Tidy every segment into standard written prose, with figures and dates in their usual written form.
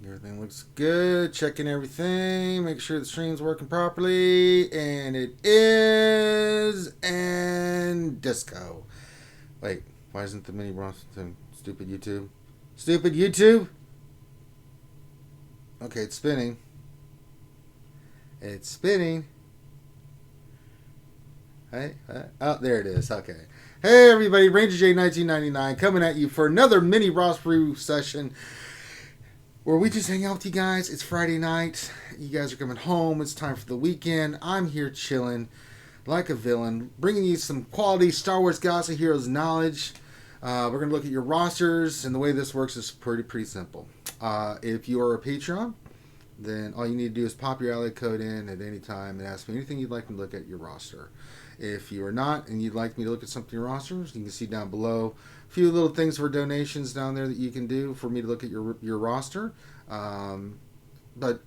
Everything looks good. Checking everything. Make sure the stream's working properly. And it is. And disco. Wait, why isn't the mini Bronson stupid YouTube? Stupid YouTube? Okay, it's spinning. It's spinning. Hey, oh, there it is. Okay. Hey, everybody. Ranger J 1999 coming at you for another mini Ross Brew session where we just hang out with you guys. It's Friday night. You guys are coming home. It's time for the weekend. I'm here chilling like a villain, bringing you some quality Star Wars Galaxy Heroes knowledge. We're going to look at your rosters, and the way this works is pretty simple. If you are a Patreon, then all you need to do is pop your ally code in at any time and ask me anything you'd like me to look at your roster. If you are not and you'd like me to look at something in your rosters, you can see down below a few little things for donations down there that you can do for me to look at your roster. But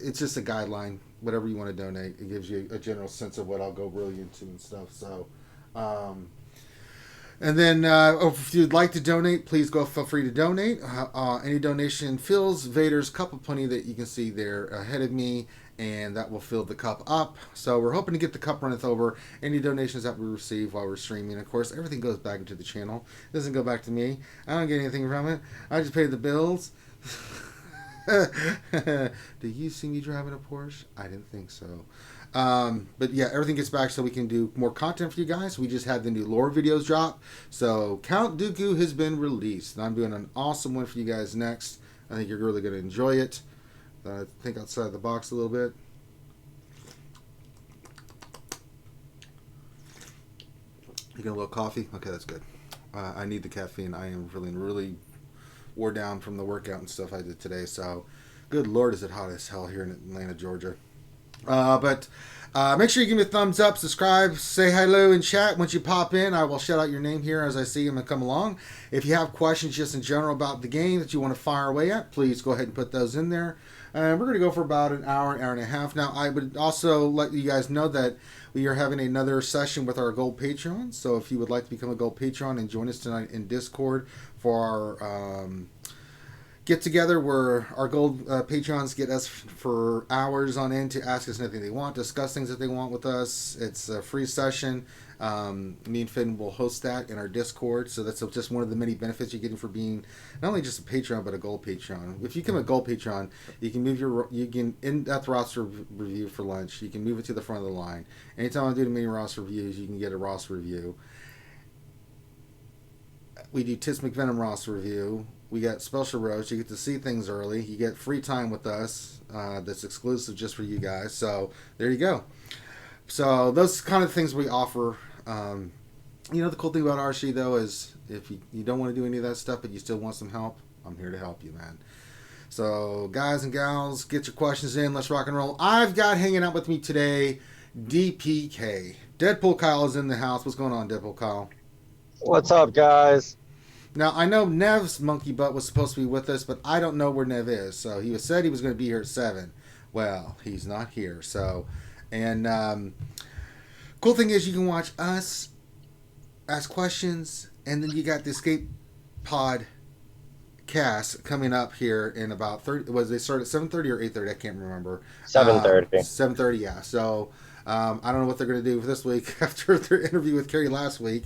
it's just a guideline. Whatever you want to donate, it gives you a general sense of what I'll go really into and stuff. So, and then if you'd like to donate, please feel free to donate. Any donation fills Vader's cup of plenty that you can see there ahead of me, and that will fill the cup up. So we're hoping to get the cup runneth over. Any donations that we receive while we're streaming, of course, everything goes back into the channel. It doesn't go back to me. I don't get anything from it. I just pay the bills. Do you see me driving a Porsche? I didn't think so. But yeah, everything gets back so we can do more content for you guys. We just had the new lore videos drop. So Count Dooku has been released. And I'm doing an awesome one for you guys next. I think you're really going to enjoy it. Think outside the box a little bit. You get a little coffee? Okay, that's good. I need the caffeine. I am feeling really wore down from the workout and stuff I did today. So, good Lord, is it hot as hell here in Atlanta, Georgia. But make sure you give me a thumbs up, subscribe, say hello in chat. Once you pop in, I will shout out your name here as I see them and come along. If you have questions just in general about the game that you want to fire away at, please go ahead and put those in there. We're going to go for about an hour and a half. Now, I would also let you guys know that we are having another session with our Gold Patreon. So if you would like to become a Gold Patreon and join us tonight in Discord for our get together where our Gold Patreons get us for hours on end to ask us anything they want, discuss things that they want with us. It's a free session. Me and Finn will host that in our Discord, so that's just one of the many benefits you're getting for being not only just a Patreon but a Gold Patreon. If you become a Gold Patreon, you can move you can in-depth roster review for lunch. You can move it to the front of the line. Anytime I do the mini roster reviews, you can get a roster review. We do Tis McVenom roster review. We got special roasts. You get to see things early. You get free time with us that's exclusive just for you guys. So there you go. So those kind of things we offer. The cool thing about RC though is if you don't want to do any of that stuff but you still want some help, I'm here to help you, man. So guys and gals, get your questions in. Let's rock and roll. I've got hanging out with me today DPK. Deadpool Kyle is in the house. What's going on, Deadpool Kyle? What's up, guys? Now, I know Nev's monkey butt was supposed to be with us, but I don't know where Nev is. So he said he was going to be here at 7. Well, he's not here. So, and cool thing is you can watch us ask questions, and then you got the Escape Pod cast coming up here in about 30. Was they start at 7:30 or 8:30? I can't remember. 7:30. 7:30, yeah. So I don't know what they're going to do for this week after their interview with Carrie last week.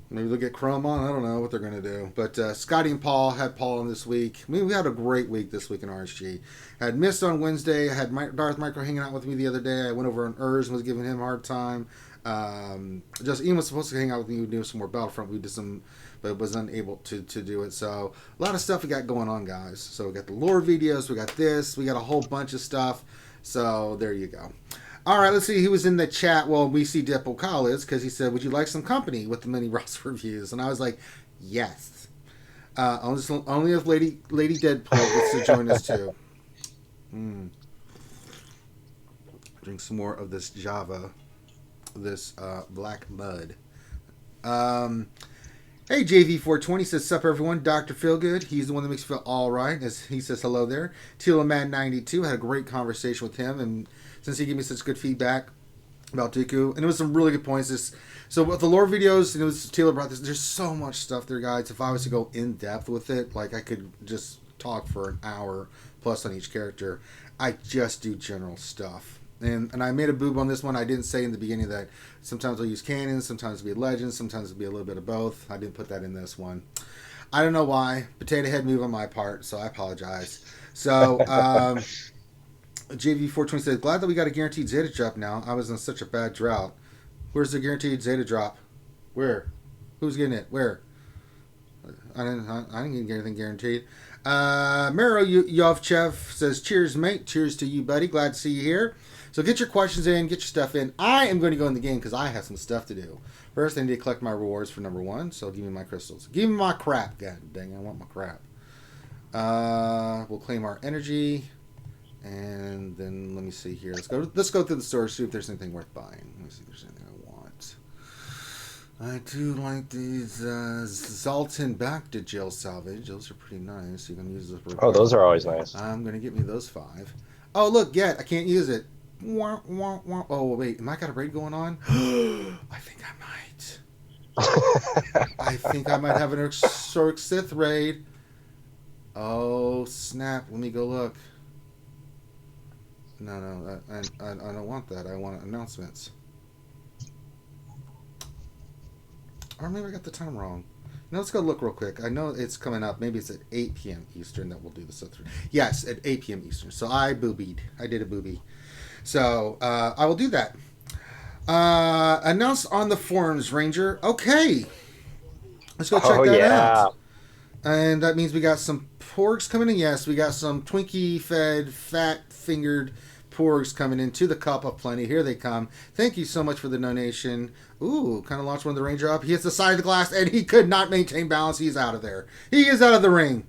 Maybe they'll get Chrome on. I don't know what they're going to do. But Scotty and Paul had Paul on this week. I mean, we had a great week this week in RSG. I had Mist on Wednesday. I had Darth Micro hanging out with me the other day. I went over on Urs and was giving him a hard time. Just Ian was supposed to hang out with me. We do some more Battlefront. We did some, but was unable to do it. So a lot of stuff we got going on, guys. So we got the lore videos. We got this. We got a whole bunch of stuff. So there you go. All right, let's see who was in the chat. Well, we see Deadpool Kyle is because he said, would you like some company with the mini roster reviews? And I was like, yes. Only if Lady Deadpool gets to join us too. Drink some more of this Java, this black mud. Hey, JV420 says, sup everyone, Dr. Feelgood. He's the one that makes you feel all right. As he says hello there. TeelaMad92, had a great conversation with him, and since he gave me such good feedback about Dooku, and it was some really good points. So with the lore videos, and it was Taylor brought this. There's so much stuff there, guys. If I was to go in depth with it, like I could just talk for an hour plus on each character. I just do general stuff. And I made a boob on this one. I didn't say in the beginning that sometimes I'll use canons, sometimes it'll be legends, sometimes it'll be a little bit of both. I didn't put that in this one. I don't know why. Potato head move on my part, so I apologize. So, JV420 says, glad that we got a guaranteed Zeta drop now. I was in such a bad drought. Where's the guaranteed Zeta drop? Where? Who's getting it? Where? I didn't get anything guaranteed. Miro Yovchev says, cheers, mate. Cheers to you, buddy. Glad to see you here. So get your questions in, get your stuff in. I am going to go in the game because I have some stuff to do. First, I need to collect my rewards for number 1. So give me my crystals. Give me my crap. God dang, I want my crap. We'll claim our energy. And then let me see here. Let's go through the store, see if there's anything worth buying. Let me see if there's anything I want. I do like these Zoltan back to jail salvage. Those are pretty nice. You can use those for those are always nice. I'm gonna get me those 5. Oh look, I can't use it. Oh wait, am I got a raid going on? I think I might. I think I might have an historic Sith raid. Oh snap! Let me go look. No, I don't want that. I want announcements. Or maybe I got the time wrong. Now let's go look real quick. I know it's coming up. Maybe it's at 8 p.m. Eastern that we'll do the Sith. Yes, at 8 p.m. Eastern. So I boobied. I did a boobie. So I will do that. Announced on the forums, Ranger. Okay. Let's go check that out. And that means we got some porgs coming in. Yes, we got some Twinkie-fed, fat-fingered porgs coming into the cup of plenty. Here they come. Thank you so much for the donation. Ooh, kind of launched one of the Ranger up. He hits the side of the glass, and he could not maintain balance. He's out of there. He is out of the ring.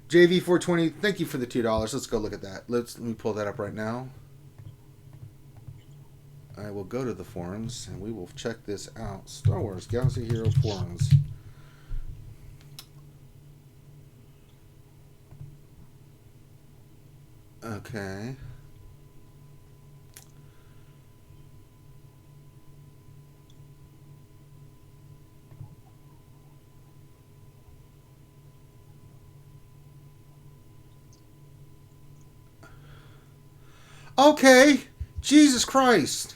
JV420, thank you for the $2. Let's go look at that. Let me pull that up right now. I will go to the forums, and we will check this out. Star Wars Galaxy Hero forums. Okay. Okay. Jesus Christ.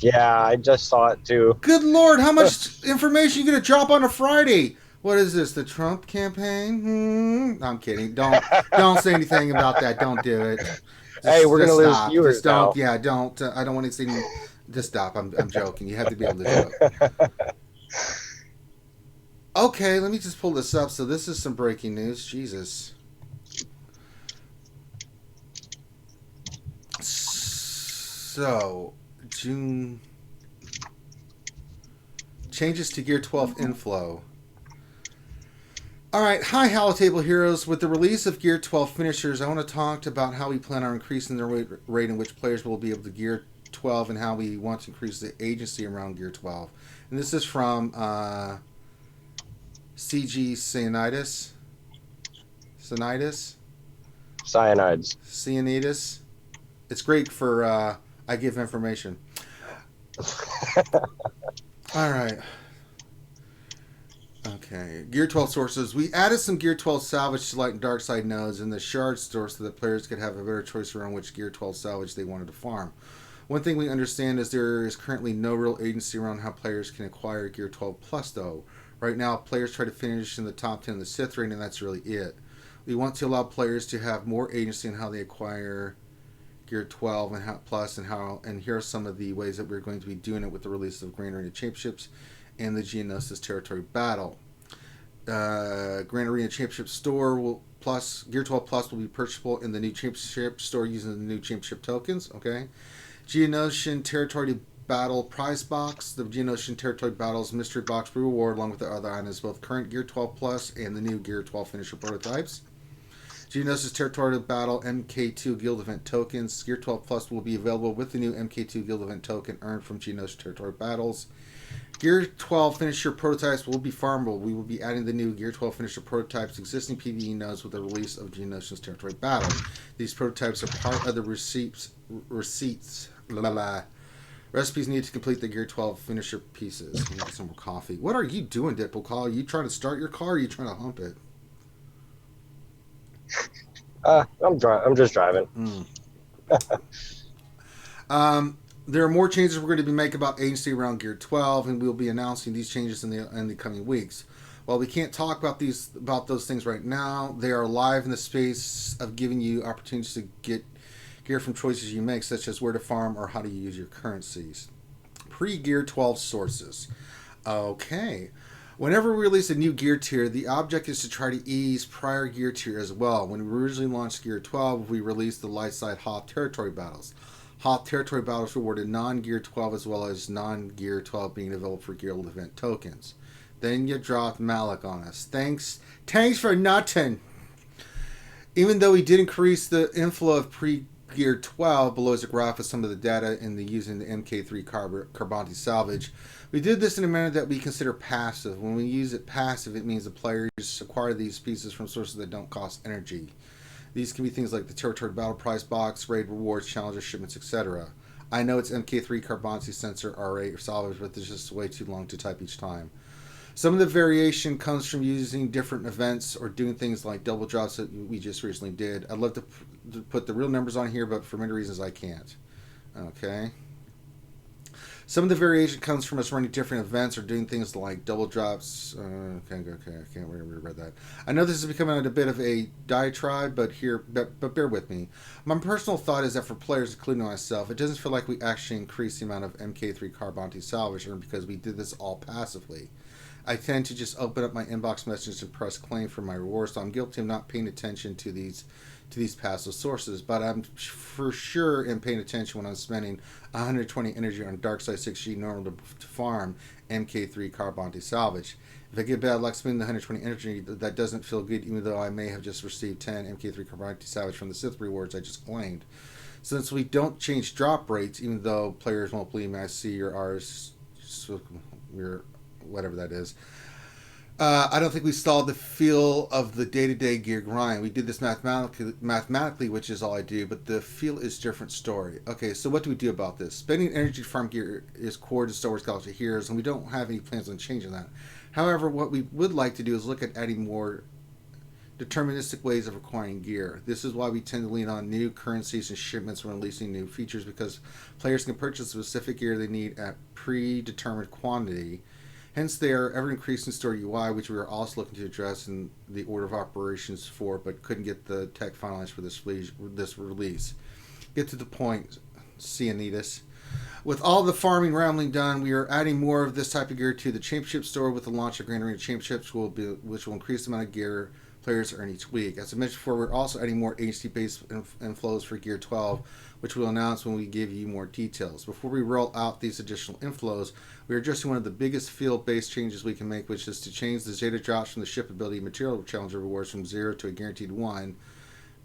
Yeah, I just saw it too. Good Lord, how much information you gonna drop on a Friday? What is this? The Trump campaign? I'm kidding. Don't say anything about that. Don't do it. Hey, we're gonna lose viewers. Just don't. Now. Yeah, don't. I don't want to see. Just stop. I'm joking. You have to be able to joke. Okay, let me just pull this up. So this is some breaking news. Jesus. So June changes to Gear 12 inflow. Alright, hi Halotable Heroes. With the release of Gear 12 finishers, I want to talk about how we plan on increasing the rate in which players will be able to Gear 12 and how we want to increase the agency around Gear 12. And this is from CG Cyanides. Cyanides. It's great for I give information. Alright. Okay, Gear 12 sources. We added some Gear 12 salvage to light and dark side nodes in the shard store so that players could have a better choice around which Gear 12 salvage they wanted to farm. One thing we understand is there is currently no real agency around how players can acquire Gear 12 Plus, though. Right now, players try to finish in the top 10 of the Sith rating, and that's really it. We want to allow players to have more agency in how they acquire Gear 12 and and here are some of the ways that we're going to be doing it with the release of Grand Arena Championships and the Geonosis Territory Battle. Grand Arena Championship Store Gear 12 Plus will be purchasable in the new Championship Store using the new Championship tokens. Okay, Geonosian Territory Battle Prize Box. The Geonosian Territory Battle's Mystery Box reward, along with the other items, both current Gear 12 Plus and the new Gear 12 Finisher prototypes. Geonosis Territorial Battle MK2 Guild Event tokens. Gear 12 Plus will be available with the new MK2 Guild Event token earned from Geonosis Territorial Battles. Gear 12 Finisher prototypes will be farmable. We will be adding the new Gear 12 Finisher prototypes to existing PvE nodes with the release of Geonosian's Territory Battle. These prototypes are part of the receipts. Recipes needed to complete the Gear 12 Finisher pieces. Let me get some more coffee. What are you doing, Ditbull Call? Are you trying to start your car or are you trying to hump it? What are you doing? I'm just driving. There are more changes we're going to be making about agency around Gear 12, and we'll be announcing these changes in the coming weeks. While we can't talk about those things right now, they are live in the space of giving you opportunities to get gear from choices you make, such as where to farm or how to use your currencies. Pre-Gear 12 sources. Okay. Whenever we release a new gear tier, the object is to try to ease prior gear tier as well. When we originally launched Gear 12, we released the light side Hoth territory battles. Hoth territory battles rewarded non-Gear 12 as well as non-Gear 12 being available for guild event tokens. Then you dropped Malik on us. Thanks for nothing. Even though we did increase the inflow of pre-Gear 12, below is a graph of some of the data in the using the MK3 Carbonti salvage. We did this in a manner that we consider passive. When we use it passive, it means the players acquire these pieces from sources that don't cost energy. These can be things like the Territory Battle Prize box, raid rewards, challenges, shipments, etc. I know it's MK3 Carbonti sensor R8 or salvage, but it's just way too long to type each time. Some of the variation comes from using different events or doing things like double drops that we just recently did. I'd love to put the real numbers on here, but for many reasons I can't. Okay. Some of the variation comes from us running different events or doing things like double drops. Okay, I can't read that. I know this is becoming a bit of a diatribe, but bear with me. My personal thought is that for players, including myself, it doesn't feel like we actually increased the amount of MK3 Carbonti salvage because we did this all passively. I tend to just open up my inbox messages and press claim for my rewards, so I'm guilty of not paying attention to these passive sources, but I'm for sure am paying attention when I'm spending 120 energy on Darkside 6G normal to farm MK3 Carbonti salvage. If I get bad luck spending the 120 energy, that doesn't feel good, even though I may have just received 10 MK3 Carbonti salvage from the Sith rewards I just claimed. Since we don't change drop rates, even though players won't believe me, I see your R's, your whatever that is. I don't think we stalled the feel of the day-to-day gear grind. We did this mathematically, which is all I do, but the feel is a different story. Okay, so what do we do about this? Spending energy to farm gear is core to Star Wars Galaxy Heroes, and we don't have any plans on changing that. However, what we would like to do is look at adding more deterministic ways of acquiring gear. This is why we tend to lean on new currencies and shipments when releasing new features, because players can purchase specific gear they need at predetermined quantity. Hence, they are ever-increasing store UI, which we are also looking to address in the order of operations for, but couldn't get the tech finalized for this release. Get to the point, Cianitas. With all the farming rambling done, we are adding more of this type of gear to the Championship store with the launch of Grand Arena Championships, which will increase the amount of gear players earn each week. As I mentioned before, we're also adding more HD-based inflows for Gear 12, which we'll announce when we give you more details. Before we roll out these additional inflows, we are addressing one of the biggest field-based changes we can make, which is to change the Zeta drops from the shipability material challenger rewards from 0 to a guaranteed 1,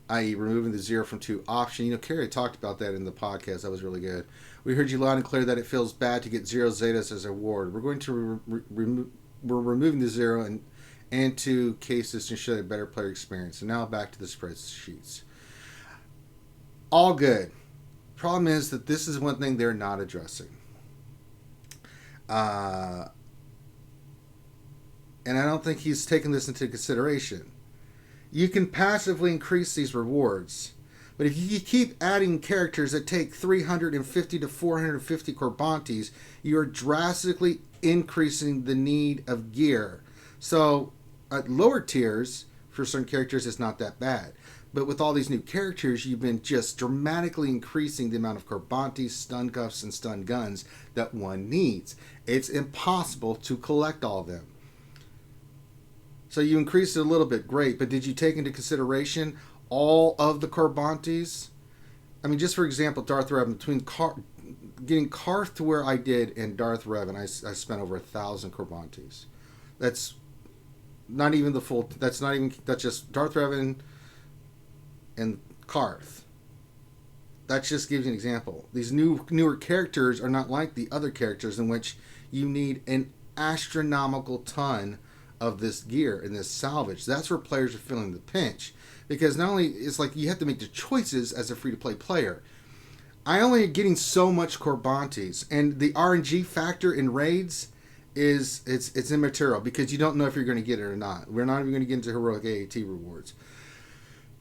i.e. removing the 0 from 2 option. You know, Carrie talked about that in the podcast. That was really good. We heard you loud and clear that it feels bad to get 0 Zetas as a reward. We're going to we're removing the 0 and 2 cases to ensure a better player experience. And now back to the spreadsheets. All good. Problem is that this is one thing they're not addressing. And I don't think he's taken this into consideration. You can passively increase these rewards, but if you keep adding characters that take 350 to 450 Carbontis, you're drastically increasing the need of gear. So at lower tiers, for certain characters, it's not that bad. But with all these new characters, you've been just dramatically increasing the amount of Carbontis, stun cuffs, and stun guns that one needs. It's impossible to collect all of them. So you increased it a little bit, great. But did you take into consideration all of the Carbontis? I mean, just for example, Darth Revan, getting Karth to where I did in Darth Revan, I spent over 1,000 Carbontis. That's not even the full. That's just Darth Revan and Karth. That just gives you an example. These newer characters are not like the other characters in which you need an astronomical ton of this gear and this salvage. That's where players are feeling the pinch, because not only it's like you have to make the choices as a free-to-play player. I only am getting so much Carbontis, and the RNG factor in raids is it's immaterial because you don't know if you're going to get it or not. We're not even going to get into heroic AAT rewards.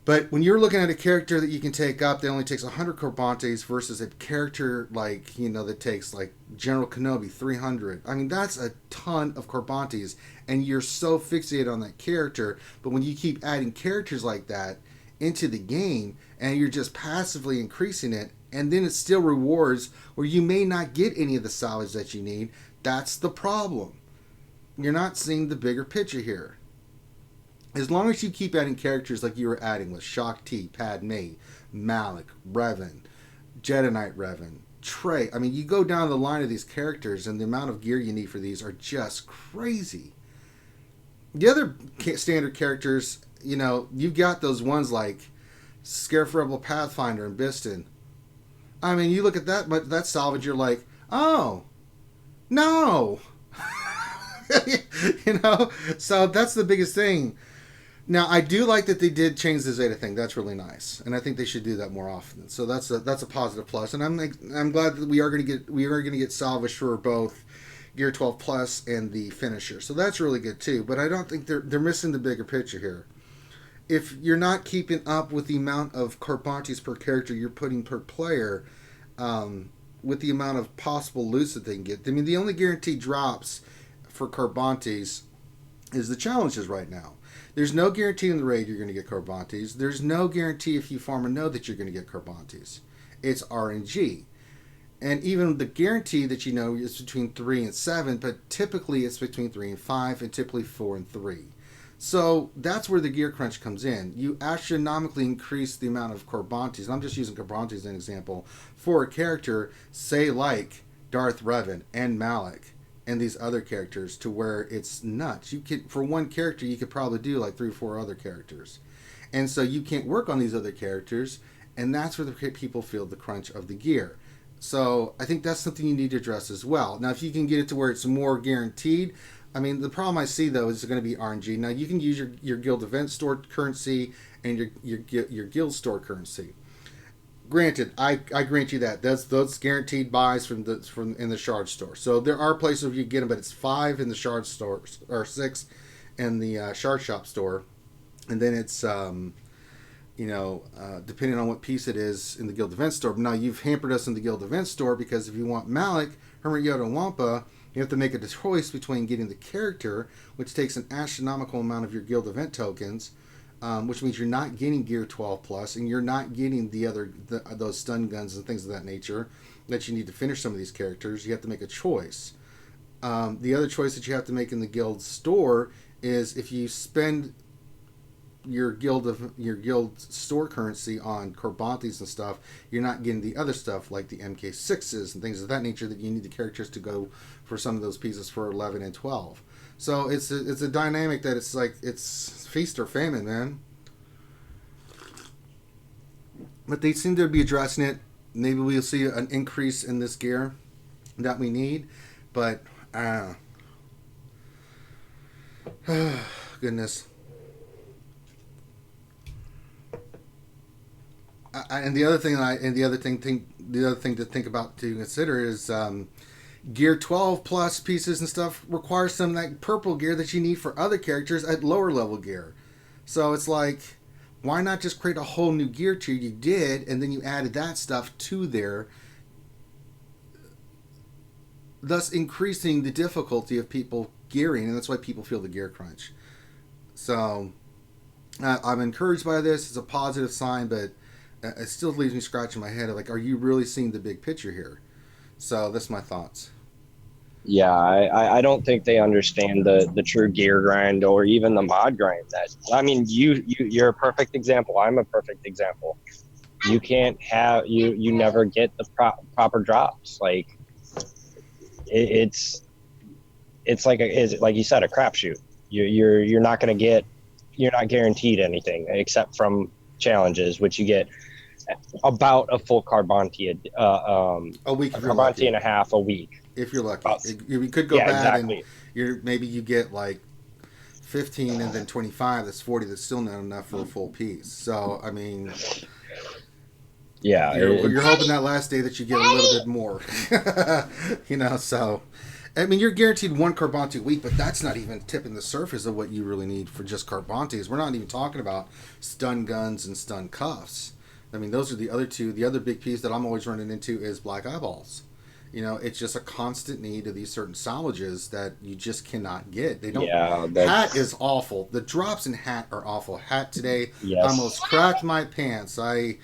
But when you're looking at a character that you can take up that only takes 100 Corbantes versus a character like, that takes like General Kenobi 300. I mean, that's a ton of Corbantes, and you're so fixated on that character. But when you keep adding characters like that into the game and you're just passively increasing it, and then it still rewards where you may not get any of the salvage that you need, that's the problem. You're not seeing the bigger picture here. As long as you keep adding characters like you were adding with Shaak Ti, Padme, Malik, Revan, Jedi Knight Revan, Trey. I mean, you go down the line of these characters and the amount of gear you need for these are just crazy. The other standard characters, you've got those ones like Scarif Rebel Pathfinder and Biston. I mean, you look at that salvage, you're like, oh, no. So that's the biggest thing. Now, I do like that they did change the Zeta thing. That's really nice, and I think they should do that more often. So that's a positive plus, and I'm glad that we are going to get salvage for both Gear 12 Plus and the Finisher. So that's really good too. But I don't think they're missing the bigger picture here. If you're not keeping up with the amount of Corbantes per character you're putting per player, with the amount of possible loots that they can get, I mean, the only guaranteed drops for Corbantes is the challenges right now. There's no guarantee in the raid you're going to get Corbantes. There's no guarantee if you farm a node that you're going to get Corbantes. It's RNG. And even the guarantee that is between 3 and 7, but typically it's between 3 and 5, and typically 4 and 3. So that's where the gear crunch comes in. You astronomically increase the amount of Corbantes. I'm just using Corbantes as an example for a character, say like Darth Revan and Malik and these other characters, to where it's nuts. You could, for one character, you could probably do like 3 or 4 other characters. And so you can't work on these other characters, and that's where the people feel the crunch of the gear. So I think that's something you need to address as well. Now, if you can get it to where it's more guaranteed, I mean, the problem I see, though, is going to be RNG. Now, you can use your guild event store currency and your guild store currency. Granted, I grant you that. Those guaranteed buys from in the shard store. So there are places where you get them, but it's 5 in the shard store, or 6 in the shard shop store. And then it's, depending on what piece it is in the guild event store. But now you've hampered us in the guild event store, because if you want Malik, Hermit Yoda, and Wampa, you have to make a choice between getting the character, which takes an astronomical amount of your guild event tokens, which means you're not getting Gear 12 Plus, and you're not getting those stun guns and things of that nature that you need to finish some of these characters. You have to make a choice. The other choice that you have to make in the guild store is, if you spend your guild store currency on Corbantes and stuff, you're not getting the other stuff like the MK6s and things of that nature that you need the characters to go for some of those pieces for 11 and 12. So it's a dynamic that it's like, it's feast or famine, man. But they seem to be addressing it. Maybe we'll see an increase in this gear that we need, but goodness. And the other thing to think about, to consider, is Gear 12 Plus pieces and stuff require some of that purple gear that you need for other characters at lower level gear. So it's like, why not just create a whole new gear tier? You did, and then you added that stuff to there, thus increasing the difficulty of people gearing, and that's why people feel the gear crunch. So I'm encouraged by this. It's a positive sign, but it still leaves me scratching my head. Like, are you really seeing the big picture here? So that's my thoughts. Yeah, I don't think they understand the true gear grind, or even the mod grind. You're a perfect example. I'm a perfect example. You can't have you never get the proper drops. Like it's like like you said, a crapshoot. You're not going to get, you're not guaranteed anything except from challenges, which you get about a full Carbonte a week, a Carbonte and a half a week. If you're lucky. You could go bad, exactly. And maybe you get like 15 and then 25, that's 40, that's still not enough for a full piece. So, I mean, yeah, you're hoping that last day that you get a little bit more. So I mean, you're guaranteed one Carbonti a week, but that's not even tipping the surface of what you really need for just Carbontis. We're not even talking about stun guns and stun cuffs. I mean, those are the other two. The other big piece that I'm always running into is black eyeballs. You know, it's just a constant need of these certain salvages that you just cannot get. They don't. Yeah, Hat is awful. The drops in hat are awful. Hat today, yes. I almost cracked my pants. I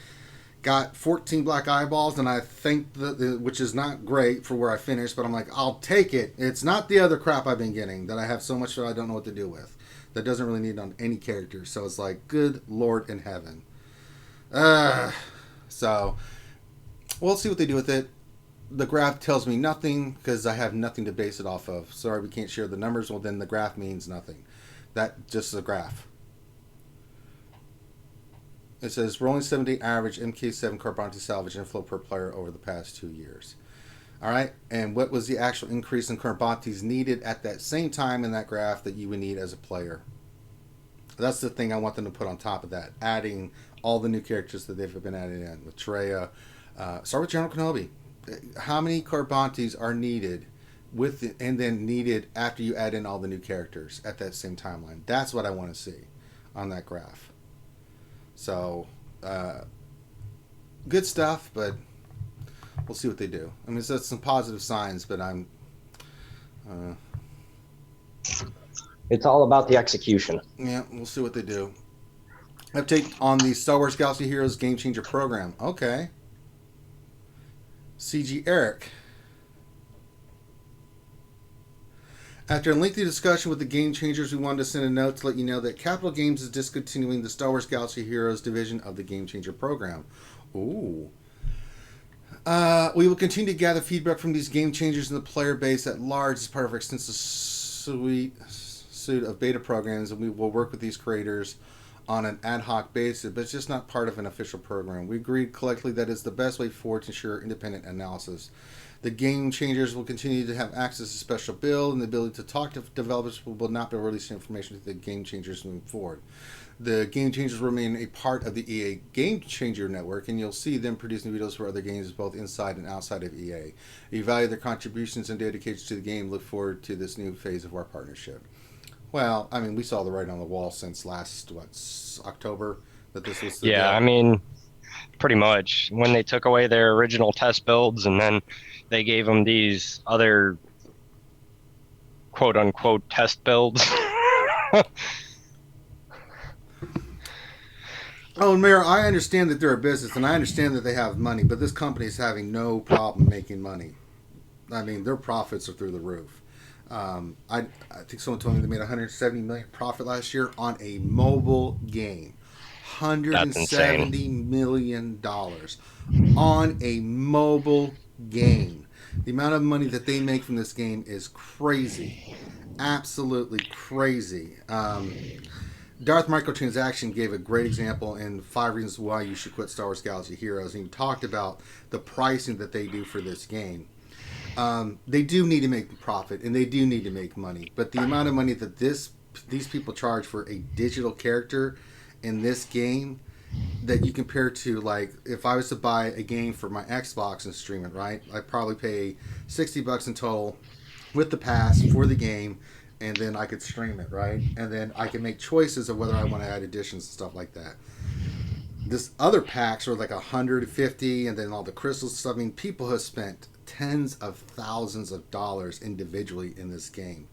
got 14 black eyeballs, and I think which is not great for where I finished, but I'm like, I'll take it. It's not the other crap I've been getting that I have so much that I don't know what to do with. That doesn't really need on any character. So it's like, good Lord in heaven. So we'll see what they do with it. The graph tells me nothing because I have nothing to base it off of. Sorry, we can't share the numbers. Well, then the graph means nothing. That just is a graph. It says rolling 7-day average MK7 Carbonti salvage inflow per player over the past 2 years. All right, and what was the actual increase in Carbontis needed at that same time in that graph that you would need as a player? That's the thing I want them to put on top of that, adding all the new characters that they've been adding in with Traya. Start with General Kenobi. How many Carbontis are needed and then needed after you add in all the new characters at that same timeline? That's what I want to see on that graph. So, good stuff, but we'll see what they do. I mean, that's some positive signs, but I'm... It's all about the execution. Yeah, we'll see what they do. Update on the Star Wars Galaxy Heroes Game Changer program. Okay. CG Eric. After a lengthy discussion with the Game Changers, we wanted to send a note to let you know that Capital Games is discontinuing the Star Wars Galaxy Heroes division of the Game Changer program. Ooh. We will continue to gather feedback from these Game Changers and the player base at large as part of our extensive suite of beta programs, and we will work with these creators on an ad hoc basis, but it's just not part of an official program. We agreed collectively that it's the best way forward to ensure independent analysis. The Game Changers will continue to have access to special build and the ability to talk to developers, but will not be releasing information to the Game Changers moving forward. The Game Changers remain a part of the EA Game Changer network, and you'll see them producing videos for other games both inside and outside of EA. We value their contributions and dedication to the game. Look forward to this new phase of our partnership. Well, I mean, we saw the writing on the wall since last, October, that this was the Yeah, deal. I mean, pretty much. When they took away their original test builds and then they gave them these other quote-unquote test builds. Oh, and Mayor, I understand that they're a business, and I understand that they have money, but this company is having no problem making money. I mean, their profits are through the roof. I think someone told me they made $170 million profit last year on a mobile game. $170 million on a mobile game. The amount of money that they make from this game is crazy. Absolutely crazy. Darth Microtransaction gave a great example in 5 reasons why you should quit Star Wars Galaxy Heroes. And he talked about the pricing that they do for this game. They do need to make profit, and they do need to make money. But the amount of money that these people charge for a digital character in this game, that you compare to, like, if I was to buy a game for my Xbox and stream it, right? I'd probably pay $60 in total with the pass for the game, and then I could stream it, right? And then I can make choices of whether I want to add additions and stuff like that. This other packs are like $150, and then all the crystals and stuff. I mean, people have spent tens of thousands of dollars individually in this game.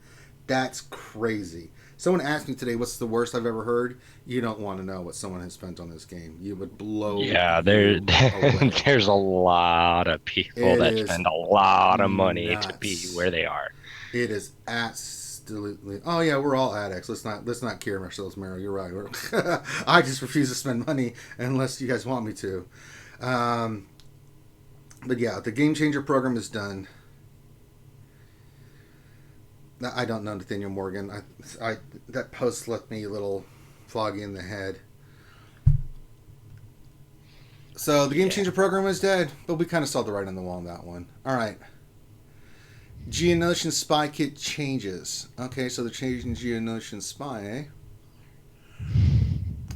That's crazy. Someone asked me today, what's the worst I've ever heard? You don't want to know what someone has spent on this game. You would blow there's a lot of people that spend a lot of money to be where they are. It is absolutely. Oh yeah, we're all addicts. Let's not kid ourselves, Mary. You're right. I just refuse to spend money unless you guys want me to. But yeah, the Game Changer program is done. I don't know Nathaniel Morgan. I that post left me a little foggy in the head. So the Game Changer program is dead, but we kind of saw the writing on the wall on that one. All right. Geonosian Spy Kit changes. Okay, so they're changing Geonosian Spy, eh?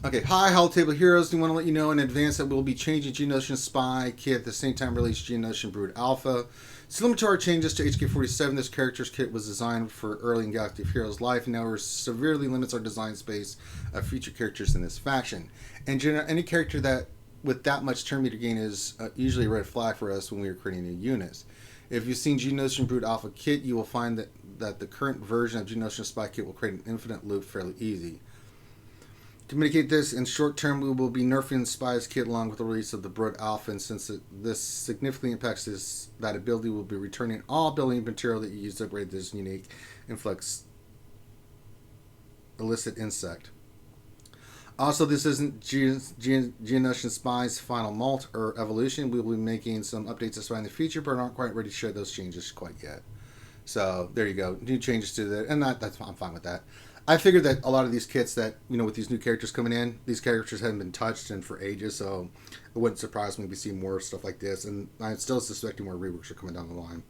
Okay, hi, Hall Table Heroes. We want to let you know in advance that we'll be changing Geonosian Spy Kit at the same time release Geonosian Brood Alpha. Similar to our changes to HK-47, this character's kit was designed for early in Galactic Heroes' life, and now severely limits our design space of future characters in this faction. And any character that with that much turn meter gain is usually a red flag for us when we are creating new units. If you've seen Geonosian Brood Alpha Kit, you will find that the current version of Geonosian Spy Kit will create an infinite loop fairly easy. To mitigate this, in short term, we will be nerfing Spy's Kit along with the release of the Brood Alpha, and since this significantly impacts that ability, we'll be returning all building material that you used to upgrade this unique influx illicit insect. Also, this isn't Geonosian Spy's final molt or evolution. We will be making some updates to Spy in the future, but aren't quite ready to share those changes quite yet. So, there you go. New changes to that, and I'm fine with that. I figured that a lot of these kits that, with these new characters coming in, these characters hadn't been touched in for ages, so it wouldn't surprise me to see more stuff like this, and I'm still suspecting more reworks are coming down the line.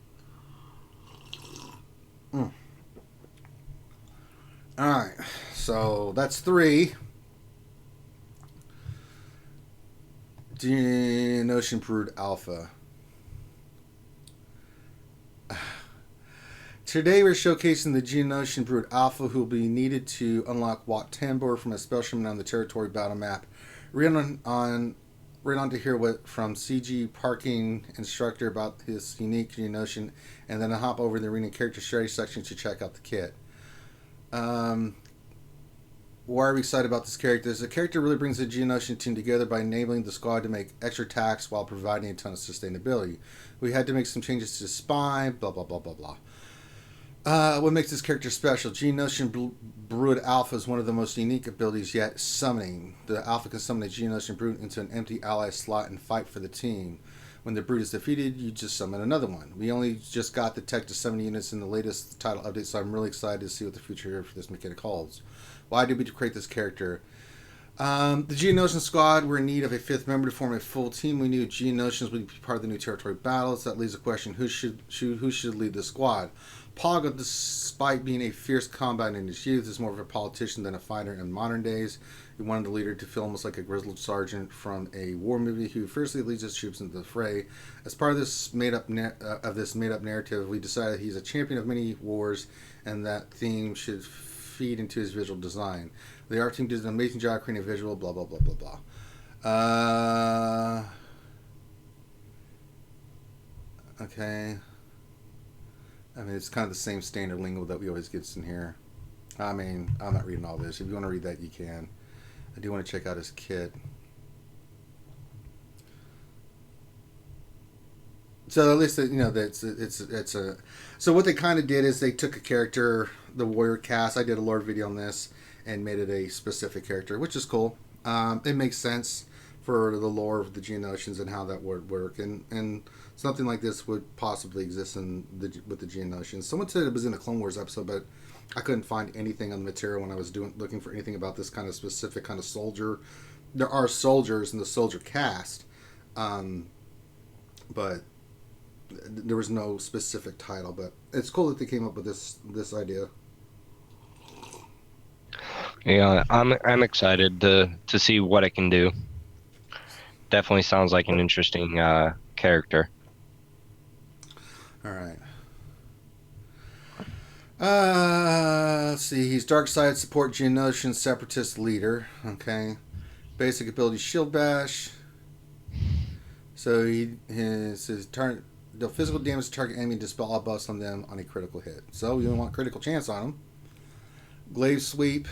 Alright, so that's 3. Geonosian Brood Alpha. Today we're showcasing the Geonosian Brood Alpha, who will be needed to unlock Wat Tambor from a special on the territory battle map. Read on to hear what from CG Parking Instructor about his unique Geonosian, and then I'll hop over to the arena character strategy section to check out the kit. Why are we excited about this character? The character really brings the Geonosian team together by enabling the squad to make extra attacks while providing a ton of sustainability. We had to make some changes to Spy, blah blah blah blah blah. What makes this character special? Geonosian Brood Alpha is one of the most unique abilities yet. Summoning. The Alpha can summon a Geonosian Brood into an empty ally slot and fight for the team. When the Brood is defeated, you just summon another one. We only just got the tech to summon units in the latest title update, so I'm really excited to see what the future for this mechanic holds. Why did we create this character? The Geonosian squad were in need of a 5th member to form a full team. We knew Geonosians would be part of the new territory battles. That leaves the question, who should lead the squad? Paga, despite being a fierce combatant in his youth, is more of a politician than a fighter in modern days. He wanted the leader to feel almost like a grizzled sergeant from a war movie who fiercely leads his troops into the fray. As part of this made-up narrative, we decided he's a champion of many wars, and that theme should feed into his visual design. The art team did an amazing job creating a visual, blah, blah, blah, blah, blah. Okay. I mean, it's kind of the same standard lingo that we always get in here. I mean, I'm not reading all this. If you want to read that, you can. I do want to check out his kit. So at least, it's a... So what they kind of did is they took a character, the warrior cast. I did a lore video on this and made it a specific character, which is cool. It makes sense for the lore of the Geonosians and how that would work. And something like this would possibly exist with the Geonosians. Someone said it was in a Clone Wars episode, but I couldn't find anything on the material when I was looking for anything about this kind of specific kind of soldier. There are soldiers in the soldier cast, but there was no specific title. But it's cool that they came up with this idea. Yeah, I'm excited to see what it can do. Definitely sounds like an interesting character. All right. Let's see. He's dark side support Geonosian separatist leader. Okay. Basic ability shield bash. So his target deal physical damage to target enemy, dispel all buffs on them on a critical hit. So you don't want critical chance on him. Glaive sweep.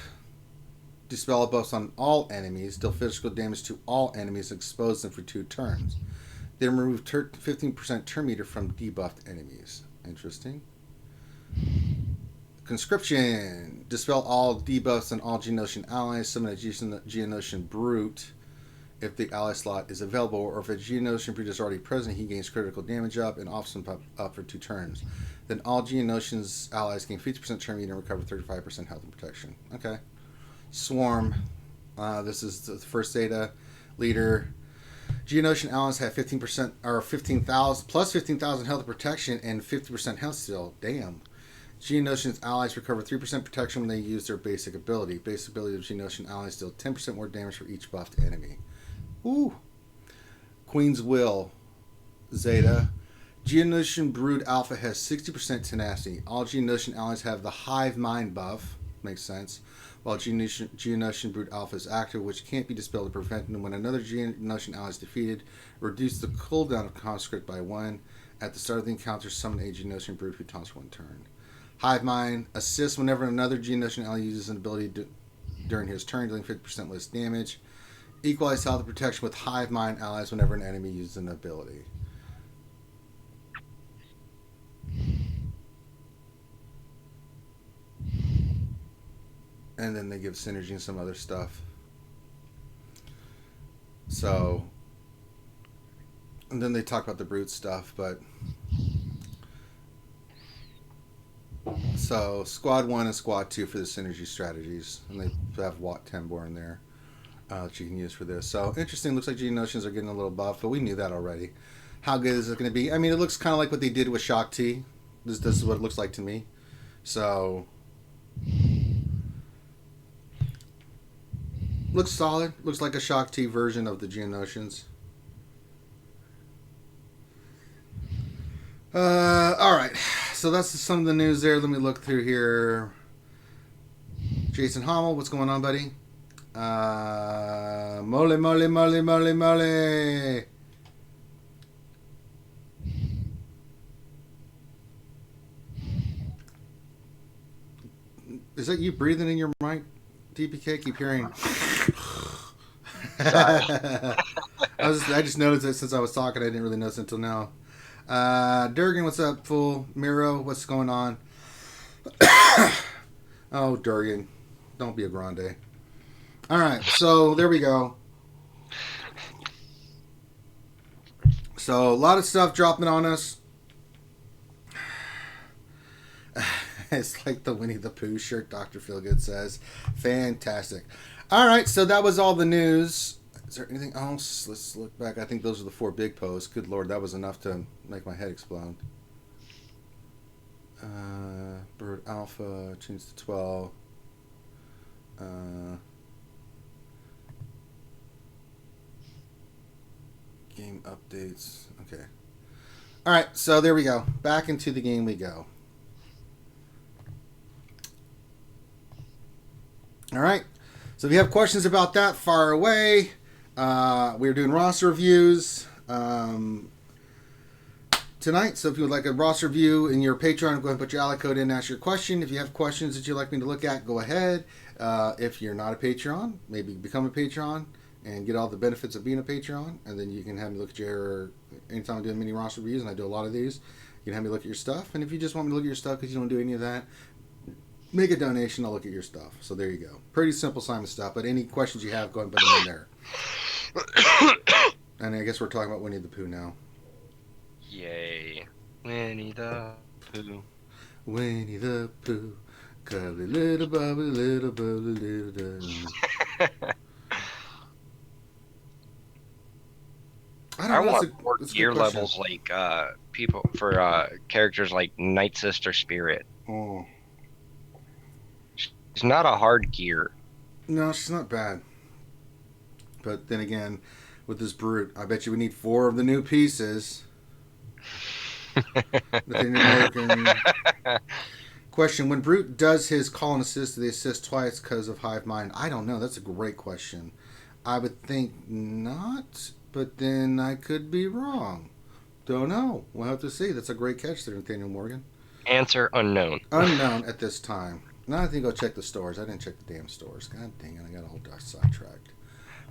Dispel buffs on all enemies. Deal physical damage to all enemies. Expose them for 2 turns. Then remove 15% turn meter from debuffed enemies. Interesting. Conscription. Dispel all debuffs on all Geonosian allies. Summon a Geonosian Brute if the ally slot is available, or if a Geonosian Brute is already present, he gains critical damage up and offs up for 2 turns. Then all Geonosian's allies gain 50% turn meter and recover 35% health and protection. Okay. Swarm. This is the first Zeta leader. Geonosian allies have 15% or 15,000 plus 15,000 health and protection and 50% health steal. Damn. Geonosian's allies recover 3% protection when they use their basic ability. Basic ability of Geonosian allies deal 10% more damage for each buffed enemy. Ooh. Queen's Will. Zeta. Geonosian Brood Alpha has 60% tenacity. All Geonosian allies have the Hive Mind buff. Makes sense. While Geonosian Brood Alpha is active, which can't be dispelled to prevent when another Geonosian ally is defeated. Reduce the cooldown of Conscript by 1. At the start of the encounter, summon a Geonosian Brood who taunts for 1 turn. Hive Mind assists whenever another Geonosian ally uses an ability during his turn, dealing 50% less damage. Equalize health and protection with Hive Mind allies whenever an enemy uses an ability. And then they give synergy and some other stuff. So, and then they talk about the brute stuff, but so Squad 1 and Squad 2 for the synergy strategies, and they have Wat Tembor in there that you can use for this. So interesting. Looks like Geonosians are getting a little buff, but we knew that already. How good is it going to be? I mean, it looks kind of like what they did with Shock T. This is what it looks like to me. So looks solid. Looks like a Shock T version of the Geonosians. All right. So that's some of the news there. Let me look through here. Jason Hommel, what's going on, buddy? Mole. Is that you breathing in your mic, DPK? Keep hearing. I just noticed it since I was talking. I didn't really notice it until now. Durgan, what's up, fool? Miro, what's going on? Oh, Durgan, don't be a grande. All right, so there we go. So a lot of stuff dropping on us. It's like the Winnie the Pooh shirt, Dr. Feelgood says. Fantastic. All right, so that was all the news. Is there anything else? Let's look back. I think those are the 4 big posts. Good Lord, that was enough to make my head explode. Bird Alpha, changed to 12. Game updates. Okay. All right, so there we go. Back into the game we go. All right. So if you have questions about that, fire away. We're doing roster reviews tonight. So if you would like a roster review in your Patreon, go ahead and put your ally code in and ask your question. If you have questions that you'd like me to look at, go ahead. If you're not a Patreon, maybe become a Patreon and get all the benefits of being a Patreon. And then you can have me look at your, anytime I'm doing mini roster reviews, and I do a lot of these, you can have me look at your stuff. And if you just want me to look at your stuff because you don't do any of that, make a donation, I'll look at your stuff. So there you go. Pretty simple Simon stuff, but any questions you have, go ahead and put them in there. And I guess we're talking about Winnie the Pooh now. Yay. Winnie the Pooh. Winnie the Pooh. Cuddly little bubbly little bubbly little I want more gear levels like people for characters like Night Sister Spirit. Oh. She's not a hard gear. No, she's not bad. But then again, with this brute, I bet you we need 4 of the new pieces. Question: when Brute does his call and assist, do they assist twice because of Hive Mind? I don't know. That's a great question. I would think not, but then I could be wrong. Don't know. We'll have to see. That's a great catch there, Nathaniel Morgan. Answer unknown. Unknown at this time. Now I think I'll check the stores. I didn't check the damn stores. God dang it, I got all sidetracked.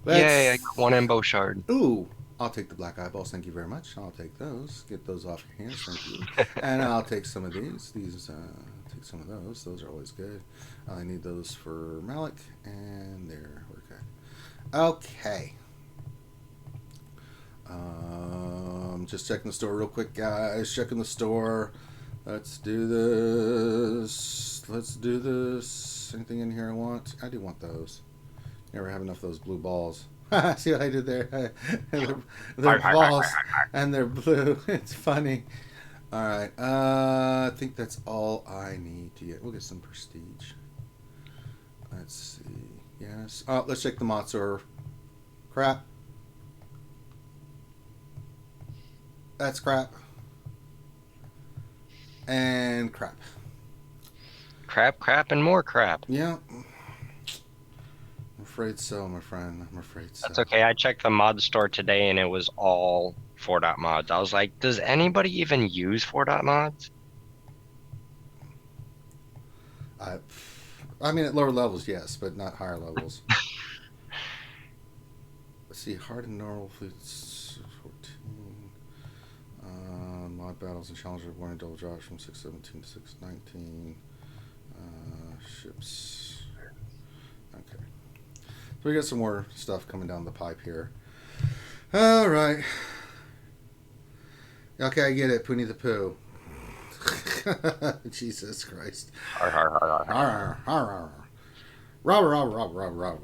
Yay, I got 1 Embo shard. Ooh, I'll take the black eyeballs. Thank you very much. I'll take those. Get those off your hands. Thank you. And I'll take some of these. Take some of those. Those are always good. I need those for Malik. And there. We're good. Okay. Just checking the store real quick, guys. Checking the store. Let's do this. Anything in here I want? I do want those. Never have enough of those blue balls. See what I did there? They're balls and they're blue. It's funny. All right. I think that's all I need to get. We'll get some prestige. Let's see. Yes. Oh, let's check the Matsur. Crap. That's crap. And crap. Crap, and more crap. Yeah. I'm afraid so, my friend. I'm afraid so. That's okay. I checked the mod store today and it was all 4.mods. I was like, does anybody even use 4.mods? I mean, at lower levels, yes, but not higher levels. Let's see, hard and normal fleets 14. Mod battles and challenges warning double drops from 617 to 619. Ships. Okay. So we got some more stuff coming down the pipe here. All right. Okay, I get it. Poonie the Pooh. Jesus Christ. Har, har, har, har. Robber.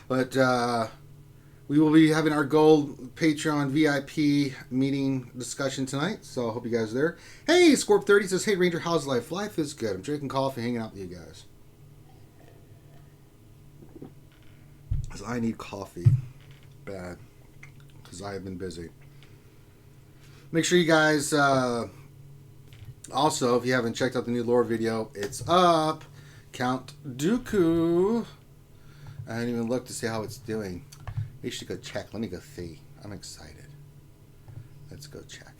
But we will be having our gold Patreon VIP meeting discussion tonight, so I hope you guys are there. Hey, Scorp30 says, hey, Ranger, how's life? Life is good. I'm drinking coffee, hanging out with you guys. Because I need coffee bad, because I have been busy. Make sure you guys, also, if you haven't checked out the new lore video, it's up. Count Dooku. I didn't even look to see how it's doing. We should go check. Let me go see. I'm excited. Let's go check.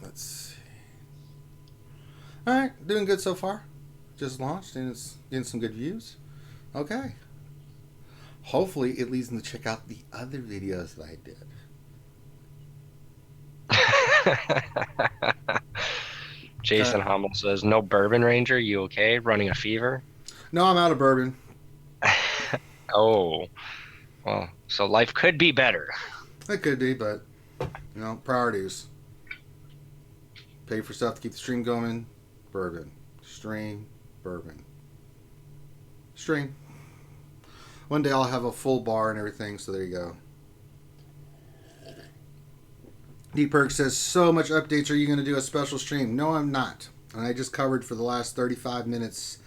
Let's see. Alright, doing good so far. Just launched and it's getting some good views. Okay. Hopefully it leads them to check out the other videos that I did. Jason Hummel says, no bourbon ranger, you okay? Running a fever? No, I'm out of bourbon. Oh, well, so life could be better. It could be, but, priorities. Pay for stuff to keep the stream going. Bourbon. Stream. Bourbon. Stream. One day I'll have a full bar and everything, so there you go. D-Perk says, so much updates. Are you going to do a special stream? No, I'm not. And I just covered for the last 35 minutes,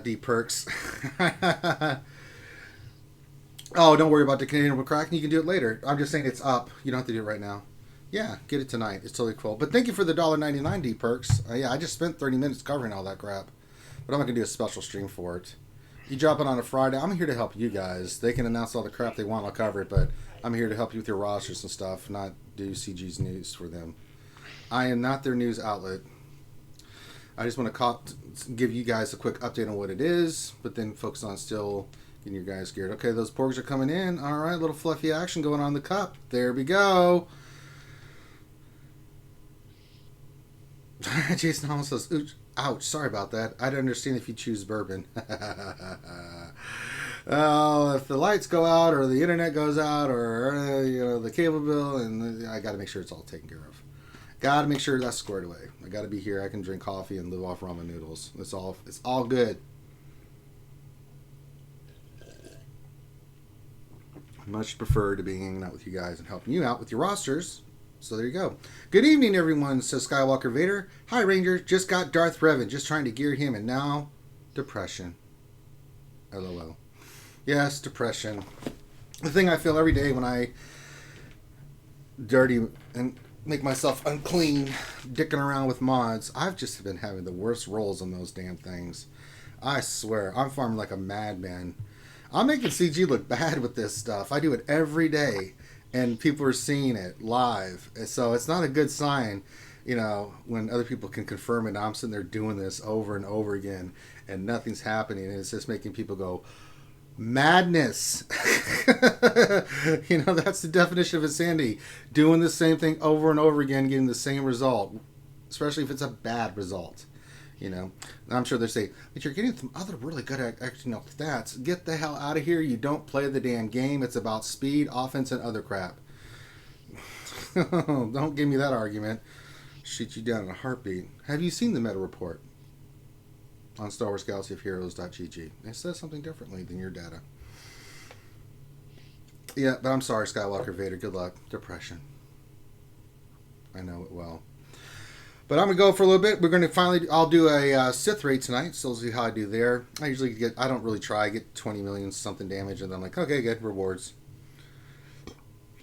D-Perks. Oh, don't worry about the Canadian Kraken. You can do it later. I'm just saying it's up. You don't have to do it right now. Yeah, get it tonight. It's totally cool. But thank you for the $1.99 D-Perks. Yeah, I just spent 30 minutes covering all that crap. But I'm not going to do a special stream for it. You drop it on a Friday. I'm here to help you guys. They can announce all the crap they want. I'll cover it. But I'm here to help you with your rosters and stuff, not do CG's news for them. I am not their news outlet. I just want to give you guys a quick update on what it is, but then focus on still getting your guys geared. Okay, those porgs are coming in. All right, little fluffy action going on in the cup. There we go. Jason almost says, ouch, sorry about that. I'd understand if you choose bourbon. Oh, if the lights go out or the internet goes out or the cable bill, and I got to make sure it's all taken care of. Got to make sure that's squared away. I got to be here. I can drink coffee and live off ramen noodles. It's all good. Much prefer to being hanging out with you guys and helping you out with your rosters. So there you go. Good evening, everyone, says Skywalker Vader. Hi, Ranger. Just got Darth Revan. Just trying to gear him, and now depression. LOL. Yes, depression. The thing I feel every day when I dirty and make myself unclean, dicking around with mods, I've just been having the worst rolls on those damn things. I swear, I'm farming like a madman. I'm making CG look bad with this stuff. I do it every day, and people are seeing it live. So it's not a good sign, when other people can confirm it. I'm sitting there doing this over and over again, and nothing's happening, and it's just making people go, madness. That's the definition of insanity. Doing the same thing over and over again, getting the same result, especially if it's a bad result. I'm sure they say, but you're getting some other really good stats. Get the hell out of here. You don't play the damn game. It's about speed, offense, and other crap. Don't give me that argument. Shoot you down in a heartbeat. Have you seen the meta report on Star Wars Galaxy of Heroes.gg? It says something differently than your data. Yeah, but I'm sorry, Skywalker Vader. Good luck. Depression. I know it well. But I'm gonna go for a little bit. We're gonna finally. I'll do a Sith raid tonight, so we'll see how I do there. I usually get. I don't really try. I get 20 million something damage, and then I'm like, okay, good rewards.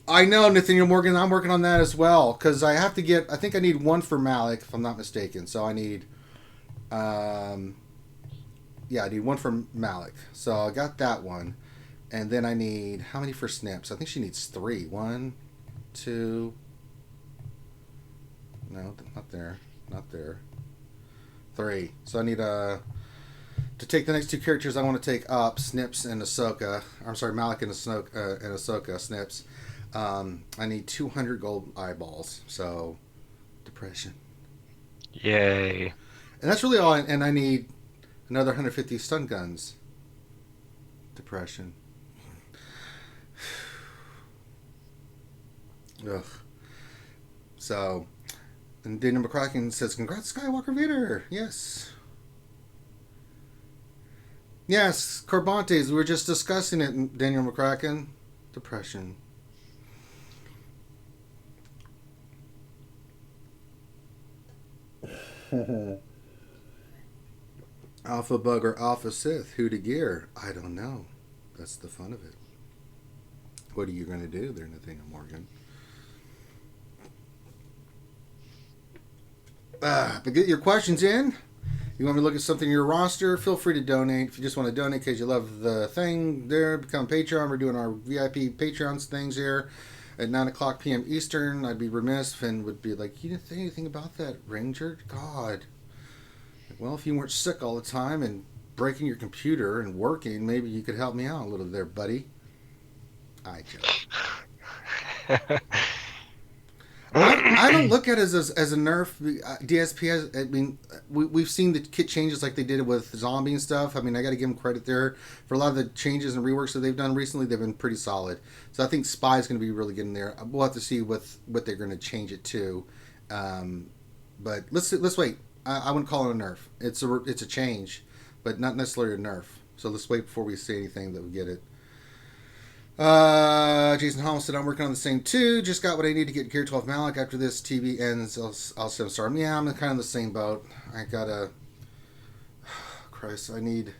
I know, Nathaniel Morgan. I'm working on that as well because I have to get. I think I need one for Malik, if I'm not mistaken. So I need. Yeah, I need one for Malik. So I got that one, and then I need how many for Snips? I think she needs 3. 1, 2. No, not there. Not there. 3. So I need to take the next 2 characters I want to take up, Snips and Ahsoka. I'm sorry, Malik and Ahsoka, Snips. I need 200 gold eyeballs. So, depression. Yay. And that's really all. And I need another 150 stun guns. Depression. Ugh. So, and Daniel McCracken says, "Congrats, Skywalker Vader." Yes. Yes, Corbantes. We were just discussing it, Daniel McCracken. Depression. Alpha Bug or Alpha Sith? Who to gear? I don't know. That's the fun of it. What are you going to do there, Nathaniel Morgan? But get your questions in. You want me to look at something in your roster? Feel free to donate. If you just want to donate because you love the thing there, become Patreon. We're doing our VIP Patreons things here at 9 o'clock p.m. Eastern. I'd be remiss and would be like, you didn't say anything about that, Ranger? God. Well, if you weren't sick all the time and breaking your computer and working, maybe you could help me out a little there, buddy. I joke. I don't look at it as a nerf. DSP has, I mean, we've seen the kit changes like they did with zombie and stuff. I mean, I got to give them credit there for a lot of the changes and reworks that they've done recently. They've been pretty solid. So I think Spy is going to be really good in there. We'll have to see what they're going to change it to. But let's wait. I wouldn't call it a nerf. It's a change, but not necessarily a nerf. So let's wait before we say anything that we get it. Jason Holmes said, I'm working on the same too. Just got what I need to get Gear 12 Malik. After this TV ends, I'll start. Yeah, I'm kind of the same boat. I gotta... Christ, I need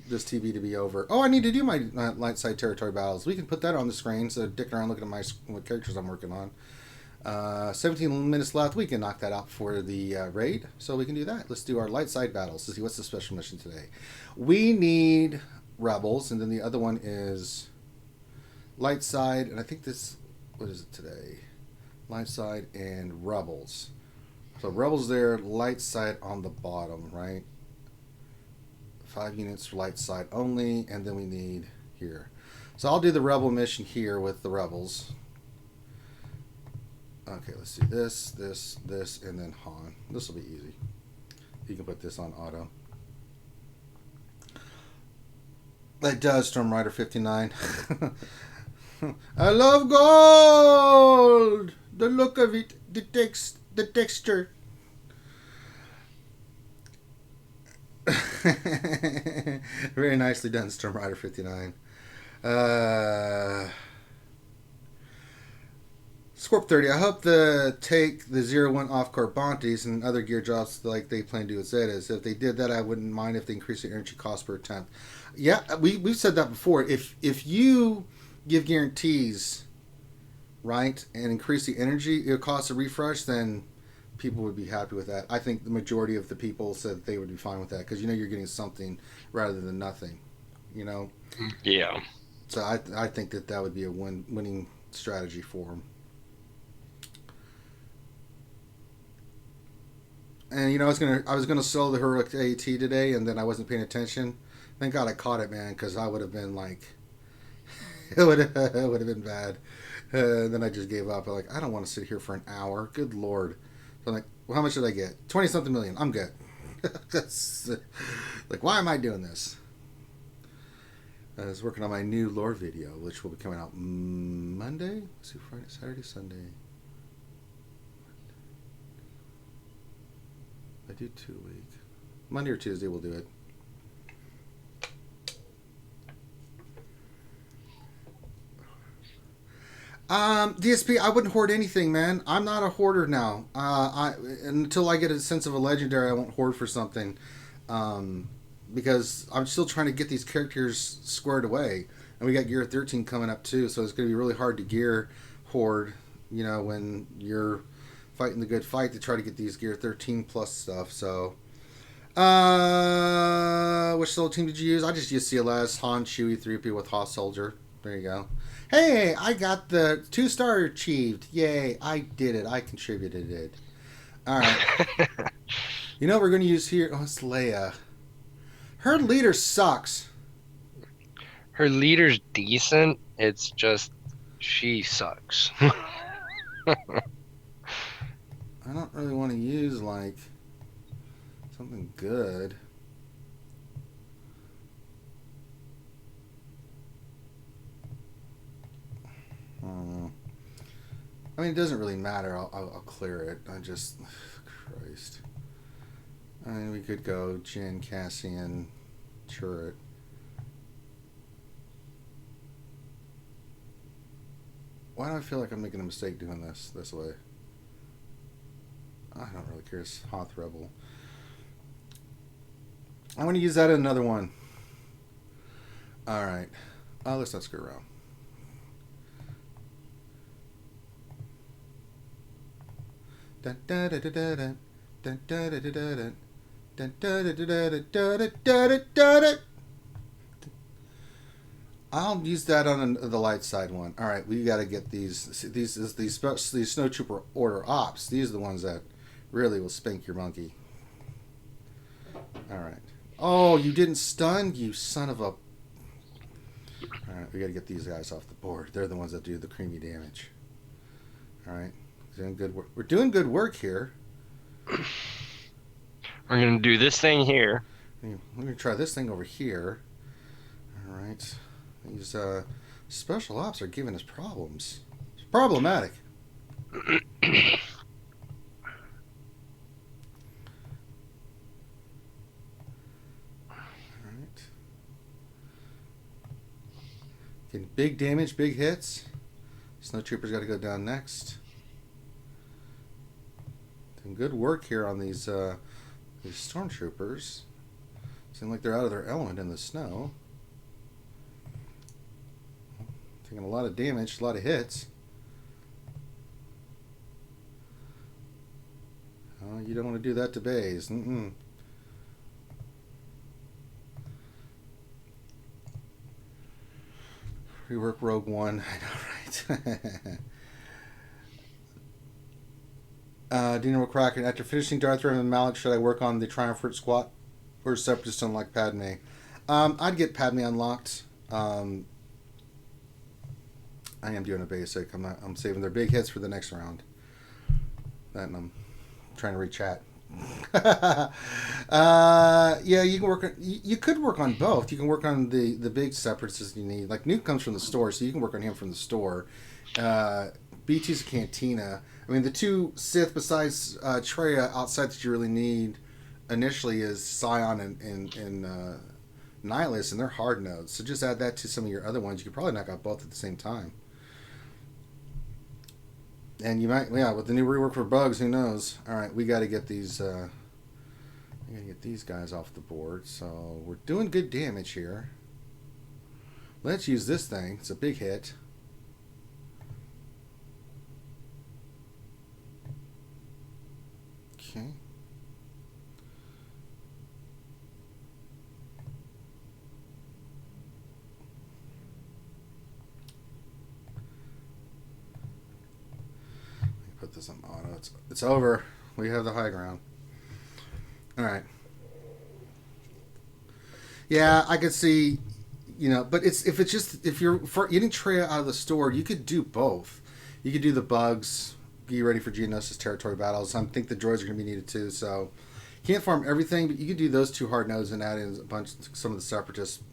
this TV to be over. Oh, I need to do my light side territory battles. We can put that on the screen so dicking around looking at what characters I'm working on. 17 minutes left. We can knock that out for the raid. So we can do that. Let's do our light side battles to see what's the special mission today. We need Rebels, and then the other one is... Light side, and I think this, what is it today? Light side and Rebels. So Rebels there, light side on the bottom, right? 5 units for light side only, and then we need here. So I'll do the Rebel mission here with the Rebels. Okay, let's do this, and then Han. This will be easy. You can put this on auto. That does Storm Rider 59. I love gold. The look of it, the texture. Very nicely done, Storm Rider 59. Scorp 30. I hope take the 0-1 off Corbantes and other gear drops like they plan to do with Zetas. If they did that, I wouldn't mind if they increase the energy cost per attempt. Yeah, we've said that before. If you give guarantees, right, and increase the energy it costs a refresh, then people would be happy with that. I think the majority of the people said they would be fine with that because you're getting something rather than nothing, Yeah. So I think that would be a winning strategy for them. And I was gonna sell the heroic AT today, and then I wasn't paying attention. Thank God I caught it, man, because I would have been like. It would have been bad. Then I just gave up. I'm like, I don't want to sit here for an hour. Good Lord. So I'm like, well, how much did I get? 20-something million. I'm good. That's, like, why am I doing this? I was working on my new lore video, which will be coming out Monday? Let's see, Friday, Saturday, Sunday. I do 2 a week. Monday or Tuesday we'll do it. DSP, I wouldn't hoard anything, man. I'm not a hoarder now. Until I get a sense of a legendary, I won't hoard for something. Um, because I'm still trying to get these characters squared away, and we got Gear 13 coming up too. So it's going to be really hard to gear hoard. You know, when you're fighting the good fight to try to get these Gear 13 plus stuff. So, which solo team did you use? I just used CLS, Han, Chewie, 3P with Hoth Soldier. There you go. Hey, I got the 2-star achieved. Yay, I did it. I contributed it. All right. You know what we're going to use here? Oh, it's Leia. Her leader sucks. Her leader's decent. It's just she sucks. I don't really want to use, like, something good. I don't know. I mean, it doesn't really matter. I'll clear it. I just... Christ. I mean, we could go Jin, Cassian, Turret. Why do I feel like I'm making a mistake doing this way? I don't really care. It's Hoth Rebel. I want to use that in another one. Alright. Let's not screw around. Dun, dun, dun, dun, dun, dun, dun, dun, dun, dun, dun, dun, dun, dun, dun, dun, dun, dun. I'll use that on the light side one. All right, we got to get these snowtrooper order ops. These are the ones that really will spank your monkey. All right. Oh, you didn't stun, you son of a. All right, we got to get these guys off the board. They're the ones that do the creamy damage. All right, doing good work. We're doing good work here. We're gonna do this thing here. We're gonna try this thing over here. All right. These special ops are giving us problems. It's problematic. All right. Getting big damage, big hits. Snowtroopers got to go down next. Doing good work here on these stormtroopers. Seem like they're out of their element in the snow. Taking a lot of damage, a lot of hits. Oh, you don't want to do that to Baze. Rework Rogue One. I know, right? Dino McCracken. After finishing Darth Vader and Malik, should I work on the Triumvirate Squad or Separatist unlock Padme? I'd get Padme unlocked. I am doing a basic. I'm saving their big hits for the next round. That and I'm trying to re-chat. Yeah, you can work. You could work on both. You can work on the big separatists you need. Like Nuke comes from the store, so you can work on him from the store. BT's a Cantina. I mean, the two Sith besides Treya outside that you really need initially is Scion and Nihilus, and they're hard nodes. So just add that to some of your other ones. You could probably knock out both at the same time. And you might, yeah, with the new rework for bugs, who knows? All right, we got to get these. We got to get these guys off the board. So we're doing good damage here. Let's use this thing. It's a big hit. Okay. Put this on auto. It's over. We have the high ground. All right. Yeah, I could see, but if you're getting Treya out of the store, you could do both. You could do the bugs, get ready for Geonosian territory battles. I think the droids are going to be needed too. So can't farm everything, but you could do those two hard nodes and add in some of the separatist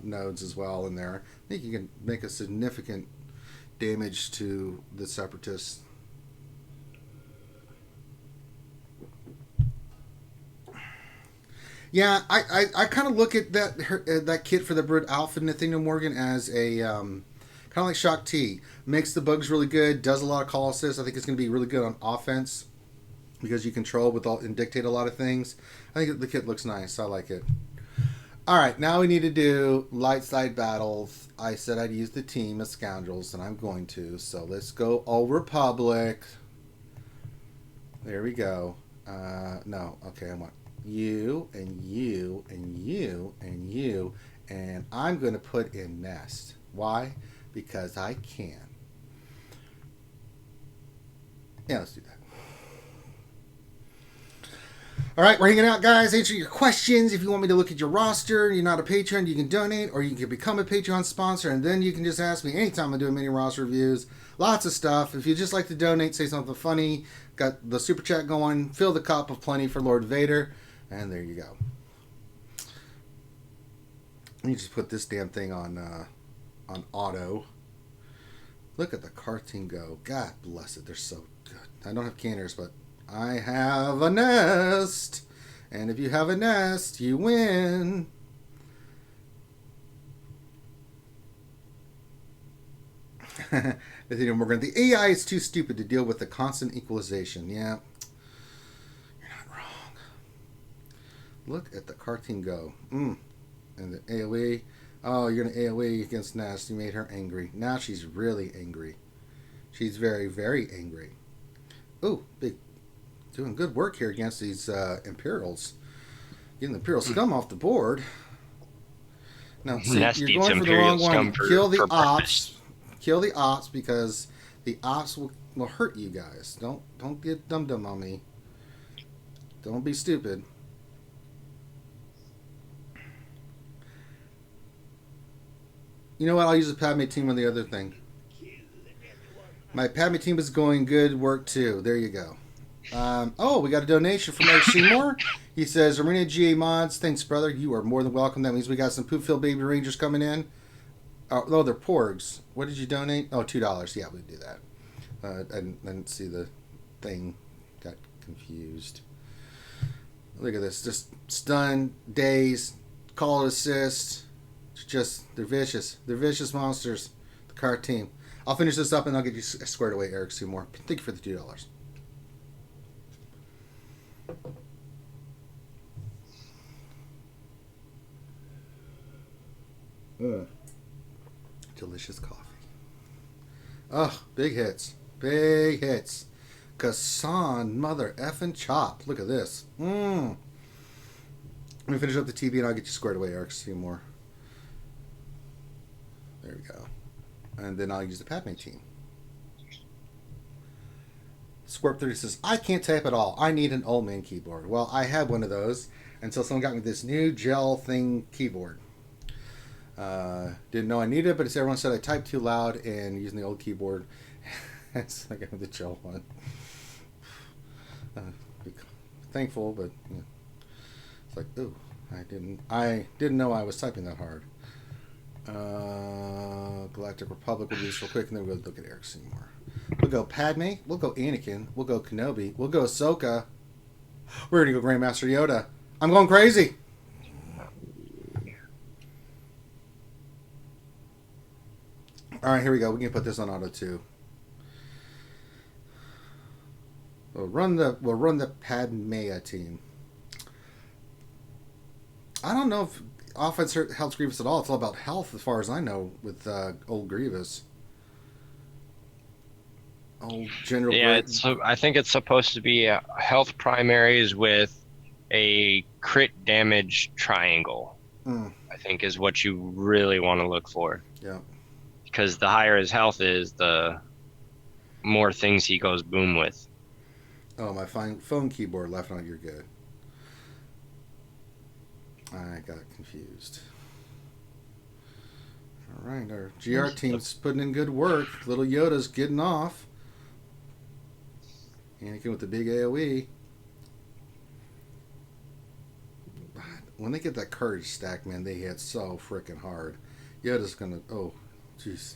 nodes as well in there. I think you can make a significant damage to the separatists. Yeah, I kind of look at that kit for the Brit Alpha Nathaniel Morgan as a kind Kind of like Shock T. Makes the bugs really good. Does a lot of call assists. I think it's going to be really good on offense because you control with all and dictate a lot of things. I think the kit looks nice. I like it. All right, now we need to do light side battles. I said I'd use the team of scoundrels, and I'm going to. So let's go Old Republic. There we go. No, okay, I want you and you and you and you, and I'm going to put in Nest. Why? Because I can. Yeah, let's do that. All right, we're hanging out, guys. Answer your questions. If you want me to look at your roster, you're not a patron, you can donate, or you can become a Patreon sponsor, and then you can just ask me anytime I do mini roster reviews. Lots of stuff. If you just like to donate, say something funny, got the super chat going, fill the cup of plenty for Lord Vader, and there you go. Let me just put this damn thing on auto. Look at the cartoon go. God bless it. They're so good. I don't have canners, but I have a nest. And if you have a nest, you win. The AI is too stupid to deal with the constant equalization. Yeah. You're not wrong. Look at the cartoon go. And the AoE. Oh, you're going to AoE against Nest. You made her angry. Now she's really angry. She's very, very angry. Ooh, big. Doing good work here against these Imperials. Getting the Imperial scum off the board. Now, see, Nest you're eats going for the Imperial wrong one. scum Kill the for ops. breakfast. Kill the ops because the ops will hurt you guys. Don't get dum-dum on me. Don't be stupid. You know what? I'll use the Padme team on the other thing. My Padme team is going good work too. There you go. Oh, we got a donation from Eric Seymour. He says, Arena GA Mods, thanks, brother. You are more than welcome. That means we got some Poop-filled Baby Rangers coming in. Oh, they're porgs. What did you donate? Oh, $2. Yeah, we do that. I didn't see the thing. Got confused. Look at this. Just stun, daze, call assist. They're vicious. They're vicious monsters. The card team. I'll finish this up and I'll get you squared away, Eric Seymour. Thank you for the $2. Delicious coffee. Oh, big hits. Big hits. Kassan, mother effing chop. Look at this. Let me finish up the TV and I'll get you squared away, Eric Seymour. There we go. And then I'll use the Padme team. Squirp30 says, I can't type at all. I need an old man keyboard. Well, I had one of those until someone got me this new gel thing keyboard. Didn't know I needed it, but everyone said I typed too loud and using the old keyboard. So I got the gel one. Thankful, but you know, it's like, ooh, I didn't know I was typing that hard. Galactic Republic. We'll do this real quick, and then we'll look at Eric Seymour. We'll go Padme. We'll go Anakin. We'll go Kenobi. We'll go Ahsoka. We're gonna go Grandmaster Yoda. I'm going crazy. All right, here we go. We can put this on auto too. We'll run the Padmea team. I don't know if offense helps Grievous at all. It's all about health, as far as I know, with old Grievous. Old General. Yeah, I think it's supposed to be health primaries with a crit damage triangle. I think is what you really want to look for. Yeah. Because the higher his health is, the more things he goes boom with. Oh, my phone keyboard left on. You're good. I got confused. All right, our GR team's putting in good work. Little Yoda's getting off. Anakin with the big AoE. When they get that courage stack, man, they hit so freaking hard. Yoda's gonna. Oh, jeez.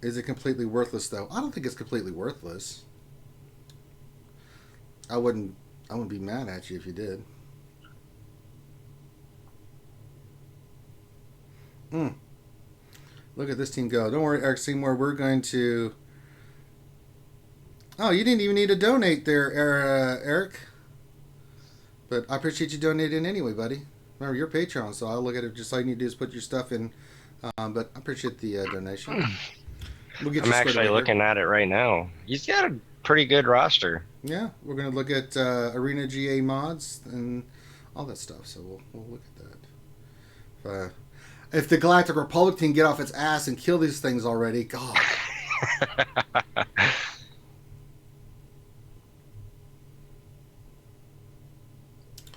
Is it completely worthless though? I don't think it's completely worthless. I wouldn't be mad at you if you did. Look at this team go. Don't worry, Eric Seymour. We're going to... Oh, you didn't even need to donate there, Eric. But I appreciate you donating anyway, buddy. Remember, you're Patreon, so I'll look at it. Just all you need to do is put your stuff in. But I appreciate the donation. We'll get I'm actually looking at it right now. He's got a pretty good roster. Yeah, we're going to look at Arena GA mods and all that stuff. So we'll look at that. If the Galactic Republic team get off its ass and kill these things already, God.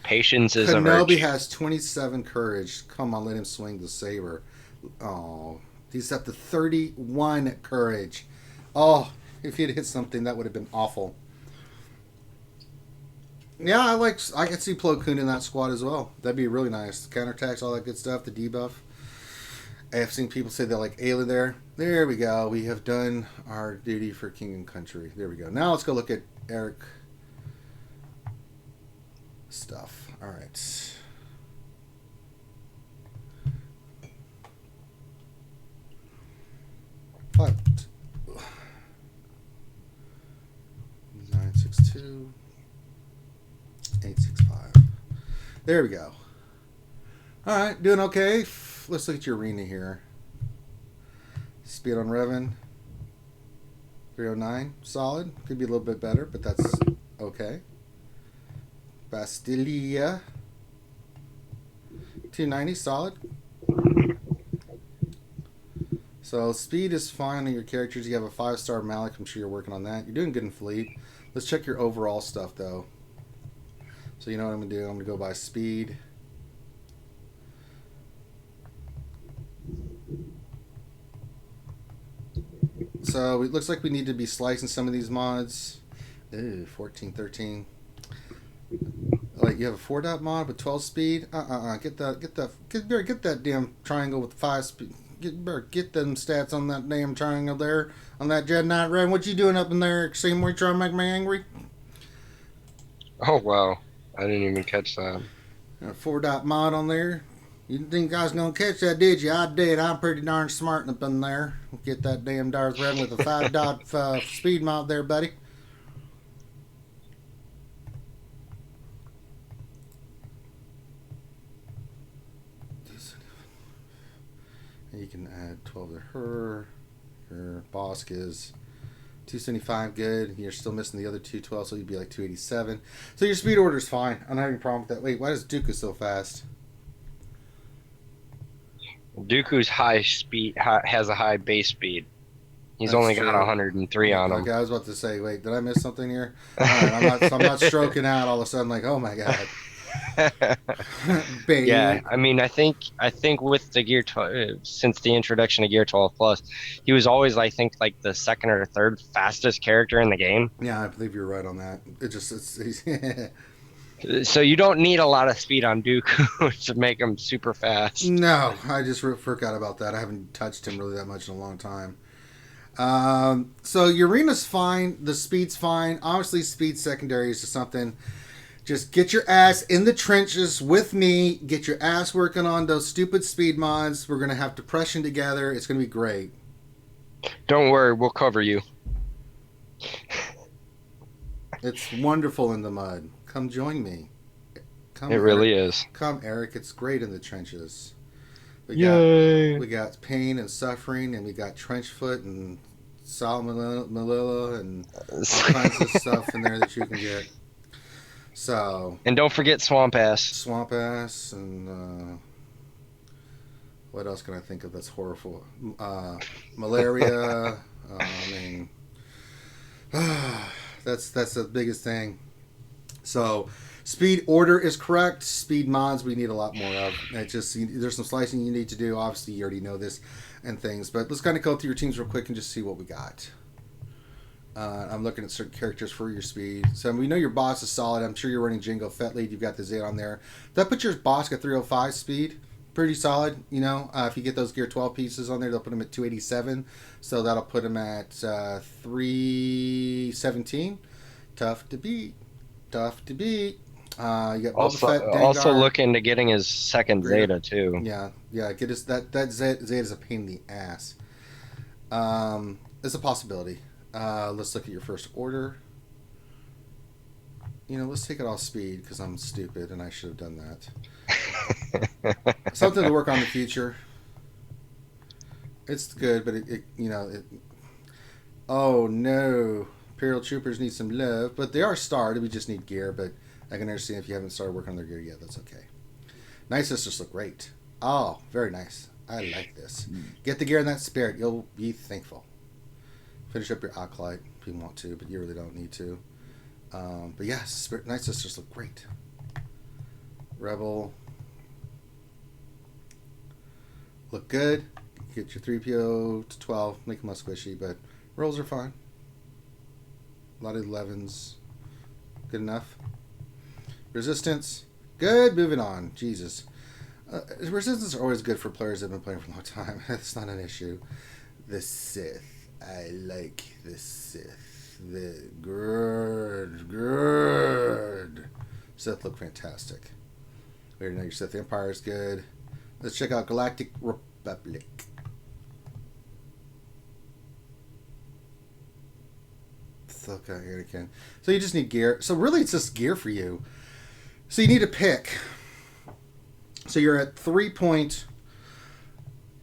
Patience is a Kenobi virtue. has 27 courage. Come on, let him swing the saber. Oh, he's up to 31 courage. Oh, if he'd hit something, that would have been awful. Yeah, I could see Plo Koon in that squad as well. That'd be really nice. Counterattacks, all that good stuff, the debuff. I've seen people say they like Ayla there. There we go. We have done our duty for King and Country. There we go. Now let's go look at Eric stuff. All right. Five. 962 865. There we go. All right, doing okay. Let's look at your arena here. Speed on Revan 309, solid. Could be a little bit better, but that's okay. Bastilia 290, solid. So speed is fine on your characters. You have a 5-star Malik. I'm sure you're working on that. You're doing good in fleet. Let's check your overall stuff though. So you know what I'm gonna do? I'm gonna go by speed. So it looks like we need to be slicing some of these mods. Ew, 14, 13. Like you have a 4-dot mod with 12 speed. Get that damn triangle with 5 speed. Get them stats on that damn triangle there on that Jedi Knight Red. What you doing up in there? Seymour, you trying to make me angry? Oh wow, I didn't even catch that. A 4-dot mod on there. You didn't think I was gonna catch that, did you? I did. I'm pretty darn smart up in there. Get that damn Darth Revan with a 5-dot speed mod there, buddy. And you can add 12 to her. Your boss is 275, good. You're still missing the other 212, so you'd be like 287. So your speed order is fine. I'm not having a problem with that. Wait, why is Dooku so fast? Dooku's high speed has a high base speed. He's That's only true. got 103 on him. Okay, I was about to say, wait, did I miss something here? All right, I'm not stroking out all of a sudden like, oh my god. Baby. Yeah, I mean, I think with the Gear 12, since the introduction of Gear 12 Plus, he was always, I think, like the second or third fastest character in the game. Yeah, I believe you're right on that. So you don't need a lot of speed on Dooku to make him super fast. No, I just forgot about that. I haven't touched him really that much in a long time. So your arena's fine. The speed's fine. Obviously, speed secondary is just something. Just get your ass in the trenches with me. Get your ass working on those stupid speed mods. We're going to have depression together. It's going to be great. Don't worry, we'll cover you. It's wonderful in the mud. Come join me. Come, It really is. Come, Eric. It's great in the trenches. Yay! We got pain and suffering, and we got Trenchfoot and Salmonella and all kinds of stuff in there that you can get. So. And don't forget Swamp Ass. Swamp Ass and what else can I think of that's horrible? Malaria. I mean, that's the biggest thing. So, speed order is correct. Speed mods we need a lot more of. There's some slicing you need to do. Obviously, you already know this and things. But let's kind of go through your teams real quick and just see what we got. I'm looking at certain characters for your speed. So we know your boss is solid. I'm sure you're running Jango Fett lead. You've got the Zeta on there. That puts your boss at 305 speed. Pretty solid. You know, if you get those Gear 12 pieces on there, they'll put him at 287. So that'll put him at 317. Tough to beat. You got Boba Also, Fett, also Dengar. look into getting his second Greater. Zeta too. Yeah. Get his that Zeta's a pain in the ass. It's a possibility. Let's look at your first order. Let's take it off speed because I'm stupid and I should have done that. Something to work on in the future. It's good, but it oh no. Imperial Troopers need some love, but they are starred. We just need gear, but I can understand if you haven't started working on their gear yet. That's okay. Night Sisters look great. Oh, very nice. I like this. Get the gear in that spirit. You'll be thankful. Finish up your Acolyte if you want to, but you really don't need to. But yeah, Night Sisters look great. Rebel. Look good. Get your 3PO to 12. Make them less squishy, but rolls are fine. A lot of 11s. Good enough. Resistance. Good. Moving on. Jesus. Resistance are always good for players that have been playing for a long time. That's not an issue. The Sith. I like the Sith. The good. Sith look fantastic. We already know your Sith Empire is good. Let's check out Galactic Republic. Okay, Anakin. So you just need gear. So really, it's just gear for you. So you need to pick. So you're at 3 point.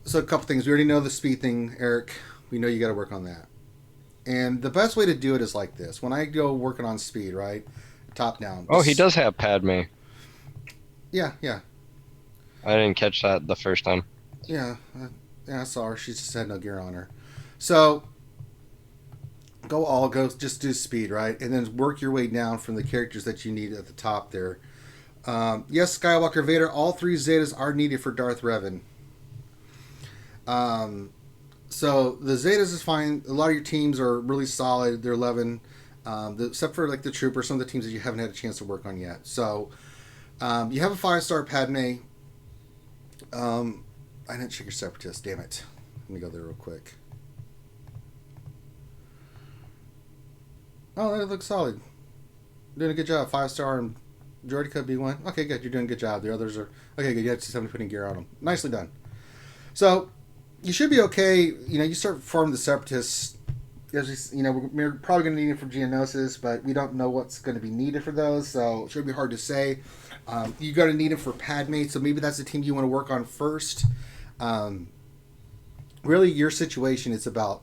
So a couple things. We already know the speed thing, Eric. We know you got to work on that. And the best way to do it is like this. When I go working on speed, right? Top down. Oh, he does have Padme. Yeah. I didn't catch that the first time. Yeah, I saw her. She just had no gear on her. So go just do speed, right? And then work your way down from the characters that you need at the top there. Yes, Skywalker, Vader, all 3 Zetas are needed for Darth Revan. So the Zetas is fine. A lot of your teams are really solid. They're 11, except for like the Troopers, some of the teams that you haven't had a chance to work on yet. So you have a 5-star Padme. I didn't check your Separatist. Damn it. Let me go there real quick. Oh, that looks solid. Doing a good job. 5-star and Droideka B1. Okay, good. You're doing a good job. The others are... Okay, good. You have somebody putting gear on them. Nicely done. So, you should be okay. You start farming the Separatists. We're probably going to need it for Geonosis, but we don't know what's going to be needed for those, so it should be hard to say. You're going to need it for Padme, so maybe that's the team you want to work on first. Really, your situation is about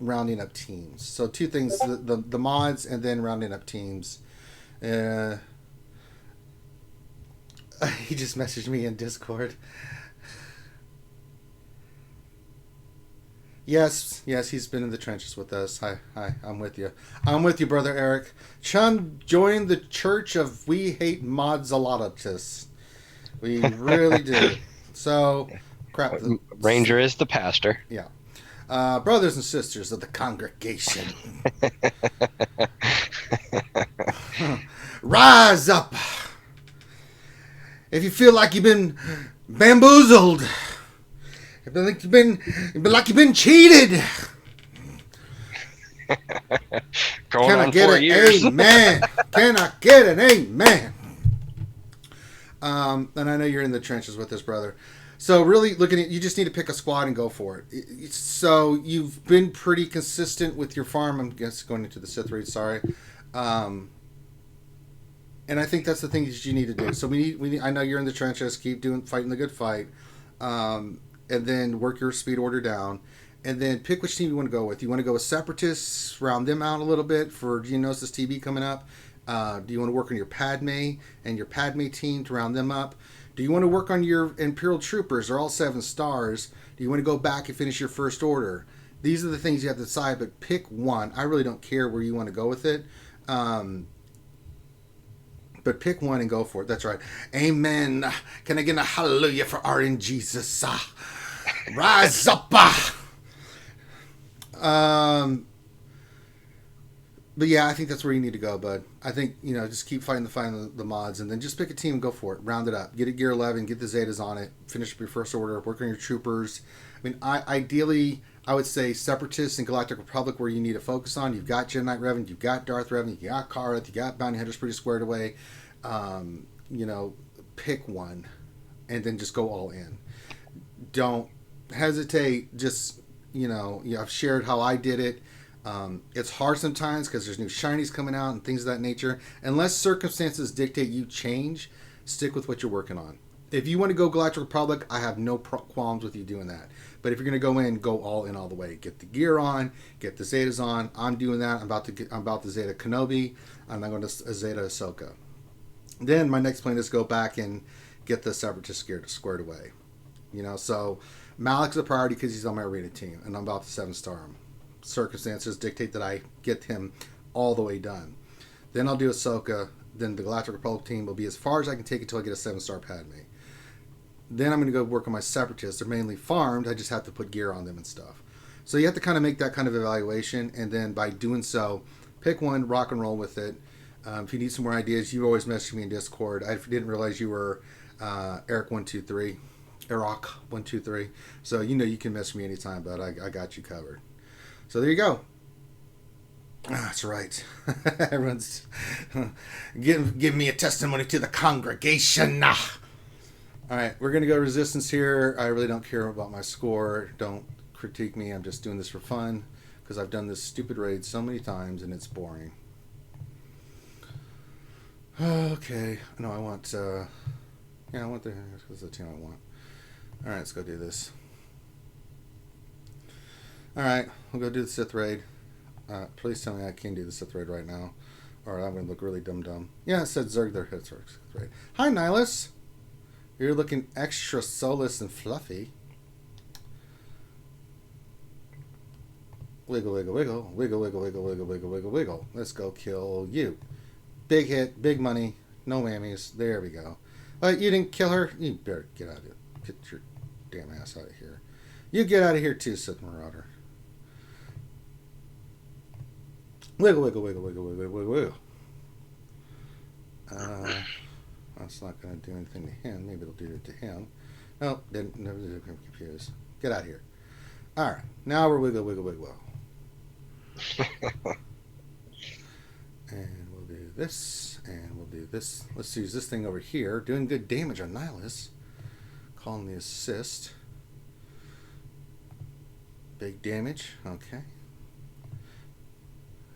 rounding up teams. So 2 things, the mods and then rounding up teams. He just messaged me in Discord. Yes, he's been in the trenches with us. Hi, I'm with you. I'm with you, brother Eric. Chun joined the church of We Hate Modzalatus. We really do. So, crap. Ranger is the pastor. Yeah. Brothers and sisters of the congregation. Rise up. If you feel like you've been bamboozled, if you've been cheated, Can I get an amen? Can I get an amen? And I know you're in the trenches with this, brother. So really looking at, you just need to pick a squad and go for it. So you've been pretty consistent with your farm. I'm guessing going into the Sith raid, sorry. And I think that's the thing that you need to do. So we need. I know you're in the trenches. Keep fighting the good fight, and then work your speed order down, and then pick which team you want to go with. You want to go with Separatists, round them out a little bit for Geonosis TB coming up. Do you want to work on your Padme and your Padme team to round them up? Do you want to work on your Imperial Troopers? They're all 7 stars. Do you want to go back and finish your first order? These are the things you have to decide, but pick one. I really don't care where you want to go with it. But pick one and go for it. That's right. Amen. Can I get a hallelujah for our in Jesus? Rise up. But yeah, I think that's where you need to go, bud. I think, just keep fighting the mods, and then just pick a team and go for it. Round it up. Get a gear 11, get the Zetas on it, finish up your first order, work on your troopers. mean, ideally, I would say Separatists and Galactic Republic where you need to focus on. You've got Jedi Knight Revan, you've got Darth Revan, you got Karth, you got Bounty Hunters pretty squared away. You know, pick one and then just go all in. Don't hesitate. Just, you know, I've shared how I did it. It's hard sometimes because there's new shinies coming out and things of that nature. Unless circumstances dictate you change, stick with what you're working on. If you want to go Galactic Republic, I have no qualms with you doing that. But if you're going to go in, go all in all the way. Get the gear on, get the Zetas on. I'm doing that. I'm about the Zeta Kenobi. I'm going to Zeta Ahsoka. Then my next plan is go back and get the Separatist gear squared away. You know, so Malik's a priority because he's on my arena team, and I'm about to 7-star him. Circumstances dictate that I get him all the way done. Then I'll do Ahsoka. Then the Galactic Republic team will be as far as I can take it until I get a 7-star Padme. Then I'm going to go work on my Separatists. They're mainly farmed. I just have to put gear on them and stuff. So you have to kind of make that kind of evaluation, and then by doing so, pick one, rock and roll with it. If you need some more ideas, you always message me in Discord. I didn't realize you were Eric123, Eric123. So you know you can message me anytime, but I got you covered. So there you go. That's right. Everyone's give me a testimony to the congregation. All right, we're going to go Resistance here. I really don't care about my score. Don't critique me. I'm just doing this for fun because I've done this stupid raid so many times and it's boring. Okay. No, I want... I want that's the team I want. All right, let's go do this. All right, we'll go do the Sith raid. Please tell me I can do the Sith raid right now, or I'm going to look really dumb. Yeah, it said Zerg there. It's Sith raid. Hi, Nihilus. You're looking extra soulless and fluffy. Wiggle, wiggle, wiggle. Wiggle, wiggle, wiggle, wiggle, wiggle, wiggle, wiggle. Let's go kill you. Big hit, big money, no whammies. There we go. You didn't kill her? You better get out of here. Get your damn ass out of here. You get out of here too, Sith Marauder. Wiggle, wiggle, wiggle, wiggle, wiggle, wiggle, wiggle. That's not going to do anything to him. Maybe it'll do it to him. No, didn't. Never did. I'm confused. Get out of here. All right. Now we're wiggle, wiggle, wiggle. And we'll do this. And we'll do this. Let's use this thing over here. Doing good damage on Nihilus. Calling the assist. Big damage. Okay.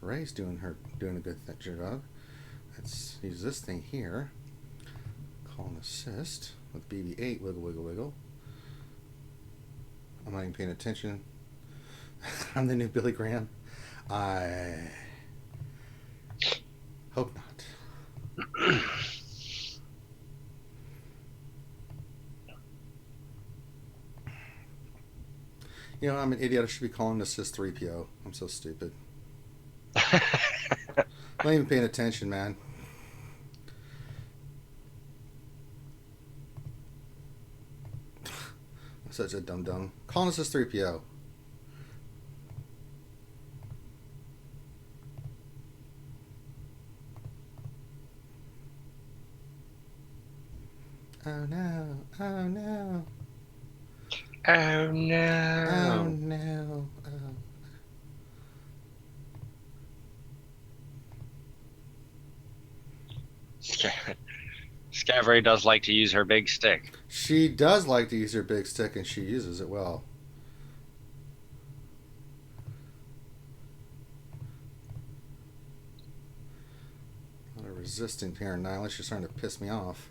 Ray's doing a good job. Let's use this thing here. Call an assist with BB-8. Wiggle, wiggle, wiggle. I'm not even paying attention. I'm the new Billy Graham. I hope not. You know, I'm an idiot. I should be calling assist 3PO. I'm so stupid. I'm not even paying attention, man. I'm such a dum-dum. Calling assist 3PO. Oh no, oh no. Oh no. Oh no. Oh. Scavary does like to use her big stick. She does like to use her big stick, and she uses it well. A lot of resistance here, Nihilus. She's starting to piss me off.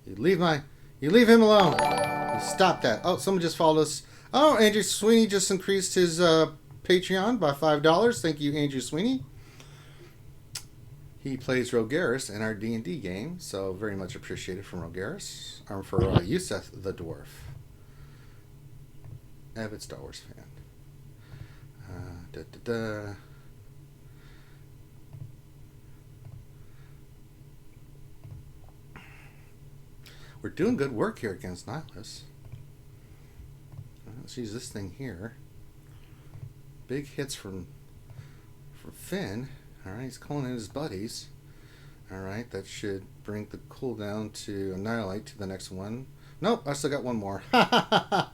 You leave him alone. You stop that. Oh, someone just followed us. Oh, Andrew Sweeney just increased his Patreon by $5. Thank you, Andrew Sweeney. He plays Rogaris in our D&D game, so very much appreciated from Rogaris. I'm for Yusef the Dwarf. Avid Star Wars fan. We're doing good work here against Nihilus. Let's use this thing here. Big hits from Finn. Alright, he's calling in his buddies. Alright, that should bring the cooldown to Annihilate to the next one. Nope, I still got one more. Right.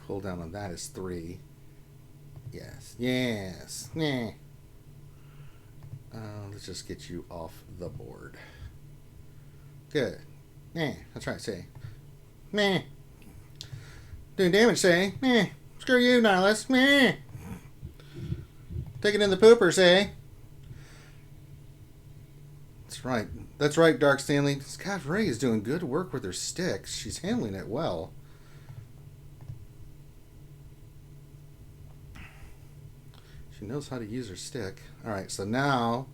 Cooldown on that is 3. Yes. Yes. Yeah. Let's just get you off the board. Good. Yeah, that's right, say. Meh. Doing damage, say. Meh. Screw you, Nihilus. Meh. Take it in the pooper, say. That's right. That's right, Dark Stanley. Scav Ray is doing good work with her sticks. She's handling it well. She knows how to use her stick. Alright, so now,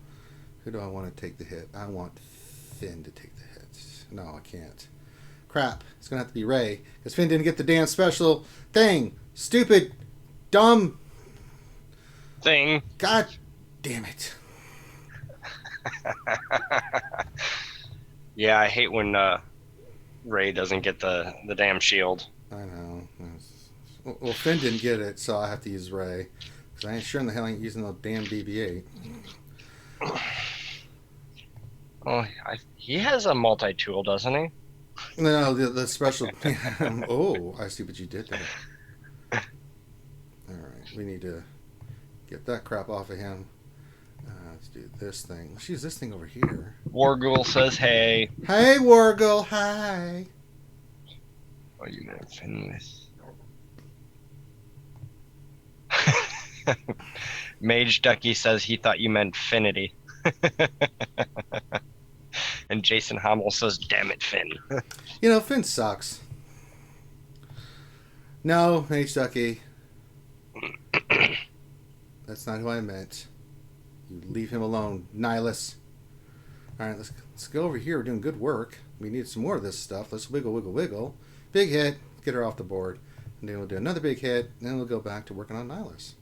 who do I want to take the hit? I want Finn to take the hit. No, I can't. Crap. It's going to have to be Ray. Because Finn didn't get the damn special thing. Stupid. Dumb. Thing. God damn it. Yeah, I hate when Ray doesn't get the damn shield. I know. Well, Finn didn't get it, so I have to use Ray. Because I ain't sure in the hell ain't using the damn BB-8. Oh, he has a multi-tool, doesn't he? No, the special... Oh, I see what you did there. Alright, we need to get that crap off of him. Let's do this thing. Let's use this thing over here. Wargul says, hey. Hey, Wargul, hi. Oh, you meant Finless. Mage Ducky says he thought you meant Finity. And Jason Hommel says, damn it, Finn. You know, Finn sucks. No, Mage Ducky. That's not who I meant. You leave him alone, Nihilus. Alright, let's go over here. We're doing good work. We need some more of this stuff. Let's wiggle, wiggle, wiggle. Big hit. Get her off the board. And then we'll do another big hit. And then we'll go back to working on Nihilus.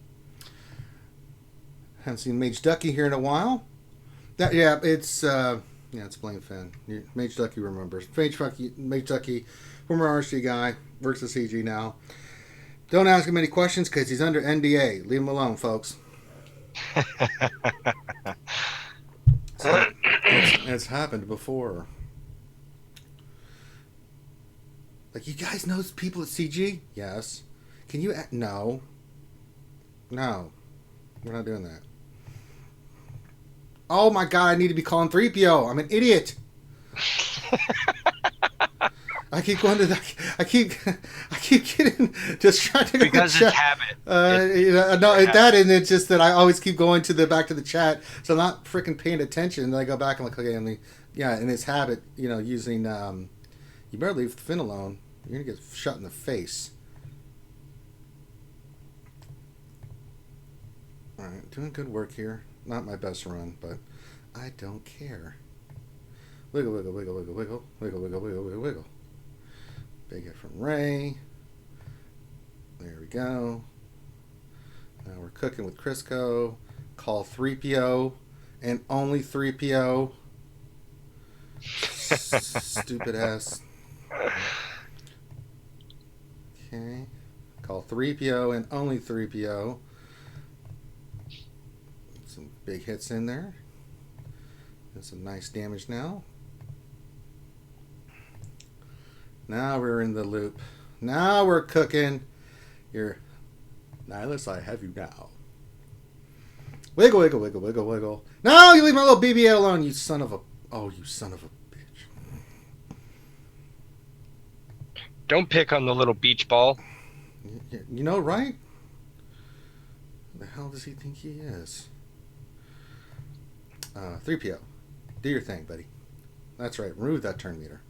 Haven't seen Mage Ducky here in a while. It's Blaine Finn. Mage Ducky remembers. Mage Ducky, former RC guy, works at CG now. Don't ask him any questions because he's under NDA. Leave him alone, folks. So, it's happened before. Like, you guys know people at CG? Yes. Can you... No. No. We're not doing that. Oh my god, I need to be calling 3PO. I'm an idiot. I keep going to the... I keep getting distracted. Because it's habit. And it's just that I always keep going to the back to the chat, so I'm not freaking paying attention. And I go back and look, okay, and it's habit, using... you better leave Finn alone. You're going to get shot in the face. Alright, doing good work here. Not my best run, but I don't care. Wiggle, wiggle, wiggle, wiggle, wiggle. Wiggle, wiggle, wiggle, wiggle, wiggle. Big hit from Ray. There we go. Now we're cooking with Crisco. Call 3PO. And only 3PO. Stupid ass. Okay. Call 3PO and only 3PO. Some big hits in there. And some nice damage now. Now we're in the loop. Now we're cooking. You're Nihilus, I have you now. Wiggle, wiggle, wiggle, wiggle, wiggle. No, you leave my little BB-8 alone, you son of a... Oh, you son of a bitch. Don't pick on the little beach ball. You know, right? Who the hell does he think he is? 3PO. Do your thing, buddy. That's right. Remove that turn meter.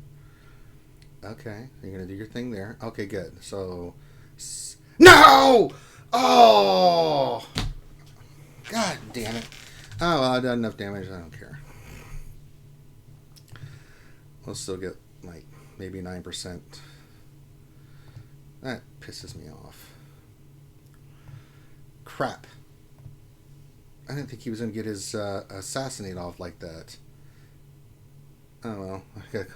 Okay. You're going to do your thing there. Okay, good. So... No! Oh! God damn it. Oh, well, I done enough damage. I don't care. We'll still get, like, maybe 9%. That pisses me off. Crap. I didn't think he was going to get his assassinate off like that. Oh, well. Okay.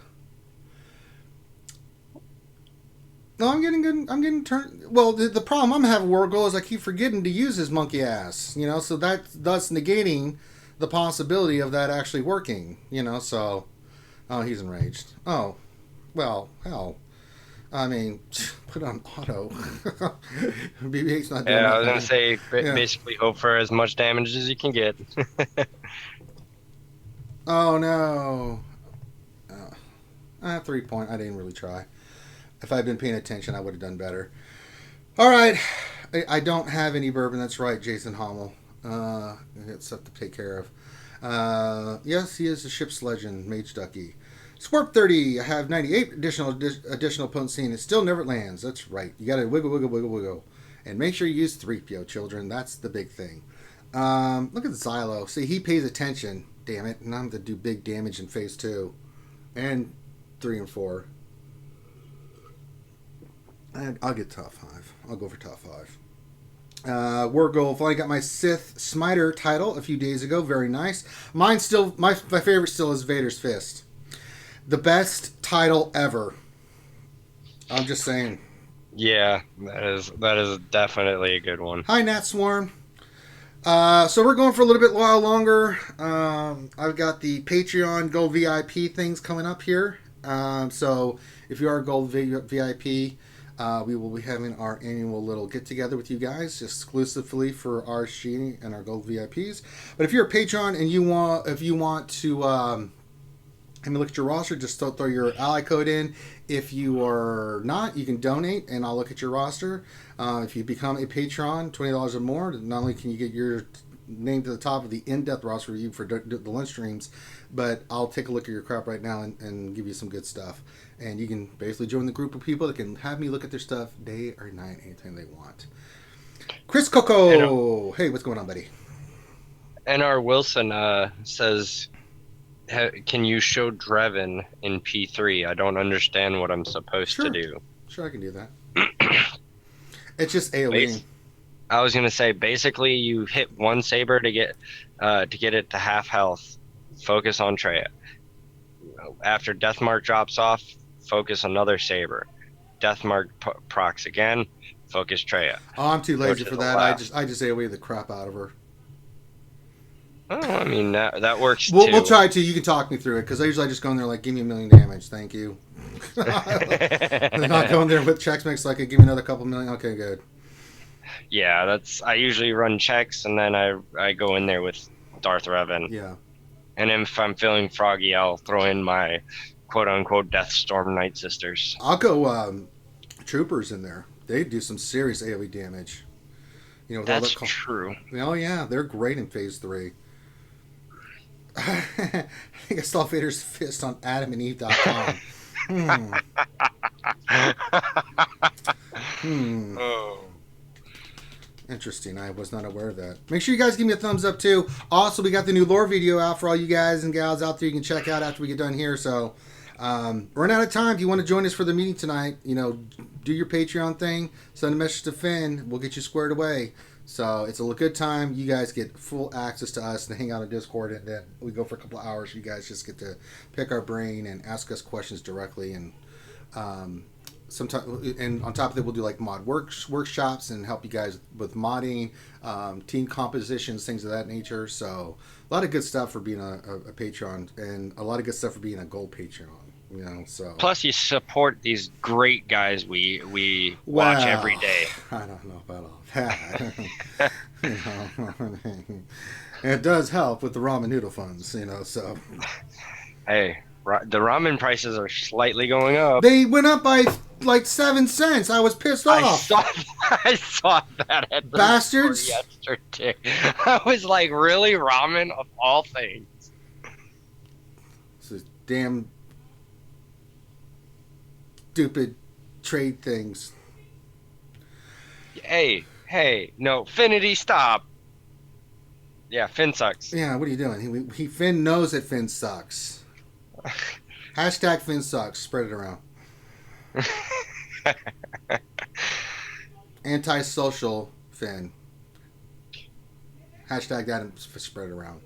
No, I'm getting good. I'm getting turned. Well, the problem I'm having with Wargle is I keep forgetting to use his monkey ass. So that's thus negating the possibility of that actually working. So oh, he's enraged. Oh, well, hell. I mean, put on auto. BB-8's not doing Yeah, I nothing. was gonna say Yeah. basically hope for as much damage as you can get. Oh no. 3-point. I didn't really try. If I'd been paying attention, I would have done better. All right. I don't have any bourbon. That's right, Jason Hommel. I got stuff to take care of. Yes, he is a ship's legend, Mage Ducky. Swarp 30. I have 98 additional potency, and it still never lands. That's right. You got to wiggle, wiggle, wiggle, wiggle. And make sure you use 3PO, children. That's the big thing. Look at Xylo. See, he pays attention. Damn it. And I'm going to do big damage in phase 2. And 3 and 4. And I'll get top 5. I'll go for top 5. Wargo finally got my Sith Smiter title a few days ago. Very nice. Mine still, my favorite still is Vader's Fist. The best title ever. I'm just saying. Yeah, that is definitely a good one. Hi, Nat Swarm. So we're going for a little bit while longer. I've got the Patreon Gold VIP things coming up here. So if you are a Gold VIP, we will be having our annual little get together with you guys exclusively for RSG and our Gold VIPs. But if you're a patron and if you want to look at your roster, just throw your ally code in. If you are not, you can donate and I'll look at your roster. If you become a patron, $20 or more, not only can you get your name to the top of the in-depth roster review for the lunch streams, but I'll take a look at your crap right now and give you some good stuff. And you can basically join the group of people that can have me look at their stuff day or night, anytime they want. Chris Coco! Hey, what's going on, buddy? NR Wilson says, can you show Drevin in P3? I don't understand what I'm supposed to do. Sure, I can do that. It's just AoE. I was gonna say, basically, you hit one saber to get it to half health. Focus on Traya. After Deathmark drops off, focus another saber. Deathmark procs again. Focus Traya. Oh, I'm too lazy for that. I just AoE the crap out of her. Oh, I mean that works too. We'll try to. You can talk me through it because I usually just go in there like, give me 1 million damage, thank you. They're not going there with checks mix like, give me another couple million. Okay, good. Yeah, I usually run checks and then I go in there with Darth Revan. Yeah. And if I'm feeling froggy, I'll throw in my quote unquote Deathstorm Night Sisters. I'll go troopers in there. They do some serious AoE damage. That's true. Oh yeah, they're great in phase 3. I think I saw Vader's Fist on AdamandEve.com. Oh. Interesting. I was not aware of that. Make sure you guys give me a thumbs up too. Also, we got the new lore video out for all you guys and gals out there. You can check out after we get done here. So, run out of time. If you want to join us for the meeting tonight, do your Patreon thing. Send a message to Finn. We'll get you squared away. So it's a good time. You guys get full access to us and hang out on Discord, and then we go for a couple of hours. You guys just get to pick our brain and ask us questions directly. And sometimes, and on top of that, we'll do like mod workshops and help you guys with modding, team compositions, things of that nature. So a lot of good stuff for being a patron, and a lot of good stuff for being a gold patron. So plus you support these great guys we watch every day. I don't know about all that. It does help with the ramen noodle funds, so. Hey, the ramen prices are slightly going up. They went up by like 7 cents. I was pissed off. I saw that at the bastards yesterday. I was like, really, ramen of all things? This is damn stupid trade things. Hey, no, Finity, stop. Yeah, Finn sucks. Yeah, what are you doing? Finn knows that Finn sucks. Hashtag Finn sucks. Spread it around. Antisocial Finn. Hashtag that and spread it around.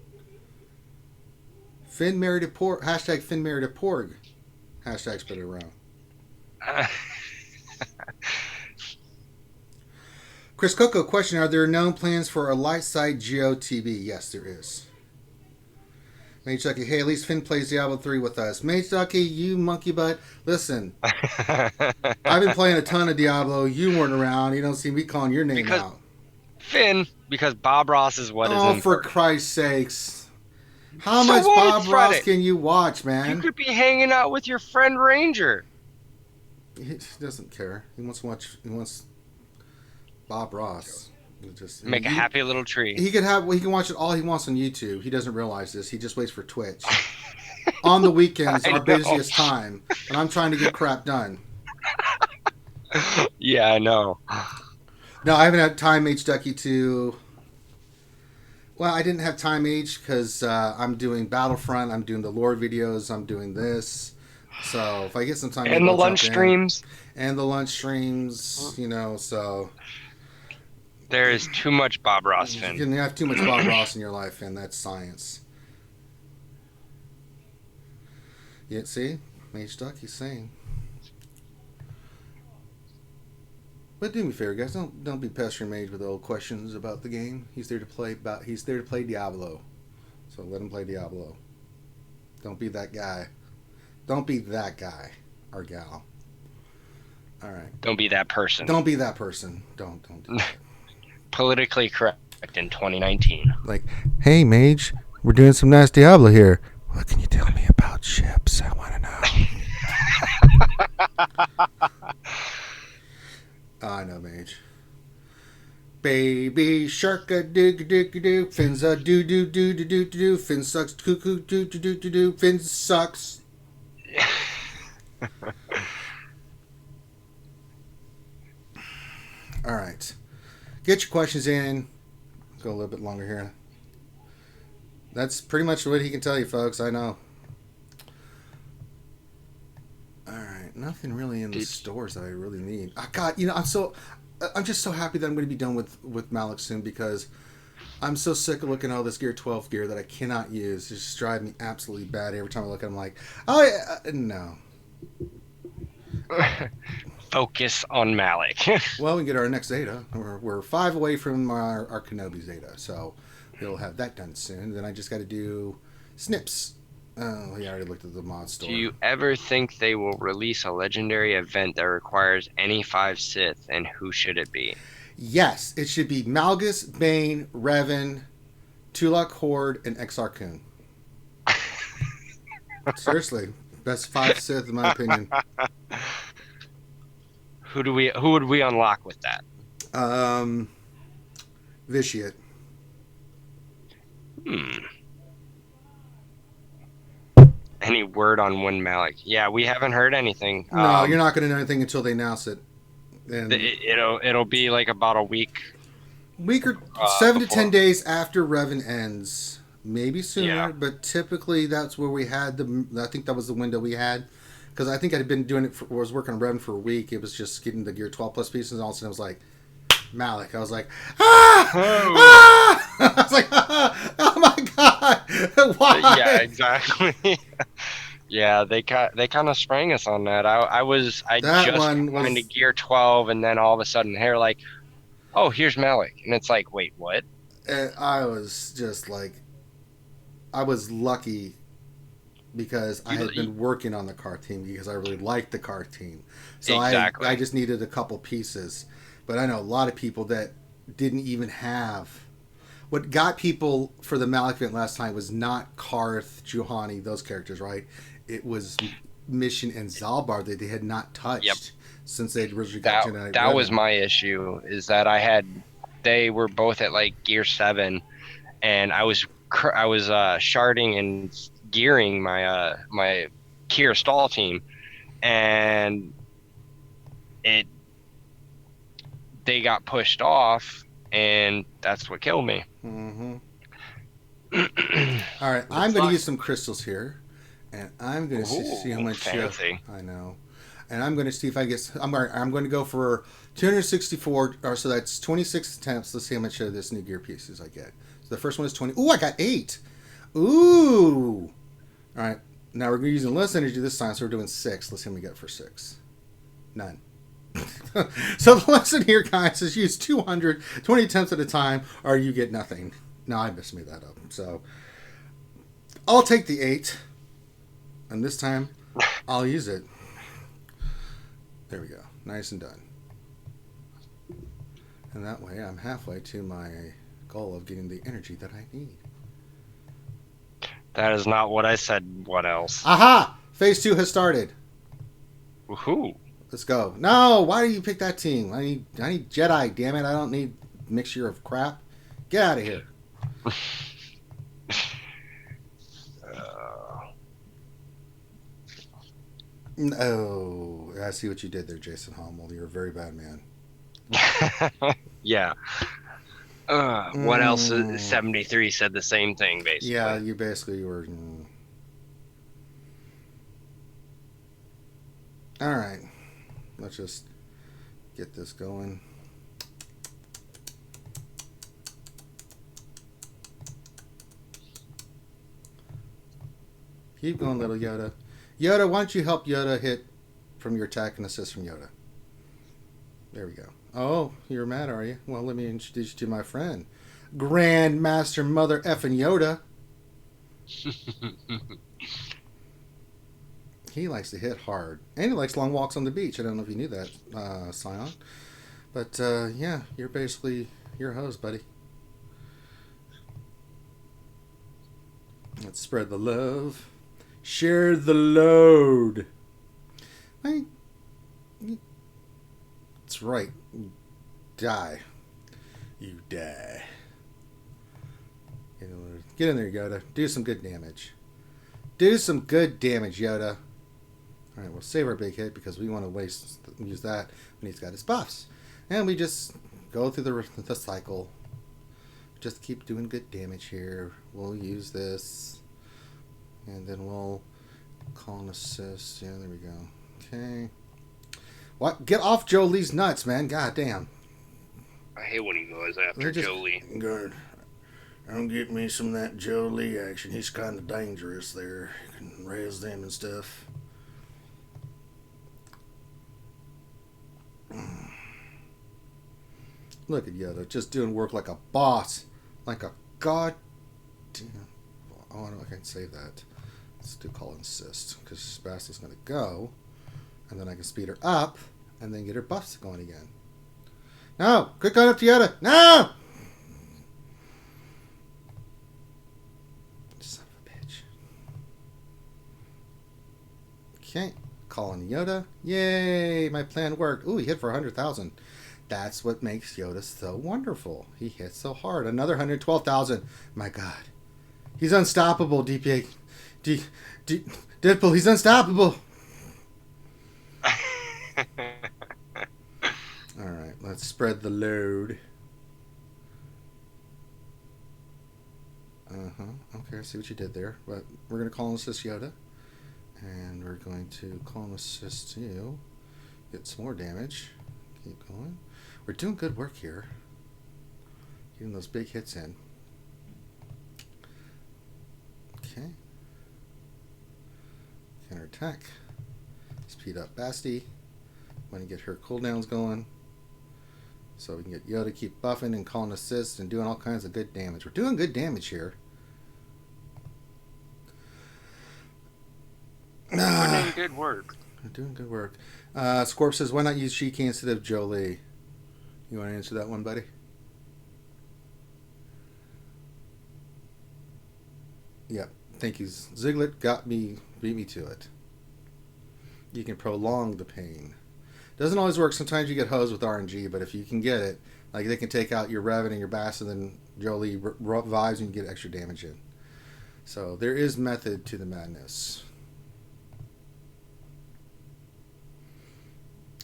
Finn married a porg. Hashtag Finn married a porg. Hashtag spread it around. Chris Coco, question: are there known plans for a light side GOTB? Yes, there is. Mage Ducky, hey, at least Finn plays Diablo 3 with us. Mage Ducky, you monkey butt. Listen, I've been playing a ton of Diablo. You weren't around. You don't see me calling your name because out. Finn, because Bob Ross is what is Oh, in for first. Christ's sakes. How So much what? Bob It's Ross Friday. can you watch, You man? could be hanging out with your friend Ranger. He doesn't care. He wants to watch. He wants Bob Ross. Make a happy little tree. He can watch it all he wants on YouTube. He doesn't realize this. He just waits for Twitch. On the weekends, I our know. busiest time, when I'm trying to get crap done. Yeah, I know. No, I haven't had time, H Ducky, to. Well, I didn't have time, H, because I'm doing Battlefront. I'm doing the lore videos. I'm doing this. So if I get some time, And maybe the I'll lunch jump in. streams. And the lunch streams, so. There is too much Bob Ross, You Finn. can have too much Bob Ross in your life, and that's science. Yeah, see? Mage Duck, he's saying. But do me a favor, guys. Don't be pestering Mage with old questions about the game. He's there to play Diablo. So let him play Diablo. Don't be that guy. Don't be that guy or gal. All right. Don't be that person. Don't be that person. Don't do that. Politically correct in 2019. Like, hey, Mage, we're doing some nice Diablo here. What can you tell me about ships? I want to know. I know, Mage. Baby shark a doo doo doo. Fins a doo doo doo doo doo doo. Fin sucks cuckoo doo doo doo doo doo. Fin sucks. All right. Get your questions in. Go a little bit longer here. That's pretty much what he can tell you, folks. I know. All right. Nothing really in the stores that I really need. God, I'm just so happy that I'm going to be done with Malik soon, because I'm so sick of looking at all this Gear 12 gear that I cannot use. It's just driving me absolutely bad. Every time I look at it, I'm like, oh, yeah, no. Focus on Malik. Well, we get our next Zeta. We're 5 away from our Kenobi Zeta, so we'll have that done soon. Then I just got to do Snips. Oh, yeah, I already looked at the mod store. Do you ever think they will release a legendary event that requires any 5 Sith, and who should it be? Yes, it should be Malgus, Bane, Revan, Tulak Horde, and Exar Kun. Seriously, best 5 Sith in my opinion. Who would we unlock with that? Vitiate. Any word on when Malik? Yeah, we haven't heard anything. No, you're not going to know anything until they announce it. And It'll be like about a week. Week or 7 to before. 10 days after Revan ends, maybe sooner. Yeah. But typically that's where we had I think that was the window we had, because I think I'd been doing it. I was working on Revan for a week. It was just getting the Gear 12 plus pieces, and all of a sudden I was like, Malik. I was like, ah! Oh. Ah! I was like, oh my god, why? Yeah, exactly. Yeah, they kind of sprang us on that. I That just one went was- into Gear 12, and then all of a sudden they're like, "Oh, here's Malik," and it's like, "Wait, what?" And I was just like, I was lucky because I had been working on the car team, because I really liked the car team. So Exactly. I just needed a couple pieces. But I know a lot of people that didn't even have. What got people for the Malik event last time was not Karth, Juhani, those characters, right? It was Mission and Zalbar that they had not touched. Yep. Since they'd originally got to That was my issue, is that they were both at like Gear 7, and I was sharding and gearing my my Kier stall team, and they got pushed off, and that's what killed me. Mm-hmm. All right, I'm going to use some crystals here, and I'm going to see how much. Fancy. I know, and I'm going to see if I get. I'm going to go for 264, or so that's 26 attempts. Let's see how much of this new gear pieces I get. So the first one is 20. Ooh, I got 8. Ooh. All right, now we're using less energy this time, so we're doing 6. Let's see what we get for 6. None. So the lesson here, guys, is use 220 attempts at a time, or you get nothing. No, I just made that up. So I'll take the 8, and this time I'll use it. There we go. Nice and done. And that way I'm halfway to my goal of getting the energy that I need. That is not what I said. What else? Aha! Phase 2 has started. Woohoo! Let's go. No, why do you pick that team? I need Jedi, damn it. I don't need mixture of crap. Get out of here. No, I see what you did there, Jason Hommel. You're a very bad man. Yeah. What else? 73 said the same thing, basically. Yeah, you basically were. All right. Let's just get this going. Keep going, little Yoda. Yoda, why don't you help Yoda hit from your attack and assist from Yoda? There we go. Oh, you're mad, are you? Well, let me introduce you to my friend, Grand Master Mother Effin' Yoda. He likes to hit hard. And he likes long walks on the beach. I don't know if you knew that, Scion. But, yeah, you're basically your host, buddy. Let's spread the love. Share the load. That's right. You die. You die. Get in there, Yoda. Do some good damage. Do some good damage, Yoda. Alright, we'll save our big hit because we want to use that when he's got his buffs. And we just go through the cycle. Just keep doing good damage here. We'll use this. And then we'll call an assist. Yeah, there we go. Okay. What? Get off Jolie's nuts, man. God damn. I hate when he goes after Jolie. Good. Don't get me some of that Jolie action. He's kind of dangerous there. You can raise them and stuff. Look at Yoda, just doing work like a boss. Like a god... Oh, no, I can't say that. Let's do call and assist, because Sebastian's going to go, and then I can speed her up, and then get her buffs going again. No! Quit going up to Yoda! No! Son of a bitch. Okay, calling Yoda. Yay! My plan worked. Ooh, he hit for 100,000. That's what makes Yoda so wonderful. He hits so hard. Another 112,000. My God. He's unstoppable, Deadpool, he's unstoppable. Alright, let's spread the load. Okay, I see what you did there. But we're going to call and assist Yoda. And we're going to call and assist you. Get some more damage. Keep going. We're doing good work here. Getting those big hits in. Okay. Counter attack. Speed up Basti. Want to get her cooldowns going. So we can get Yoda keep buffing and calling assist and doing all kinds of good damage. We're doing good damage here. We're doing good work. We're doing good work. Scorp says, why not use Shiki instead of Jolie? You want to answer that one, buddy? Yep. Thank you. Ziglet beat me to it. You can prolong the pain. Doesn't always work. Sometimes you get hosed with RNG, but if you can get it, like they can take out your Revan and your Bass, and then Jolie revives and you get extra damage in. So there is method to the madness.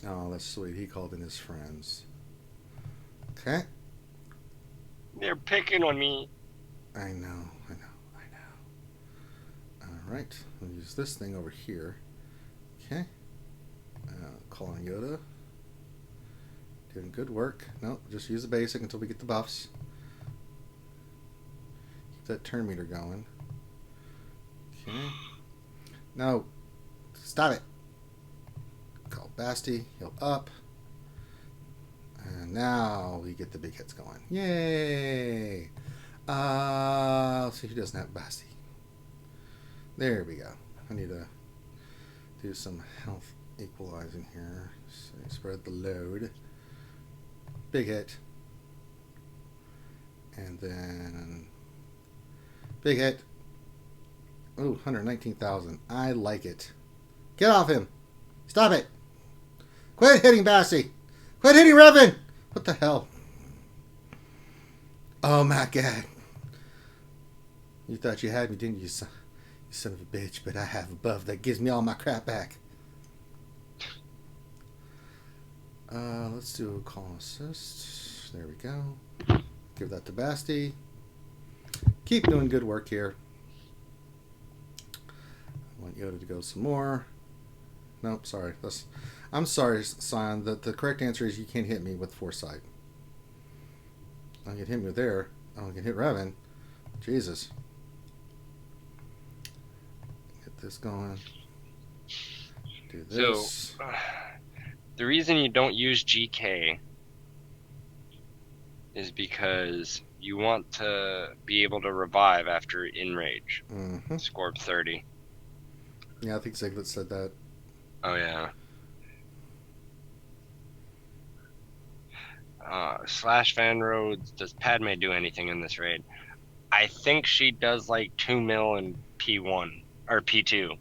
Oh, that's sweet. He called in his friends. Okay. They're picking on me. I know. Alright. We'll use this thing over here. Okay. Calling Yoda. Doing good work. No, just use the basic until we get the buffs. Keep that turn meter going. Okay. No. Stop it. Call Basti. Heal up. Now we get the big hits going. Yay! Let's see who doesn't have Basti. There we go. I need to do some health equalizing here. So spread the load. Big hit. And then big hit. Ooh, 119,000. I like it. Get off him. Stop it. Quit hitting Basti. Quit hitting Revan. What the hell? Oh my god. You thought you had me, didn't you, son? You son of a bitch, but I have a buff that gives me all my crap back. Let's do a call assist. There we go. Give that to Basti. Keep doing good work here. I want Yoda to go some more. Nope, sorry. I'm sorry, Sion. The correct answer is you can't hit me with foresight. I can hit me there. I can hit Revan. Jesus. Get this going. Do this. So, the reason you don't use GK is because you want to be able to revive after in rage. Mm-hmm. Scorp 30. Yeah, I think Ziglet said that. Oh, yeah. Slash Van Roads, does Padme do anything in this raid? I think she does like 2 mil in P1 or P2.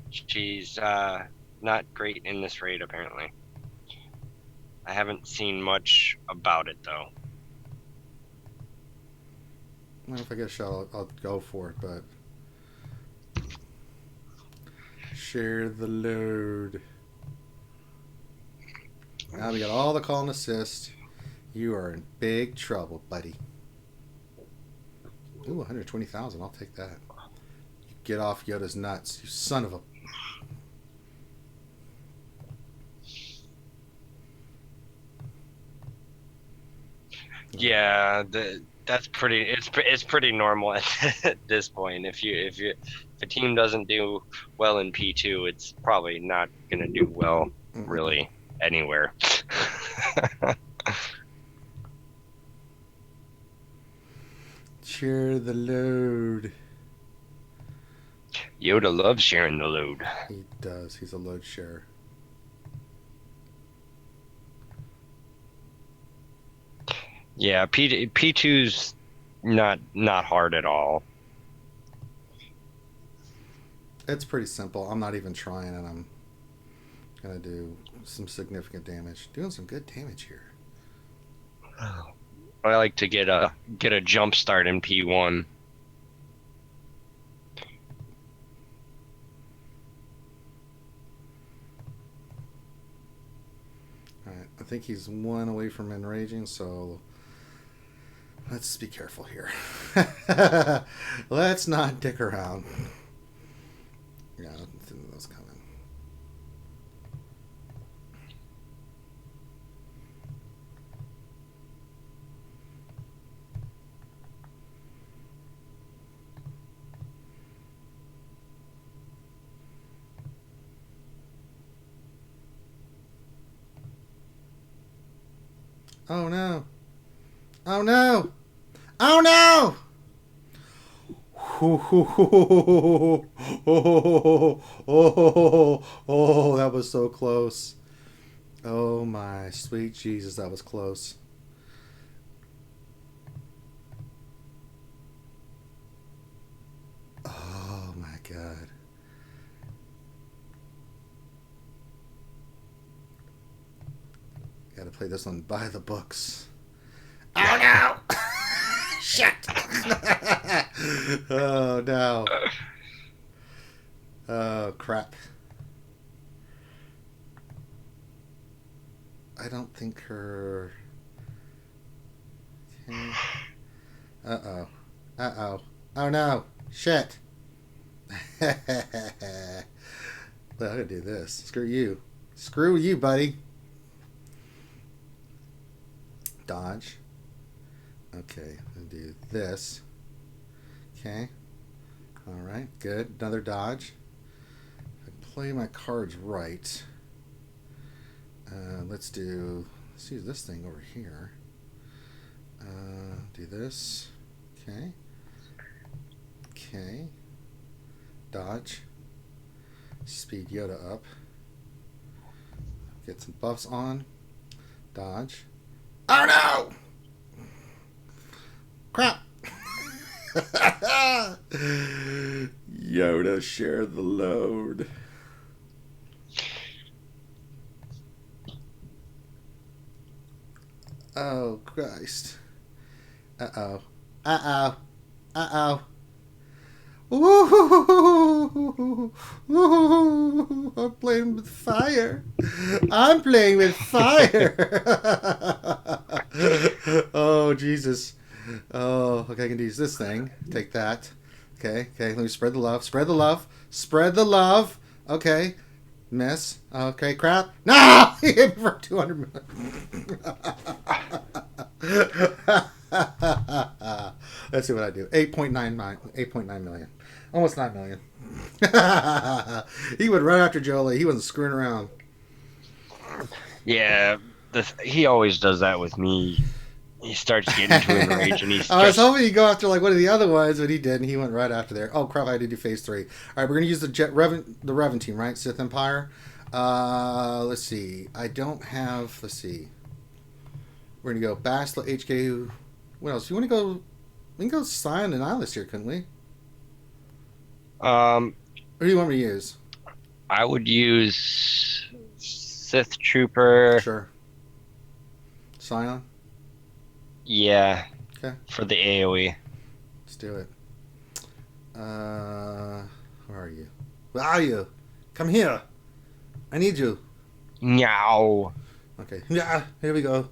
She's not great in this raid apparently. I haven't seen much about it though. Well, if I get a shot, I'll go for it, but share the load. Now we got all the call and assist. You are in big trouble, buddy. Ooh, 120,000. I'll take that. You get off Yoda's nuts, you son of a. Yeah, that's pretty. It's pretty normal at this point. If a team doesn't do well in P2, it's probably not gonna do well really anywhere. Share the load. Yoda loves sharing the load. He does. He's a load sharer. Yeah, P2's not hard at all. It's pretty simple. I'm not even trying, and I'm gonna do some significant damage. Doing some good damage here. I like to get a jump start in P1. Alright, I think he's one away from enraging, so let's be careful here. Let's not dick around. Yeah, I don't think that's coming. Oh no! Oh no! Oh no! Oh, that was so close. Oh my sweet Jesus, that was close. Oh my God. Gotta play this one by the books. Oh no! Shit! Oh no. Oh crap. I don't think her. Okay. Uh-oh. Uh-oh. Oh no. Shit. Well, I'm gonna do this. Screw you. Screw you, buddy. Dodge. Okay, I'll do this. Okay. Alright, good. Another dodge. If I play my cards right, let's do let's use this thing over here. Do this. Okay. Okay. Dodge. Speed Yoda up. Get some buffs on. Dodge. Oh no! Crap! Yoda, share the load. Oh, Christ. Uh-oh. Uh-oh. Uh-oh. Ooh, I'm playing with fire. I'm playing with fire. Oh, Jesus. Oh, okay, I can use this thing. Take that. Okay, let me spread the love. Spread the love. Spread the love. Okay. Miss. Okay, crap. No! He hit me for 200 million. Let's see what I do. 8.9 million. Almost 9 million. He went right after Jolie. He wasn't screwing around. Yeah, he always does that with me. He starts getting to enrage, and he's I was hoping he'd go after like one of the other ones, but he didn't. He went right after there. Oh crap! I had to do phase 3. All right, we're gonna use the Revan team, right? Sith Empire. Let's see. I don't have. Let's see. We're gonna go Bastila, HK. What else? You want to go? We can go Scion and Nihilus here, couldn't we? What do you want me to use? I would use Sith Trooper. Sure. Scion. Yeah. Okay. For the AOE. Let's do it. Where are you? Where are you? Come here. I need you. Meow. Okay. Yeah. Here we go.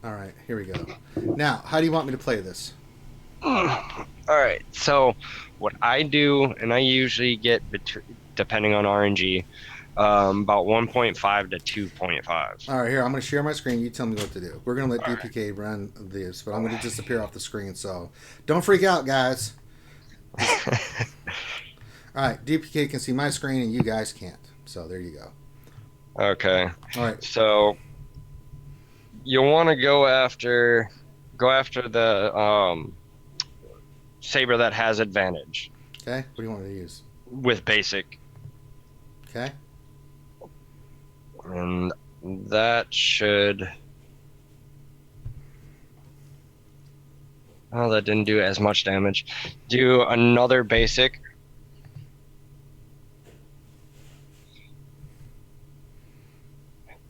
All right, here we go. Now, how do you want me to play this? All right. So, what I do, and I usually get depending on RNG, about 1.5 to 2.5. All right, here, I'm going to share my screen. You tell me what to do. We're going to let DPK run this, but I'm going to disappear off the screen, so don't freak out, guys. All right, DPK can see my screen, and you guys can't. So there you go. Okay. All right. So you'll want to go after the saber that has advantage. Okay. What do you want me to use? With basic. Okay. And that should. Oh, that didn't do as much damage. Do another basic.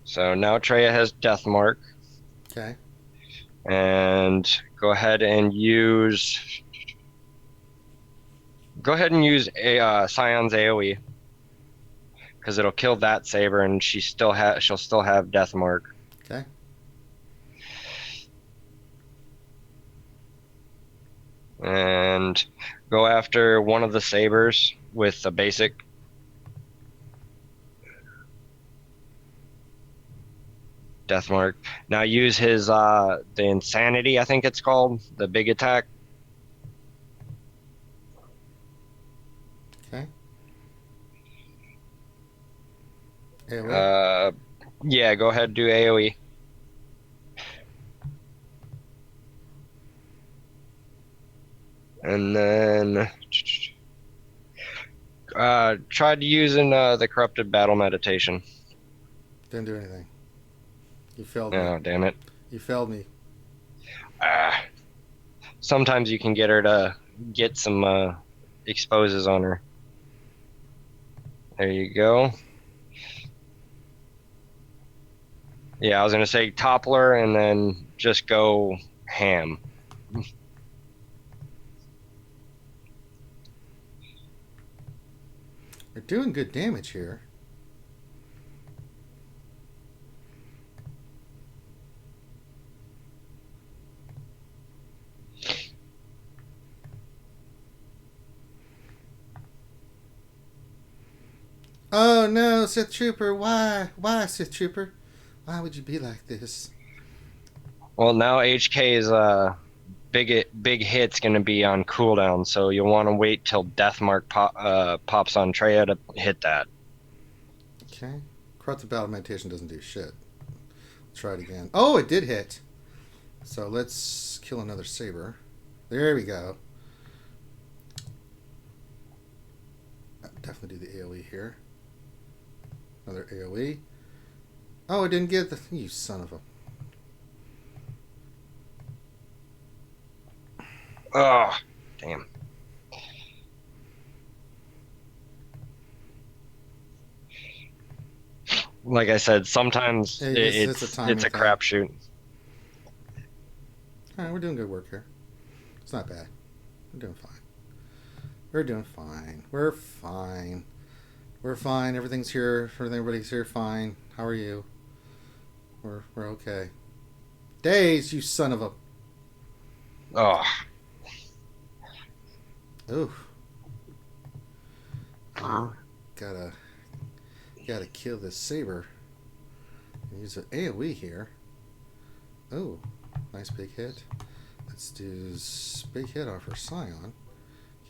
So now Treya has Death Mark. Okay. And go ahead and use Scion's AoE because it'll kill that saber, and she'll still have Death Mark. Okay. And go after one of the sabers with a basic. Death Mark. Now use his the Insanity, I think it's called, the big attack. Okay. AoE? Yeah, go ahead, do AoE. And then tried using the Corrupted Battle Meditation. Didn't do anything. You failed me. Oh, damn it. You failed me. Sometimes you can get her to get some exposes on her. There you go. Yeah, I was going to say Toppler and then just go ham. You're doing good damage here. Oh no, Sith Trooper, why? Why, Sith Trooper? Why would you be like this? Well, now HK's big hit's gonna be on cooldown, so you'll want to wait till Deathmark pops on Treya to hit that. Okay. Corrupted Battle Meditation doesn't do shit. Let's try it again. Oh, it did hit. So let's kill another saber. There we go. Definitely do the AoE here. Another AoE. Oh, I didn't get the... You son of a... Oh, damn. Like I said, sometimes it's a crapshoot. All right, we're doing good work here. It's not bad. We're doing fine. We're doing fine. We're fine. We're fine. Everything's here. Everybody's here fine. How are you? We're okay. Days, you son of a... Oh. Ooh. Gotta kill this saber. Use an AoE here. Oh, nice big hit. Let's do big hit off her Scion.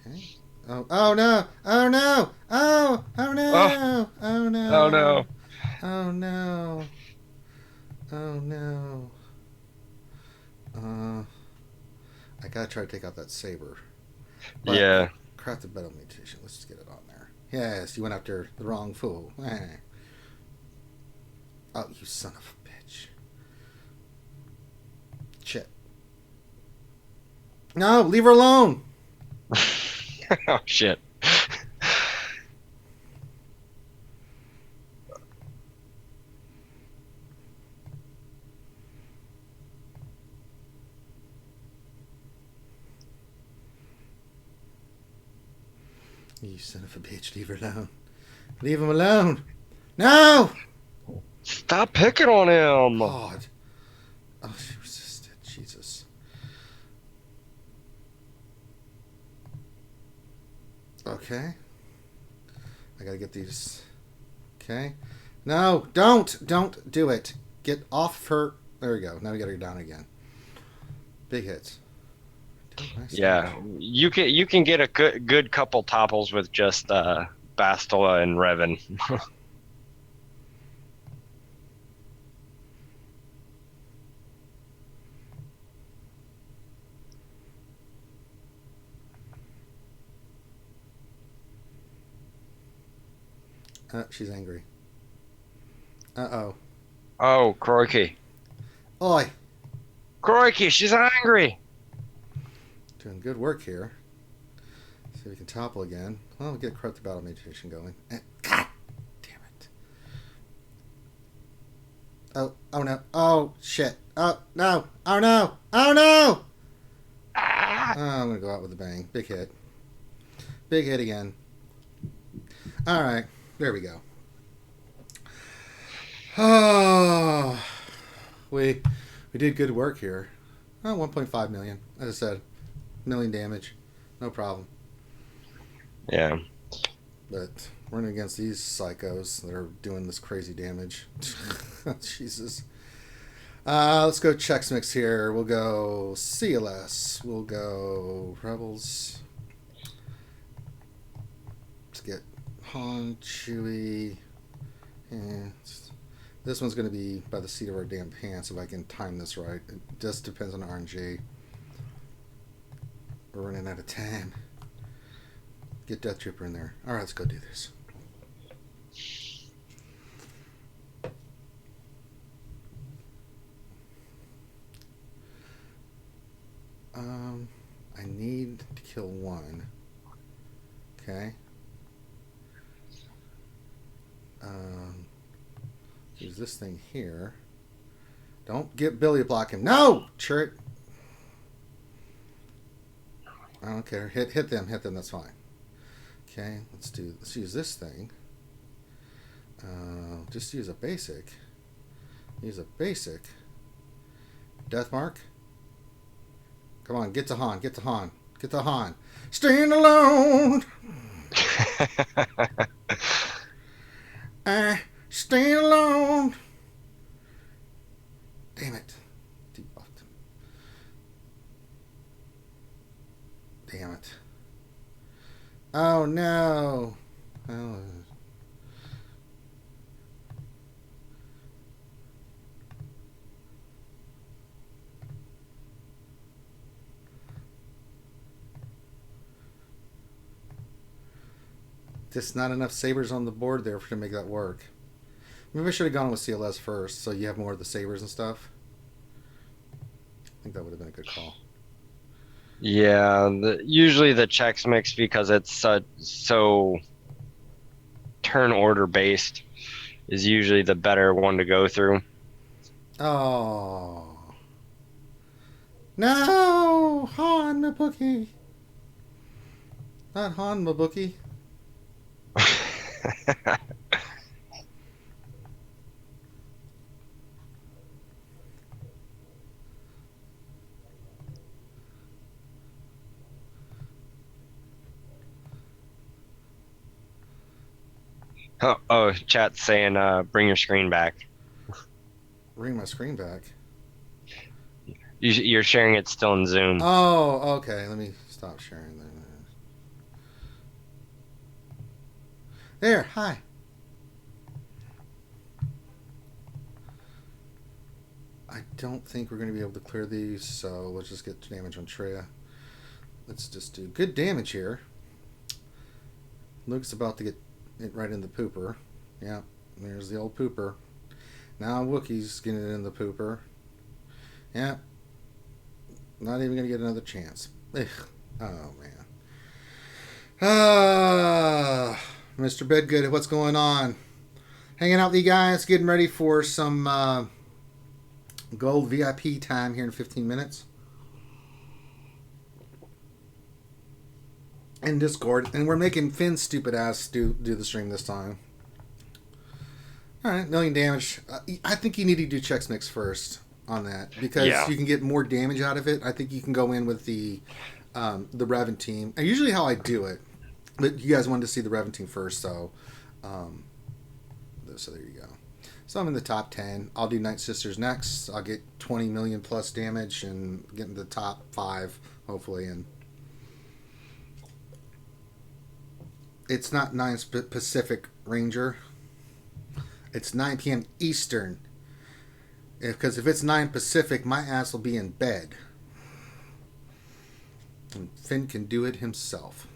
Okay. Oh no! Oh no! Oh no! Oh no! Oh no! Oh no! Oh no! I gotta try to take out that saber. But yeah. Crafted Battle Mutation. Let's just get it on there. Yes, you went after the wrong fool. Oh, you son of a bitch. Shit. No, leave her alone. Oh, shit. You son of a bitch, leave her alone. Leave him alone. No! Stop picking on him. God. Oh, she resisted. Jesus. Okay. I gotta get these. Okay. No, don't do it. Get off her. There we go. Now we gotta go down again. Big hits. Nice. Yeah, you can get a good couple topples with just Bastila and Revan. She's angry. Uh-oh. Oh, crikey. Oi. Crikey, she's angry. Doing good work here. See if we can topple again. Well, we'll get Corrupted Battle Meditation going. God damn it. Oh no. Oh, shit. Oh, no. Oh, no. Oh, no. Ah. Oh, I'm going to go out with a bang. Big hit. Big hit again. All right. There we go. Oh, we did good work here. Oh, 1.5 million. As I said, million damage. No problem. Yeah. But running against these psychos that are doing this crazy damage. Jesus. Let's go Chex Mix here. We'll go CLS. We'll go Rebels. Let's get Han, Chewie. And this one's going to be by the seat of our damn pants if I can time this right. It just depends on RNG. We're running out of time. Get Death Trooper in there. Alright, let's go do this. I need to kill one. Okay. Use this thing here. Don't get Billy to block him. No! Chert. I don't care. Hit them, that's fine. Okay, let's use this thing. Just use a basic. Use a basic. Death mark. Come on, get to Han, get to Han. Get to Han. Stand alone! Stand alone! Oh no. Oh. Just not enough sabers on the board there to make that work. Maybe I should have gone with CLS first, so you have more of the sabers and stuff. I think that would have been a good call. Yeah, usually the checks mix because it's so turn order based is usually the better one to go through. Oh. No! Han Mabuki! Not Han Mabuki. Oh, chat's saying bring your screen back. Bring my screen back. You're sharing it still in Zoom. Oh, okay. Let me stop sharing that. There, hi. I don't think we're going to be able to clear these, so let's just get damage on Treya. Let's just do good damage here. Luke's about to get it right in the pooper. Yeah, there's the old pooper. Now Wookiee's getting it in the pooper. Yeah. Not even going to get another chance. Ugh. Oh, man. Mr. Bedgood, what's going on? Hanging out with you guys, getting ready for some gold VIP time here in 15 minutes. In Discord. And we're making Finn's stupid ass do the stream this time. Alright, million damage. I think you need to do checks mix first on that. Because you can get more damage out of it. I think you can go in with the Revan team. And usually how I do it. But you guys wanted to see the Revan team first, so there you go. So I'm in the top 10. I'll do Night Sisters next. I'll get 20 million plus damage and get in the top 5, hopefully. And it's not 9 Pacific, Ranger. It's 9 p.m. Eastern. Because if it's 9 Pacific, my ass will be in bed. And Finn can do it himself.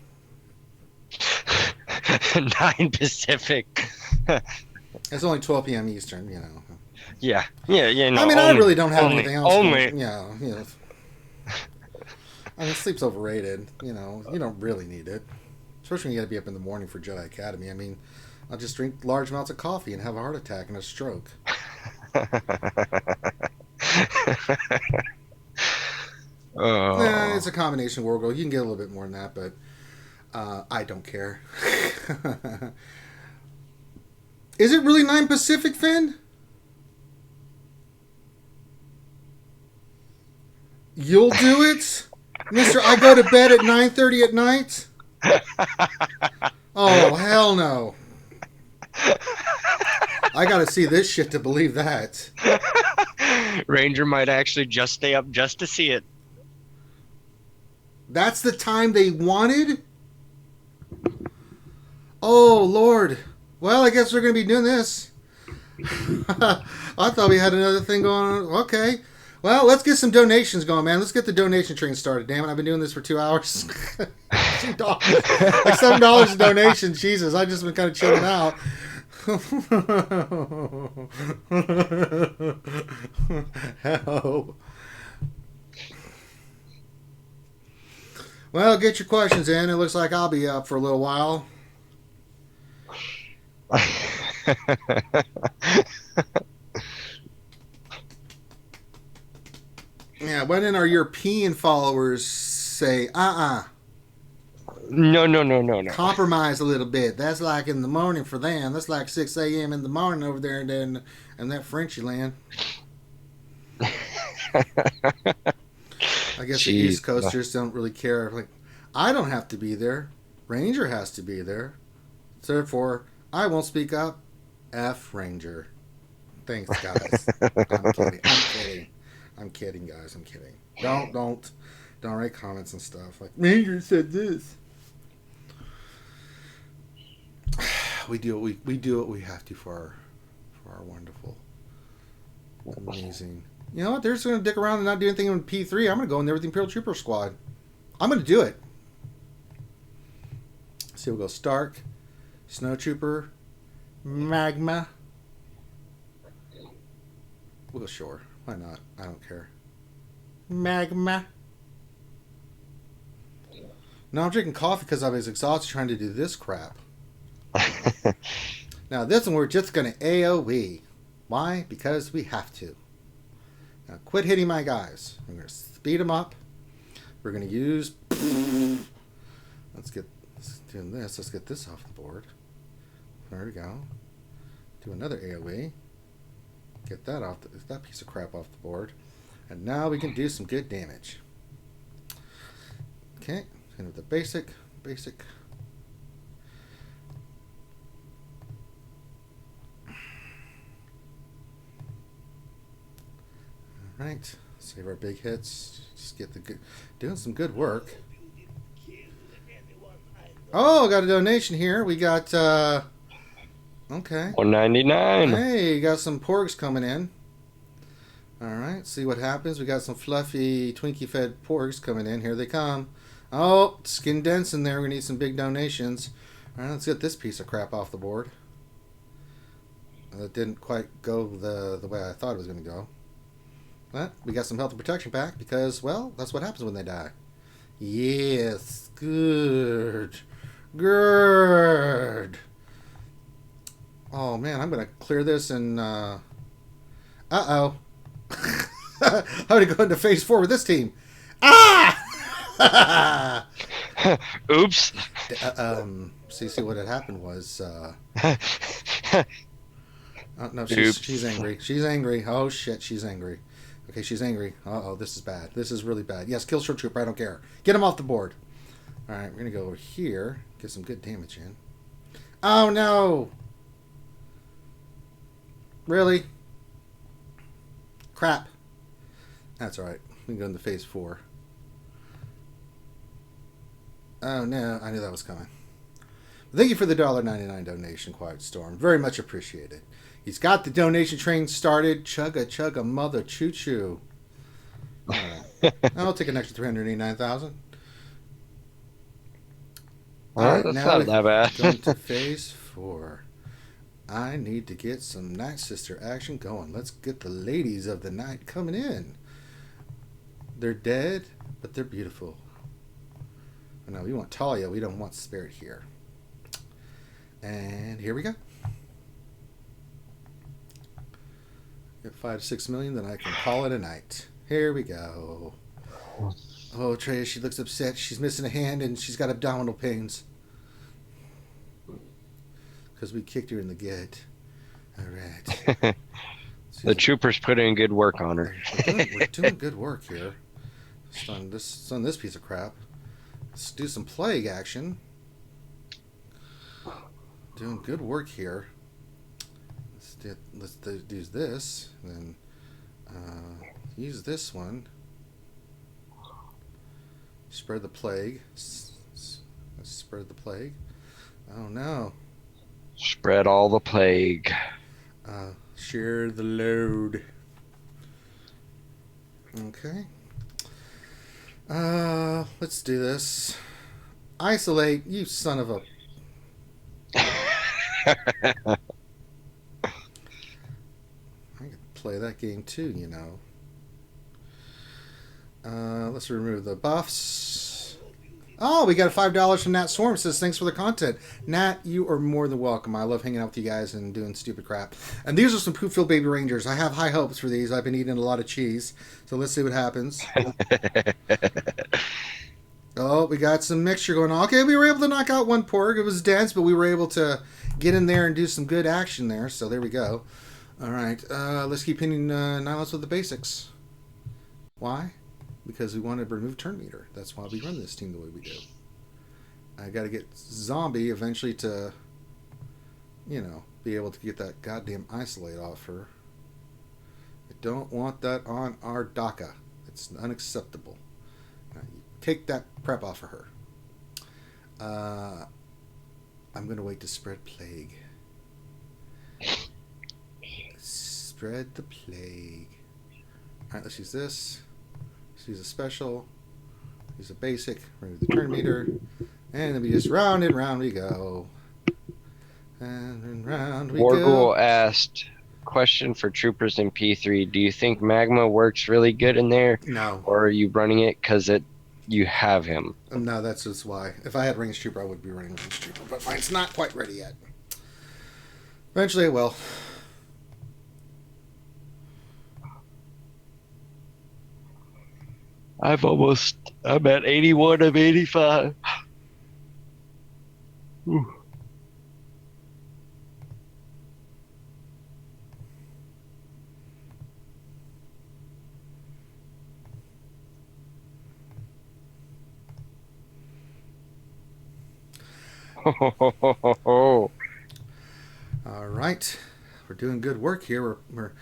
9 Pacific. It's only 12 p.m. Eastern, you know. Yeah. No, I mean, I really don't have anything else. Only. Yeah. I mean, sleep's overrated. You know, you don't really need it. Especially when you got to be up in the morning for Jedi Academy. I mean, I'll just drink large amounts of coffee and have a heart attack and a stroke. It's a combination world goal. You can get a little bit more than that, but I don't care. Is it really 9 Pacific, Finn? You'll do it? Mister, I go to bed at 9:30 at night? Oh, hell no. I gotta see this shit to believe that. Ranger might actually just stay up just to see it. That's the time they wanted? Oh, Lord. Well, I guess we're going to be doing this. I thought we had another thing going on. Okay. Well, let's get some donations going, man. Let's get the donation train started. Damn it, I've been doing this for 2 hours. $2. Like $7 in donations. Jesus, I've just been kind of chilling out. Hell. Well, get your questions in. It looks like I'll be up for a little while. Yeah, when did our European followers say, No. compromise a little bit. That's like in the morning for them. That's like 6 a.m. in the morning over there in that Frenchy land. I guess the East Coasters don't really care. Like, I don't have to be there. Ranger has to be there. Therefore, I won't speak up. F Ranger. Thanks, guys. I'm kidding, guys. I'm kidding. Don't write comments and stuff like Ranger said this. We do what we have to for our wonderful, amazing. You know what? They're just going to dick around and not do anything in P3. I'm going to go in there with the Imperial Trooper Squad. I'm going to do it. See, we'll go Stark, Snow Trooper, Magma. We'll go Shore. Why not? I don't care. Magma. Now I'm drinking coffee because I was exhausted trying to do this crap. Now this one we're just going to AoE. Why? Because we have to. Now quit hitting my guys. I'm going to speed them up. We're going to use... Let's get this off the board. There we go. Do another AoE. Get that piece of crap off the board. And now we can do some good damage. Okay. And with the basic. Alright. Save our big hits. Just get the good... Doing some good work. Oh, got a donation here. We got... Okay. $1.99. Hey, got some porgs coming in. Alright, see what happens. We got some fluffy, Twinkie-fed porgs coming in. Here they come. Oh, skin dense in there. We're going to need some big donations. Alright, let's get this piece of crap off the board. That didn't quite go the way I thought it was going to go. But we got some health and protection back because, well, that's what happens when they die. Yes, good. Good. Oh, man, I'm going to clear this and, uh-oh. I'm going to go into phase 4 with this team. Ah! Oops. See, what had happened was, oh, no, Oops. she's angry. She's angry. Oh, shit, she's angry. Okay, she's angry. Uh-oh, this is bad. This is really bad. Yes, kill Short Trooper. I don't care. Get him off the board. All right, we're going to go over here. Get some good damage in. Oh, no. Really? Crap. That's all right. We can go into phase 4. Oh, no. I knew that was coming. Thank you for the $1.99 donation, Quiet Storm. Very much appreciated. He's got the donation train started. Chugga, mother choo-choo. All right. I'll take an extra 389,000. All right, that's not that bad. Going to phase 4. I need to get some Night Sister action going. Let's get the ladies of the night coming in. They're dead, but they're beautiful. No, we want Talia. We don't want Spirit here. And here we go. Get 5 to 6 million, then I can call it a night. Here we go. Oh, Treya, she looks upset. She's missing a hand and she's got abdominal pains. Because we kicked her in the gut. All right. The troopers put in good work on her. We're doing good work here. Just on this piece of crap. Let's do some plague action. Doing good work here. Let's use this. And then use this one. Spread the plague. Spread the plague. Oh no. Spread all the plague. Share the load. Okay. Let's do this. Isolate, you son of a... I could play that game too, you know. Let's remove the buffs. Oh, we got $5 from Nat Swarm. Says, thanks for the content. Nat, you are more than welcome. I love hanging out with you guys and doing stupid crap. And these are some poop-filled baby rangers. I have high hopes for these. I've been eating a lot of cheese. So let's see what happens. Oh, we got some mixture going on. Okay, we were able to knock out one porg. It was dense, but we were able to get in there and do some good action there. So there we go. All right, let's keep hitting Nihilus with the basics. Why? Because we want to remove turn meter. That's why we run this team the way we do. I got to get Zombie eventually to, you know, be able to get that goddamn isolate off her. I don't want that on our DACA. It's unacceptable. Now, you take that prep off of her. I'm going to wait to spread plague. Spread the plague. Alright, let's use this. Let's use a special. Use a basic. Remove the turn meter. And then we just round and round we go. And round we go. Wargul asked, question for troopers in P3. Do you think magma works really good in there? No. Or are you running it because you have him? No, that's just why. If I had range trooper, I would be running range trooper. But mine's not quite ready yet. Eventually it will. I'm at 81 of 85. Ooh. All right. We're doing good work here. We're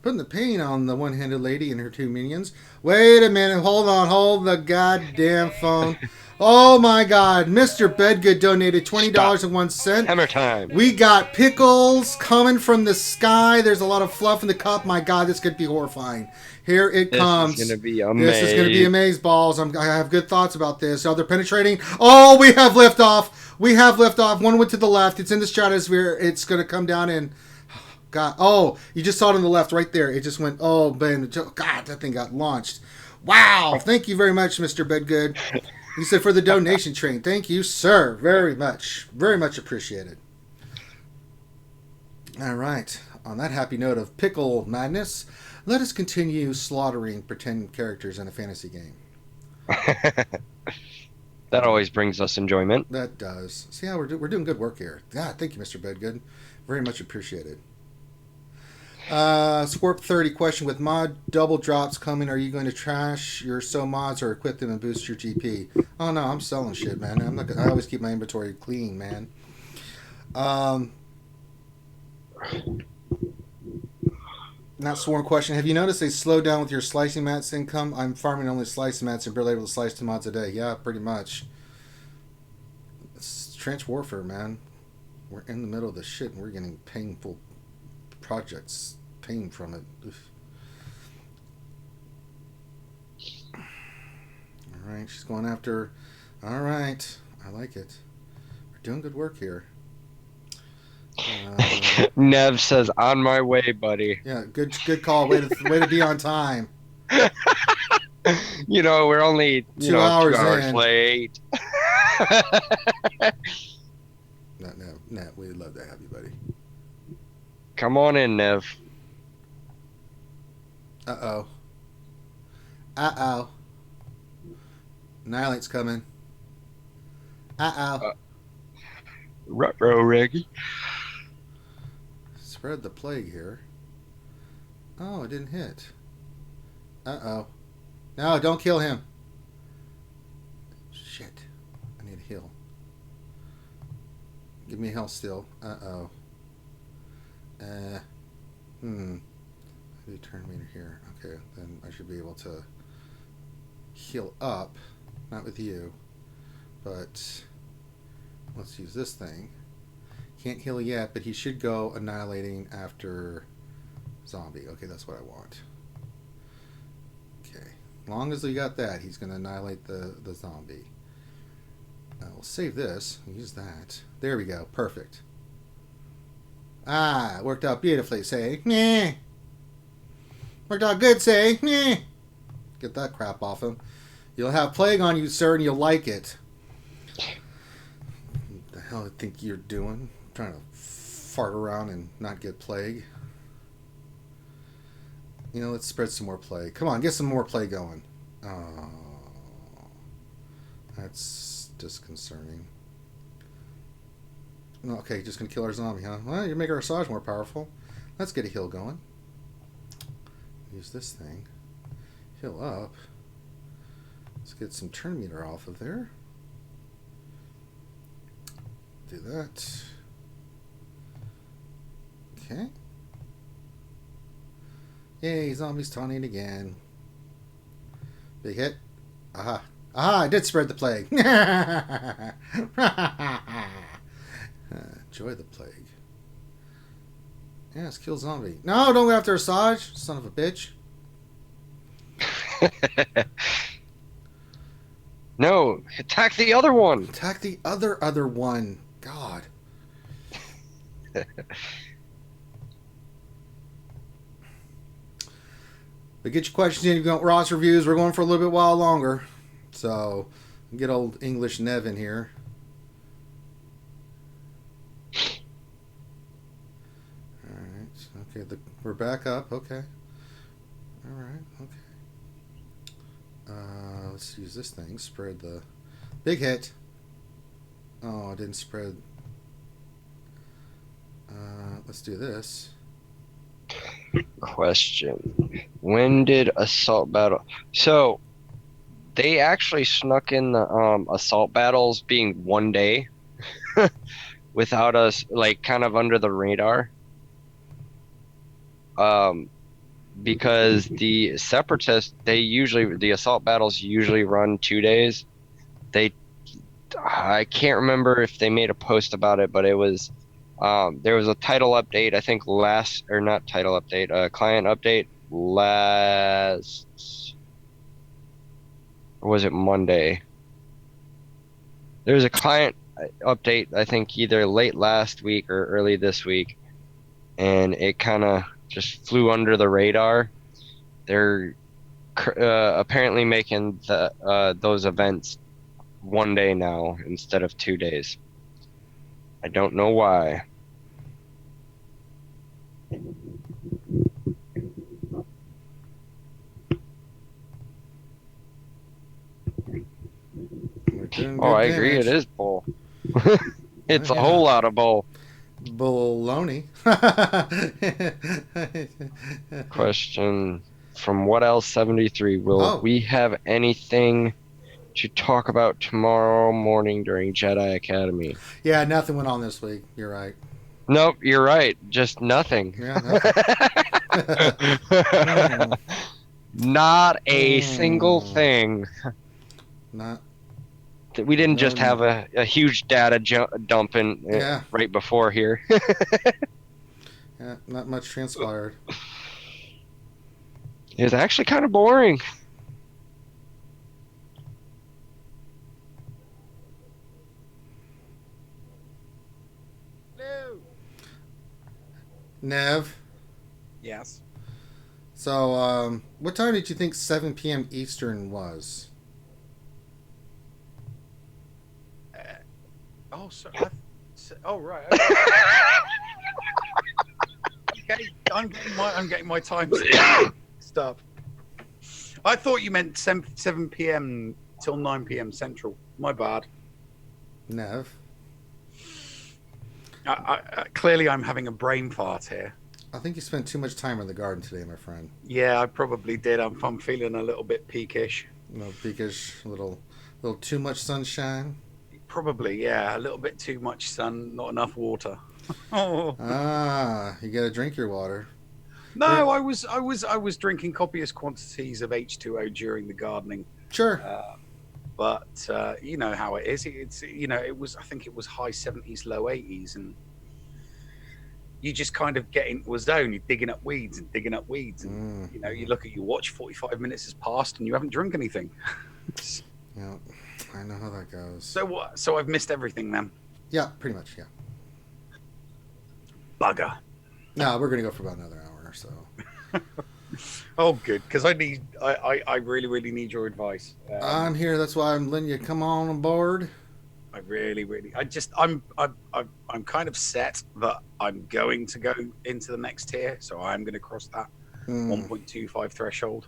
putting the pain on the one-handed lady and her two minions. Wait a minute. Hold on. Hold the goddamn phone. Oh, my God. Mr. Bedgood donated $20.01. Hammer time. We got pickles coming from the sky. There's a lot of fluff in the cup. My God, this could be horrifying. Here it comes. This is going to be amazing. This is going to be amazeballs. I have good thoughts about this. Oh, they're penetrating. Oh, we have liftoff. We have liftoff. One went to the left. It's in the stratosphere. It's going to come down and... God. Oh, you just saw it on the left right there. It just went, oh, man. God, that thing got launched. Wow. Thank you very much, Mr. Bedgood. He said for the donation train. Thank you, sir. Very much. Very much appreciated. All right. On that happy note of pickle madness, let us continue slaughtering pretend characters in a fantasy game. That always brings us enjoyment. That does. See how we're doing good work here. Yeah, thank you, Mr. Bedgood. Very much appreciated. Scorp 30 question: with mod double drops coming, are you going to trash your mods or equip them and boost your GP? Oh no, I'm selling shit, man. I'm not. I always keep my inventory clean, man. Not sworn question. Have you noticed a slowdown with your slicing mats income? I'm farming only slicing mats and barely able to slice 2 mods a day. Yeah, pretty much. It's trench warfare, man. We're in the middle of the shit and we're getting painful projects. Pain from it. Oof. Alright, she's going after... Alright, I like it. We're doing good work here. Nev says, on my way, buddy. Yeah, good call. Way to be on time. You know, we're only 2 hours, 2 hours in. late. No, we'd love to have you, buddy. Come on in, Nev. Uh-oh. Uh-oh. Annihilate's coming. Uh-oh. Ruh-roh, Reggie. Spread the plague here. Oh, it didn't hit. Uh-oh. No, don't kill him. Shit. I need a heal. Give me a heal still. Uh-oh. The turn meter here. Okay, then I should be able to heal up. Not with you, but let's use this thing. Can't heal yet, but he should go annihilating after zombie. Okay, that's what I want. Okay, as long as we got that, he's going to annihilate the zombie. We'll save this and use that. There we go. Perfect. Ah, worked out beautifully, say. Meh. Worked out good, say. Meh. Get that crap off him. You'll have plague on you, sir, and you'll like it. What the hell do you think you're doing? Trying to fart around and not get plague? You know, let's spread some more plague. Come on, get some more plague going. Oh, that's disconcerting. Okay, just gonna kill our zombie, huh? Well, you're making our Sarge more powerful. Let's get a heal going. Use this thing. Heal up. Let's get some turn meter off of there. Do that. Okay. Yay, zombies taunting again. Big hit. Aha. Aha, I did spread the plague. enjoy the plague. Yes, kill zombie. No, don't go after Asajj, son of a bitch. No, attack the other one. Attack the other one. God. But get your questions in. You've got Ross reviews. We're going for a little bit while longer. So, get old English Nev in here. Alright. Okay, we're back up. Okay. Alright, okay. Let's use this thing. Spread the big hit. Oh, I didn't spread. Let's do this. Question. When did assault battle? So they actually snuck in the assault battles being 1 day without us, like, kind of under the radar. Because the separatists, the assault battles usually run 2 days. I can't remember if they made a post about it, but it was there was a title update, I think not title update, client update last, or was it Monday? There was a client update, I think either late last week or early this week, and it kind of just flew under the radar. They're apparently making those events 1 day now instead of 2 days. I don't know why. Oh, I agree. It is bull. It's a whole lot of bull. Baloney. Question from What Else 73. Will we have anything to talk about tomorrow morning during Jedi Academy? Yeah, nothing went on this week. You're right. Nope, you're right. Just nothing. Yeah, nothing. Not a single thing. Not. We didn't just have a huge data dump in right before here. Yeah, not much transpired. It's actually kind of boring. No. Nev. Yes. So, what time did you think 7 p.m. Eastern was? Oh, sorry. Oh, right. Okay. I'm getting my time. Stop. I thought you meant 7 p.m. till 9 p.m. Central. My bad. Nev. Clearly, I'm having a brain fart here. I think you spent too much time in the garden today, my friend. Yeah, I probably did. I'm feeling a little bit peakish. A little peakish, a little too much sunshine. Probably, yeah. A little bit too much sun, not enough water. Oh. You gotta drink your water. No, I was drinking copious quantities of H2O during the gardening. Sure. But you know how it is. It's I think it was high 70s, low 80s, and you just kind of get into a zone. You're digging up weeds, and you look at your watch. 45 minutes has passed, and you haven't drunk anything. Yeah, I know how that goes. So what? So I've missed everything then. Yeah, pretty much. Yeah. Bugger. No, we're gonna go for about another hour or so. Oh, good, because I really need your advice. I'm here. That's why I'm letting you come on board. I'm kind of set that I'm going to go into the next tier, so I'm going to cross that 1.25 threshold.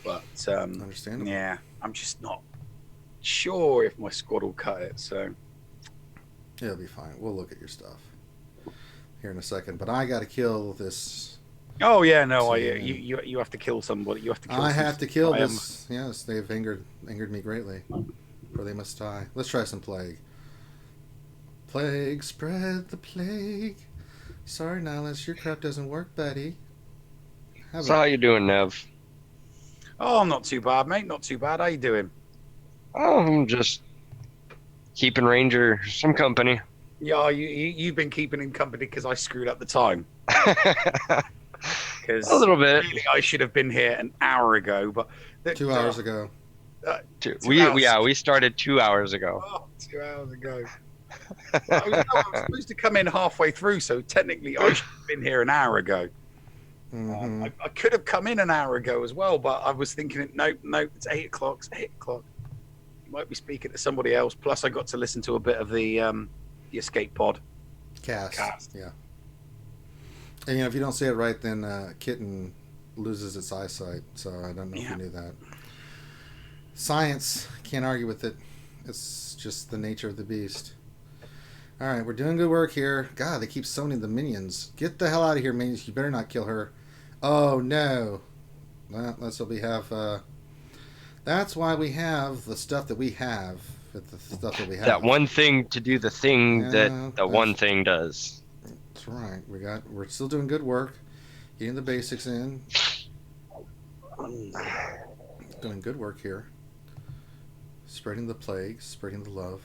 But understandable. Yeah, I'm just not sure if my squad will cut it. So it'll be fine. We'll look at your stuff here in a second. But I got to kill this. Oh yeah, no, you have to kill somebody. You have to kill. I have to kill this. Yes, they've angered me greatly. For they must die. Let's try some plague. Plague, spread the plague. Sorry, Nihilus, your crap doesn't work, buddy. So how you doing, Nev? Oh, I'm not too bad, mate. Not too bad. How you doing? Oh, I'm just keeping Ranger some company. Yeah, you've been keeping him company because I screwed up the time. Because A little bit. really, I should have been here an hour ago, but 2 hours ago. 2 We hours. we started 2 hours ago. Oh, 2 hours ago. I was supposed to come in halfway through, so technically I should have been here an hour ago. Mm-hmm. I could have come in an hour ago as well, but I was thinking, nope, it's 8 o'clock. It's 8 o'clock. You might be speaking to somebody else. Plus, I got to listen to a bit of the escape pod Cast. Yeah. And if you don't say it right, then kitten loses its eyesight. So I don't know if you knew that. Science, can't argue with it. It's just the nature of the beast. All right, we're doing good work here. God, they keep summoning the minions. Get the hell out of here, minions. You better not kill her. Oh, no. Well, that's what we have. That's why we have the stuff that we have. The stuff that we have. That one thing to do the thing that the one thing does. That's right. We're still doing good work. Getting the basics in. Doing good work here. Spreading the plague, spreading the love.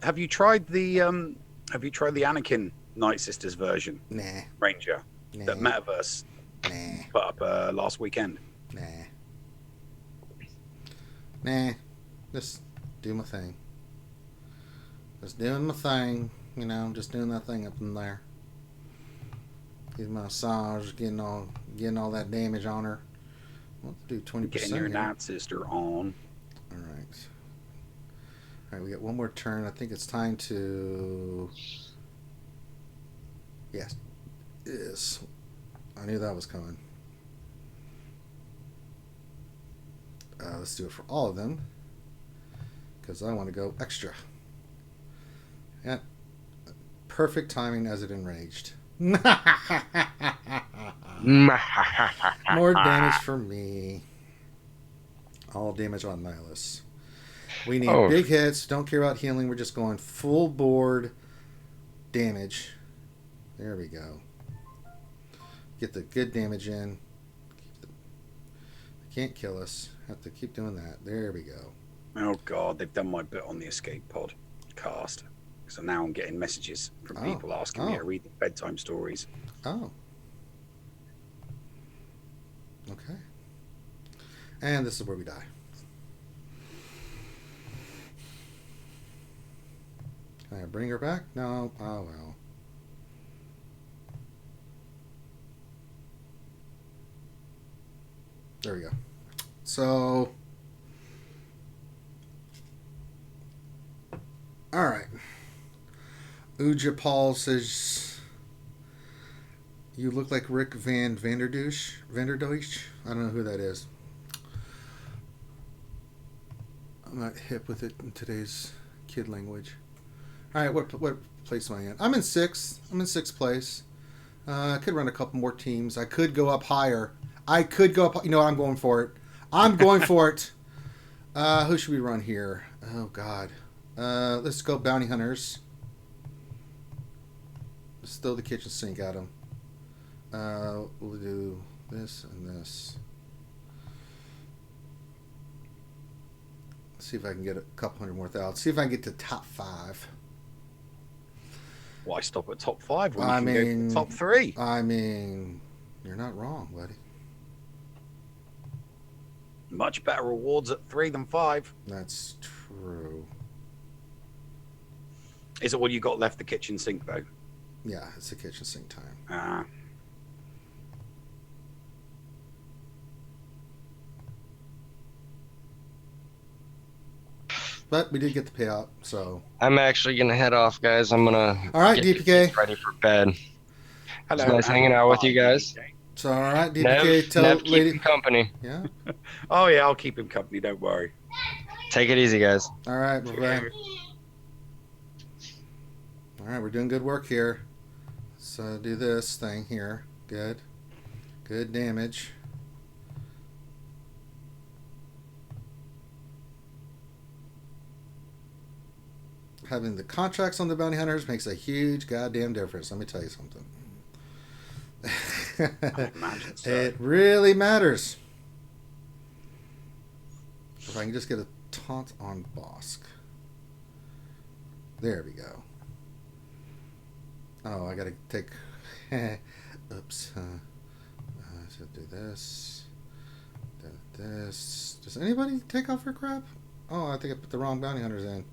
Have you tried the Anakin Night Sisters version? Nah. Ranger. Nah. That Metaverse Nah. put up last weekend. Nah. Just do my thing. Just doing my thing. Just doing that thing up in there. Getting my massage, getting all that damage on her. Let's do 20%. Getting your here. Night Sister on. All right. All right, we got one more turn. I think it's time to... Yes. I knew that was coming. Let's do it for all of them. Because I want to go extra. Yeah. Perfect timing as it enraged. More damage for me. All damage on Nihilus. We need big hits. Don't care about healing. We're just going full board damage. There we go. Get the good damage in. Can't kill us. Have to keep doing that. There we go. Oh God, they've done my bit on the escape pod cast. So now I'm getting messages from people asking me to read the bedtime stories. Oh. Okay. And this is where we die. Can I bring her back? No. Oh, well. There we go. So, all right. Uja Paul says, you look like Rick Vanderdoesch. I don't know who that is. I'm not hip with it in today's kid language. All right, what place am I in? I'm in sixth. I'm in sixth place. I could run a couple more teams. I could go up higher. You know what? I'm going for it. I'm going for it. Who should we run here? Oh, God. Let's go Bounty Hunters. Let's throw the kitchen sink at them. We'll do this and this. Let's see if I can get a couple hundred more thousand. See if I can get to top 5. Why stop at top 5 when you can go to top 3? I mean, you're not wrong, buddy. Much better rewards at 3 than 5. That's true. Is it what you got left, the kitchen sink, though? Yeah, it's the kitchen sink time. But we did get the payout, so... I'm actually going to head off, guys. I'm going to all right, DPK. Ready for bed. Hello. It's nice hanging out with you guys. It's all right, DPK. Nev keep him company. Yeah? Oh, yeah, I'll keep him company. Don't worry. Take it easy, guys. All right, we're back. All right, we're doing good work here. So do this thing here. Good. Good damage. Having the contracts on the bounty hunters makes a huge goddamn difference. Let me tell you something. I imagine so. It really matters. If I can just get a taunt on Bosk. There we go. Oh, I gotta take. Oops. So do this. Do this. Does anybody take off her crap? Oh, I think I put the wrong bounty hunters in.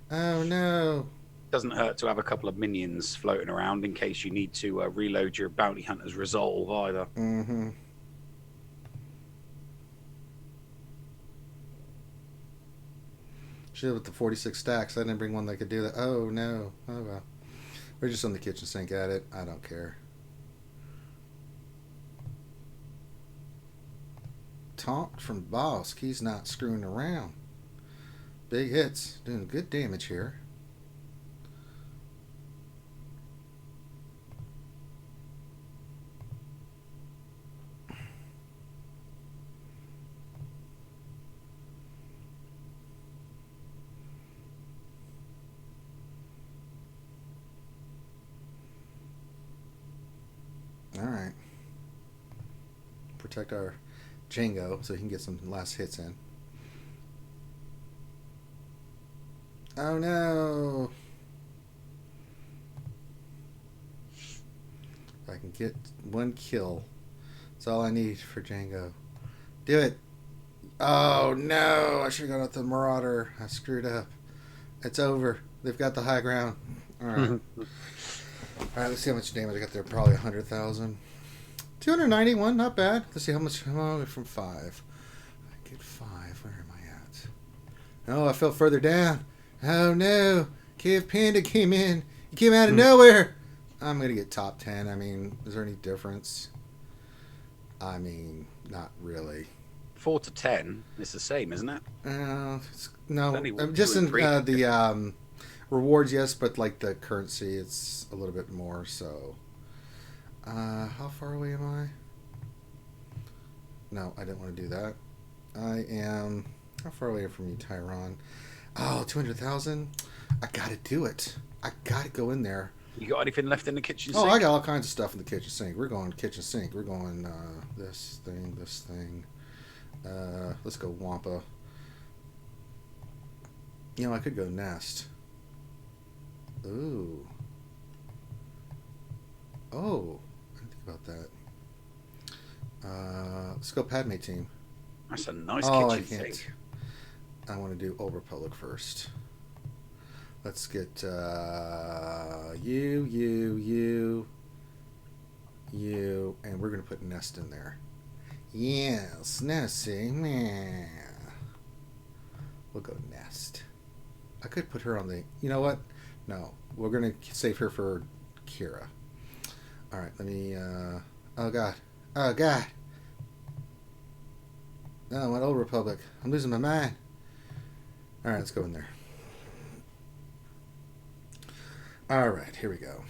Oh no. Doesn't hurt to have a couple of minions floating around in case you need to reload your bounty hunter's resolve either. Mm-hmm. Shit, with the 46 stacks, I didn't bring one that could do that. Oh no. Oh well. We're just on the kitchen sink at it. I don't care. Taunt from Bosk. He's not screwing around. Big hits. Doing good damage here. Alright. Protect our Django so he can get some last hits in. Oh no! If I can get one kill, that's all I need for Django. Do it! Oh no! I should have gone with the Marauder. I screwed up. It's over. They've got the high ground. Alright. Alright, let's see how much damage I got there. Probably 100,000. 291, not bad. Let's see how much. Oh, from 5. I get 5. Where am I at? Oh, I fell further down. Oh no! Cave Panda came in. He came out of nowhere. I'm gonna get top 10. I mean, is there any difference? I mean, not really. 4 to 10 is the same, isn't it? No, Only just two in and three. the rewards, yes, but like the currency, it's a little bit more. So, how far away am I? No, I didn't want to do that. I am. How far away from you, Tyron? Oh, 200,000. I gotta do it. I gotta go in there. You got anything left in the kitchen Oh, sink? I got all kinds of stuff in the kitchen sink. We're going kitchen sink. We're going this thing. Let's go Wampa. You know, I could go Nest. Ooh. Oh, I didn't think about that. Let's go Padme team. That's a nice Oh, I kitchen can't. sink. I want to do Old Republic first. Let's get you, and we're gonna put Nest in there. Yes, Nessie. Meh. We'll go Nest. I could put her on the. You know what? No, we're gonna save her for Kira. All right, let me. Oh God. Oh God. No, I want Old Republic. I'm losing my mind. All right, let's go in there. All right, here we go.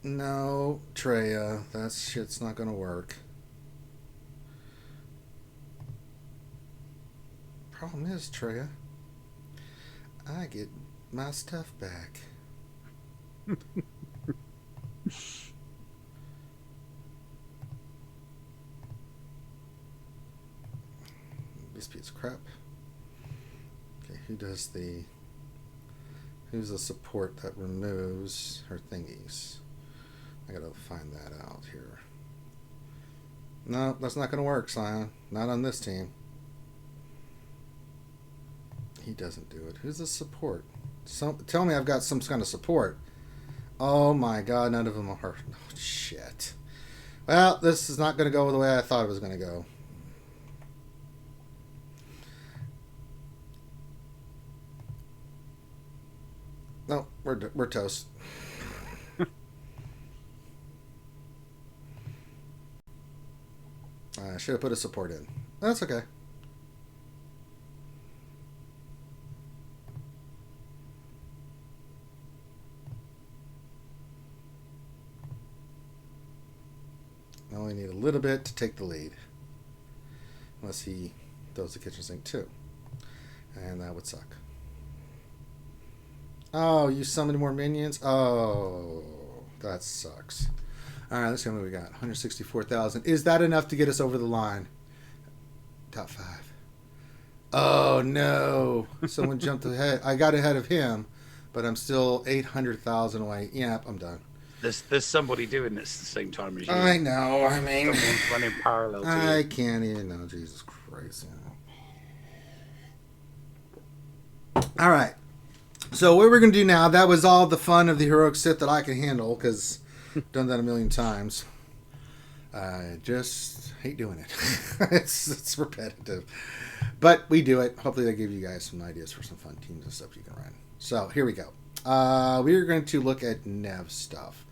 No, Treya, that shit's not gonna work. Problem is, Treya, I get my stuff back. This piece of crap. Okay, who's the support that removes her thingies? I gotta find that out here. No, that's not gonna work, Scion. Not on this team. He doesn't do it. Who's the support? Tell me I've got some kind of support. Oh my God, none of them are. Oh, shit. Well, this is not gonna go the way I thought it was gonna go. No, we're toast. I should have put a support in. That's okay. I only need a little bit to take the lead. Unless he throws the kitchen sink too. And that would suck. Oh, you summoned more minions? Oh, that sucks. Alright, let's see how many we got. 164,000. Is that enough to get us over the line? Top 5. Oh no! Someone jumped ahead. I got ahead of him, but I'm still 800,000 away. Yep, I'm done. There's somebody doing this at the same time as you. I know. I mean, Someone's running parallel to I you. can't even know. Jesus Christ! All right. So what we're gonna do now? That was all the fun of the heroic Sith that I can handle because I've done that a million times. I just hate doing it. it's repetitive, but we do it. Hopefully, that gave you guys some ideas for some fun teams and stuff you can run. So here we go. We're going to look at Nev stuff.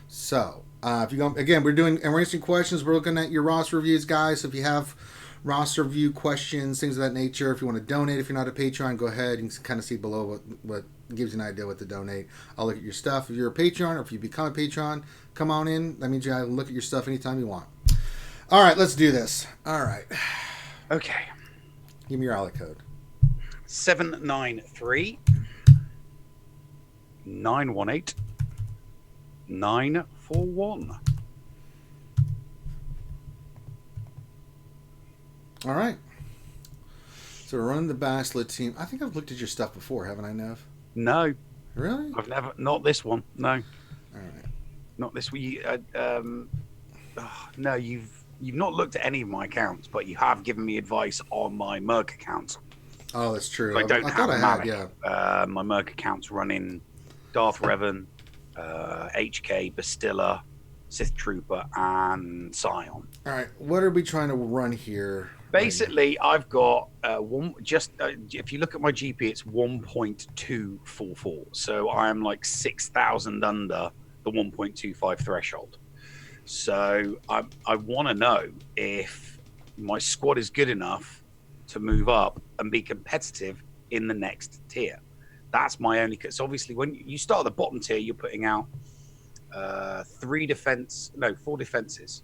So if you go again, we're answering questions. We're looking at your roster reviews, guys. So if you have roster review questions, things of that nature, if you want to donate, if you're not a Patreon, go ahead. You can kind of see below what gives you an idea what to donate. I'll look at your stuff. If you're a Patreon or if you become a Patreon, come on in. That means you can look at your stuff anytime you want. All right, let's do this. All right. Okay. Give me your ally code. 793 918 941. All right. So we're running the Baslet team. I think I've looked at your stuff before, haven't I, Nev? No, Really? I've never. Not this one. No, All right. not this one. No, you've not looked at any of my accounts, but you have given me advice on my Merc account. Oh, that's true. I don't I have thought I a had, Mavic. yeah. My Merc account's running Darth Revan, HK, Bastilla, Sith Trooper, and Scion. All right. What are we trying to run here? Basically, I've got if you look at my GP, it's 1.244. So I'm like 6,000 under the 1.25 threshold. So I want to know if my squad is good enough to move up and be competitive in the next tier. That's my only. Because obviously, when you start at the bottom tier, you're putting out 4 defenses.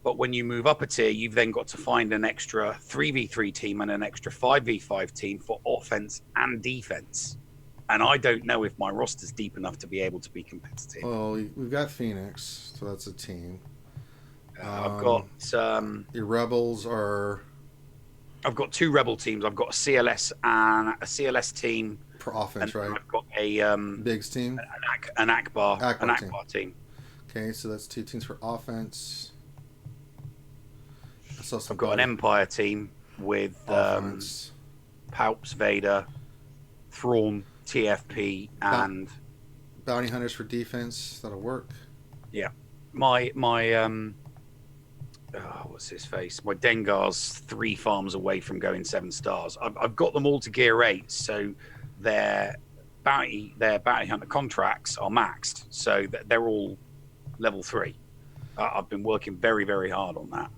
But when you move up a tier, you've then got to find an extra 3v3 team and an extra 5v5 team for offense and defense. And I don't know if my roster's deep enough to be able to be competitive. Well, we've got Phoenix, so that's a team. I've got Your Rebels are I've got 2 rebel teams. I've got a CLS and a CLS team for offense, and right? I've got a Biggs team. an Akbar Akbar team. Okay, so that's 2 teams for offense. I've got an Empire team with offense. Palps, Vader, Thrawn, TFP, and Bounty Hunters for defense. That'll work. Yeah, my what's his face? My Dengar's 3 farms away from going 7 stars. I've got them all to gear 8, so their bounty hunter contracts are maxed, so they're all level 3. I've been working very, very hard on that.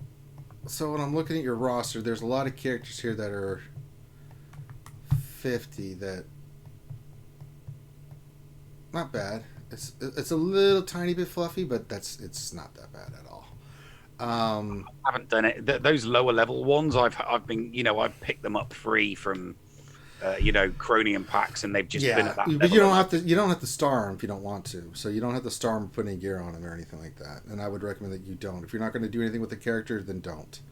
So when I'm looking at your roster, there's a lot of characters here that are 50 that not bad. It's a little tiny bit fluffy, but it's not that bad at all. I haven't done it. Those lower level ones, I've been, I've picked them up free from, Cronium packs, and they've just been at that. But you don't have to star them if you don't want to. So you don't have to star them, put any gear on them or anything like that. And I would recommend that you don't. If you're not going to do anything with the character, then don't.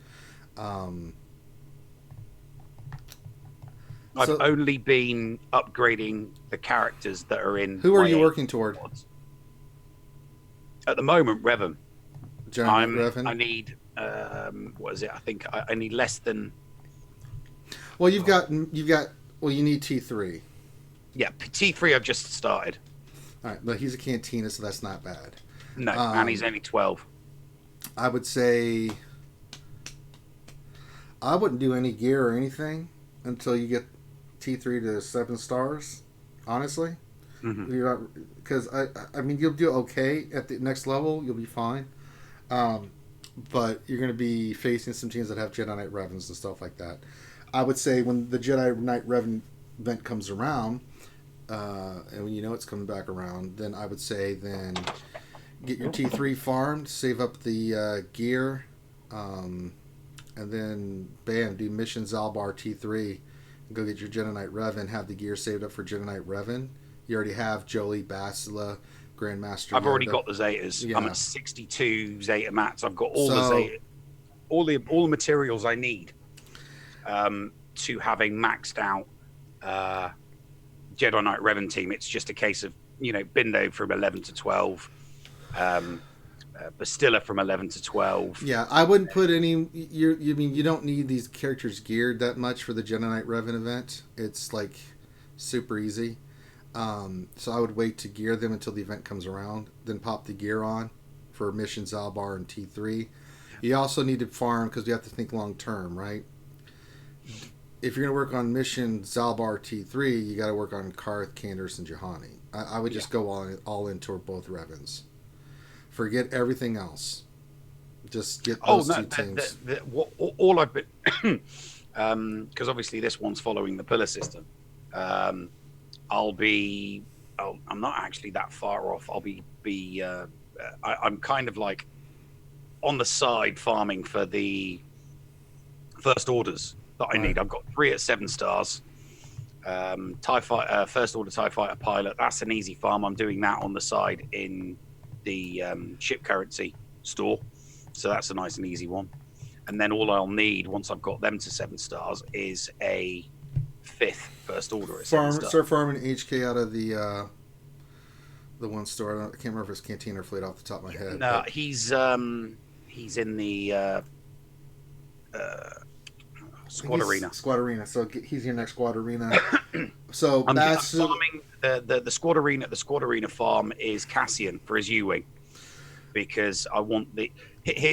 I've only been upgrading the characters that are in. Who are you working toward? At the moment, Revan. Revan. I need what is it? I think I need less than. Well, you've got. Well, you need T3. Yeah, T3. I've just started. All right, but he's a Cantina, so that's not bad. No, and he's only 12. I would say. I wouldn't do any gear or anything until you get T3 to 7 stars. Honestly, because I mean you'll do okay at the next level. You'll be fine. But you're going to be facing some teams that have Jedi Knight Revens and stuff like that. I would say when the Jedi Knight Revan event comes around, and when you know it's coming back around, then I would say then get your T3 farmed, save up the gear, and then bam, do Mission Zalbar T3, and go get your Jedi Knight Revan, have the gear saved up for Jedi Knight Revan. You already have Jolie, Bastila, Grandmaster. I've already got the Zetas. Yeah. I'm at 62 Zeta mats. I've got all the Zeta, all the materials I need. to having maxed out Jedi Knight Revan team. It's just a case of, you know, Bindo from 11 to 12, Bastilla from 11 to 12. Yeah, I wouldn't put any. You mean you don't need these characters geared that much for the Jedi Knight Revan event? It's like super easy. So I would wait to gear them until the event comes around, then pop the gear on for Mission Zalbar and T3. You also need to farm because you have to think long term, right? If you're going to work on Mission Zalbar T3, you got to work on Karth, Canderous, and Juhani. I would just go all in toward both Revans. Forget everything else. Just get those two teams. All I've been, because obviously this one's following the pillar system. I'm not actually that far off. I'm kind of like on the side farming for the first orders that I need. I've got 3 at 7 stars. TIE fighter, first order TIE fighter pilot. That's an easy farm. I'm doing that on the side in the ship currency store. So that's a nice and easy one. And then all I'll need once I've got them to 7 stars is a 5th first order at 7 stars. Start farming HK out of the one store. I can't remember if it's Canteen or Fleet off the top of my head. No, he's in the Squad Arena. Squad Arena. So he's your next Squad Arena. So I'm farming the Squad Arena. The Squad Arena farm is Cassian for his U-wing because I want the.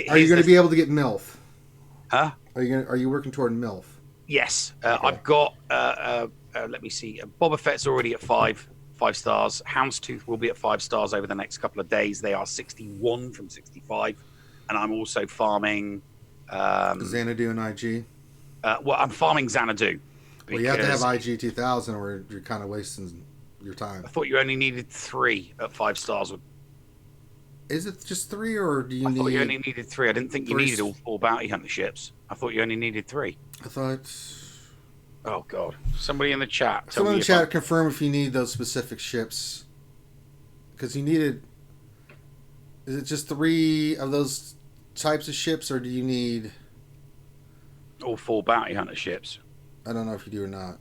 Are you going to be able to get MILF? Huh? Are you working toward MILF? Yes, Okay. I've got. Let me see. Boba Fett's already at 5 stars. Houndstooth will be at 5 stars over the next couple of days. They are 61 from 65, and I'm also farming. Xanadu and IG. Well, I'm farming Xanadu. Well, you have to have IG 2000, or you're kind of wasting your time. I thought you only needed 3 at 5 stars. Is it just 3, or do you I need? thought you only needed 3. I didn't think you needed all 4 bounty hunter ships. I thought you only needed 3. I thought. Oh God! Somebody in the chat. Someone in the chat confirm if you need those specific ships, because you needed. Is it just 3 of those types of ships, or do you need all 4 bounty hunter ships? I don't know if you do or not.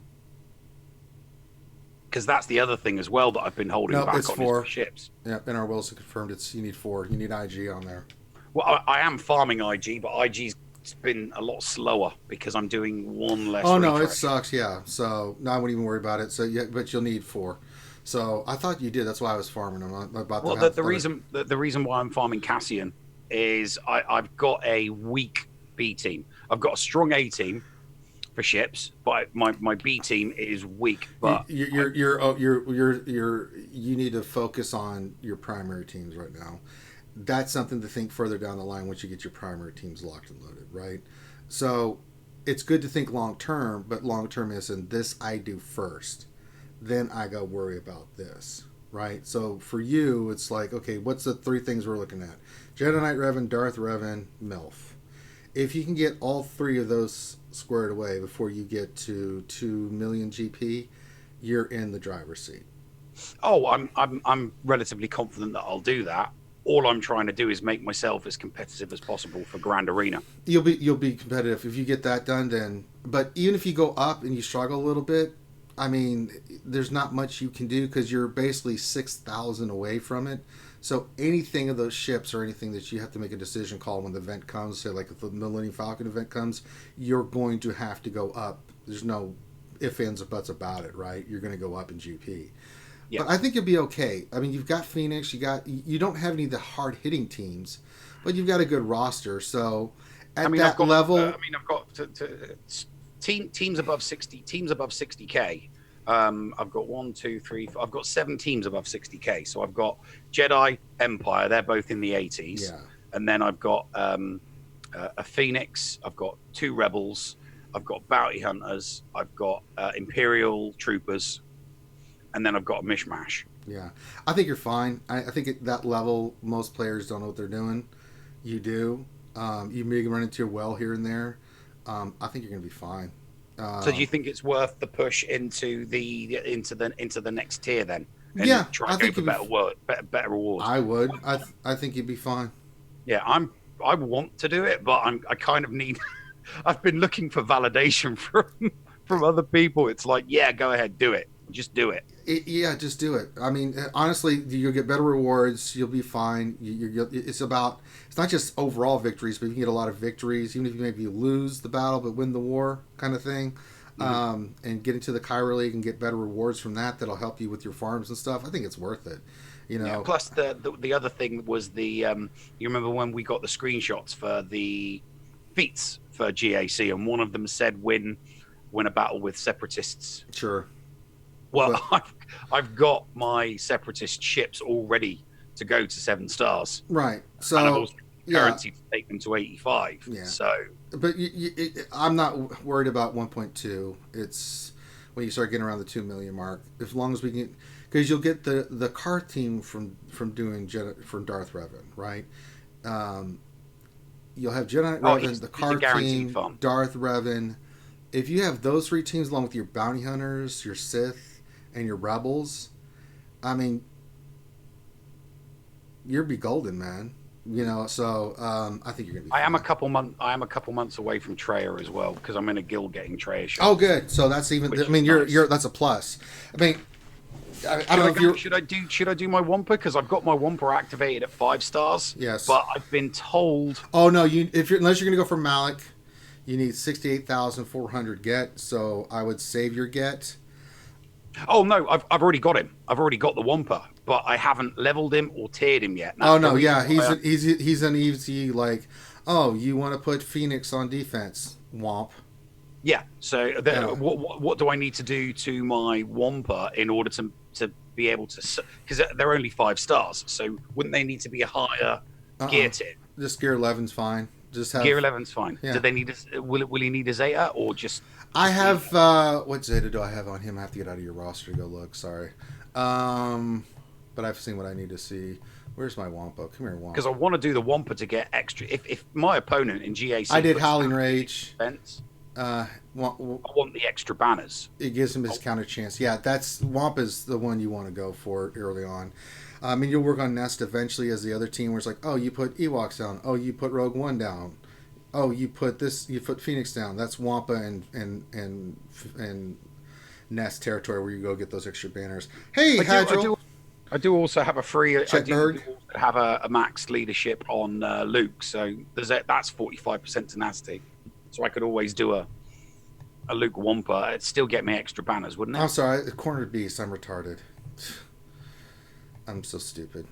Because that's the other thing as well that I've been holding back it's on 4 ships. Yeah, NR Wilson confirmed you need 4. You need IG on there. Well, I am farming IG, but IG's been a lot slower because I'm doing 1 less. Oh no, it sucks. Yeah, so no, I wouldn't even worry about it. So yeah, but you'll need 4. So I thought you did. That's why I was farming them. The reason why I'm farming Cassian is I've got a weak B team. I've got a strong A team for ships, but my B team is weak. But you need to focus on your primary teams right now. That's something to think further down the line once you get your primary teams locked and loaded, right? So it's good to think long term, but long term is in this I do first, then I go worry about this, right? So for you, it's like, okay, what's the 3 things we're looking at? Jedi Knight Revan, Darth Revan, MILF. If you can get all 3 of those squared away before you get to 2 million GP, you're in the driver's seat. Oh, I'm relatively confident that I'll do that. All I'm trying to do is make myself as competitive as possible for Grand Arena. You'll be competitive if you get that done. Then, but even if you go up and you struggle a little bit, I mean, there's not much you can do because you're basically 6,000 away from it. So anything of those ships or anything that you have to make a decision call when the event comes, say like if the Millennium Falcon event comes, you're going to have to go up. There's no ifs, ands, or buts about it, right? You're going to go up in GP. Yeah. But I think you'll be okay. I mean, you've got Phoenix, you don't have any of the hard hitting teams, but you've got a good roster. So at that level, I've got teams above 60. Teams above 60k. I've got 1, 2, 3, 4, I've got 7 teams above 60k. So I've got Jedi, Empire. They're both in the 80s. Yeah. And then I've got a Phoenix. I've got 2 Rebels. I've got Bounty Hunters. I've got Imperial Troopers. And then I've got a mishmash. Yeah, I think you're fine. I think at that level, most players don't know what they're doing. You do. You may run into your well here and there. I think you're going to be fine. So do you think it's worth the push into the next tier then? And yeah, try to go for better rewards. I would. I think you'd be fine. Yeah, I want to do it, but I kind of need. I've been looking for validation from other people, it's like, yeah, go ahead, do it. Just do it. Yeah, just do it. I mean, honestly, you'll get better rewards. You'll be fine. It's not just overall victories, but you can get a lot of victories, even if you maybe lose the battle but win the war, kind of thing. And get into the Kyra League and get better rewards from that. That'll help you with your farms and stuff. I think it's worth it. You know. Yeah, plus the other thing was you remember when we got the screenshots for the feats for GAC, and one of them said win a battle with separatists. Sure. Well, I've got my separatist ships all ready to go to 7 stars. Right. So and I've also currency to take them to 85. Yeah. So, but I'm not worried about 1.2. It's when you start getting around the 2 million mark. As long as we can, because you'll get the car team from doing from Darth Revan, right? You'll have Jedi Revan, the car team, fun. Darth Revan. If you have those 3 teams along with your bounty hunters, your Sith, and your rebels, I mean, you'll be golden, man. You know, so I think you're gonna be. I am a couple months away from Treya as well, because I'm in a guild getting Treya ships. Oh, good. So that's even. I mean, you're that's a plus. I mean, I don't know if you should I do my Wampa, because I've got my Wampa activated at 5 stars. Yes. But I've been told. Oh no, unless you're gonna go for Malik, you need 68,400 get. So I would save your get. Oh no, I've already got him. I've already got the Wampa, but I haven't leveled him or tiered him yet. Oh no, yeah, he's an easy like. Oh, you want to put Phoenix on defense, Womp. Yeah. So what do I need to do to my Wampa in order to be able to? Because they're only 5 stars, so wouldn't they need to be a higher gear tier? Just gear 11's fine. Just have gear 11's fine. Yeah. Do they need? Will he need a Zeta or just? I have what Zeta do I have on him? I have to get out of your roster to go look. Sorry, but I've seen what I need to see. Where's my Wampa? Come here, Wampa. Because I want to do the Wampa to get extra. If my opponent in GAC, I did Howling Rage. Defense, I want the extra banners. It gives him his counter chance. Yeah, that's Wampa's the one you want to go for early on. I mean, you'll work on Nest eventually as the other team, where it's like, oh, you put Ewoks down. Oh, you put Rogue One down. Oh, you put Phoenix down. That's Wampa and Nest territory where you go get those extra banners. Hey, Hadril. I do also have a free. Chetberg. I do have a max leadership on Luke, so that's 45% tenacity. So I could always do a Luke Wampa. It'd still get me extra banners, wouldn't it? I'm sorry, Cornered Beast. I'm retarded. I'm so stupid.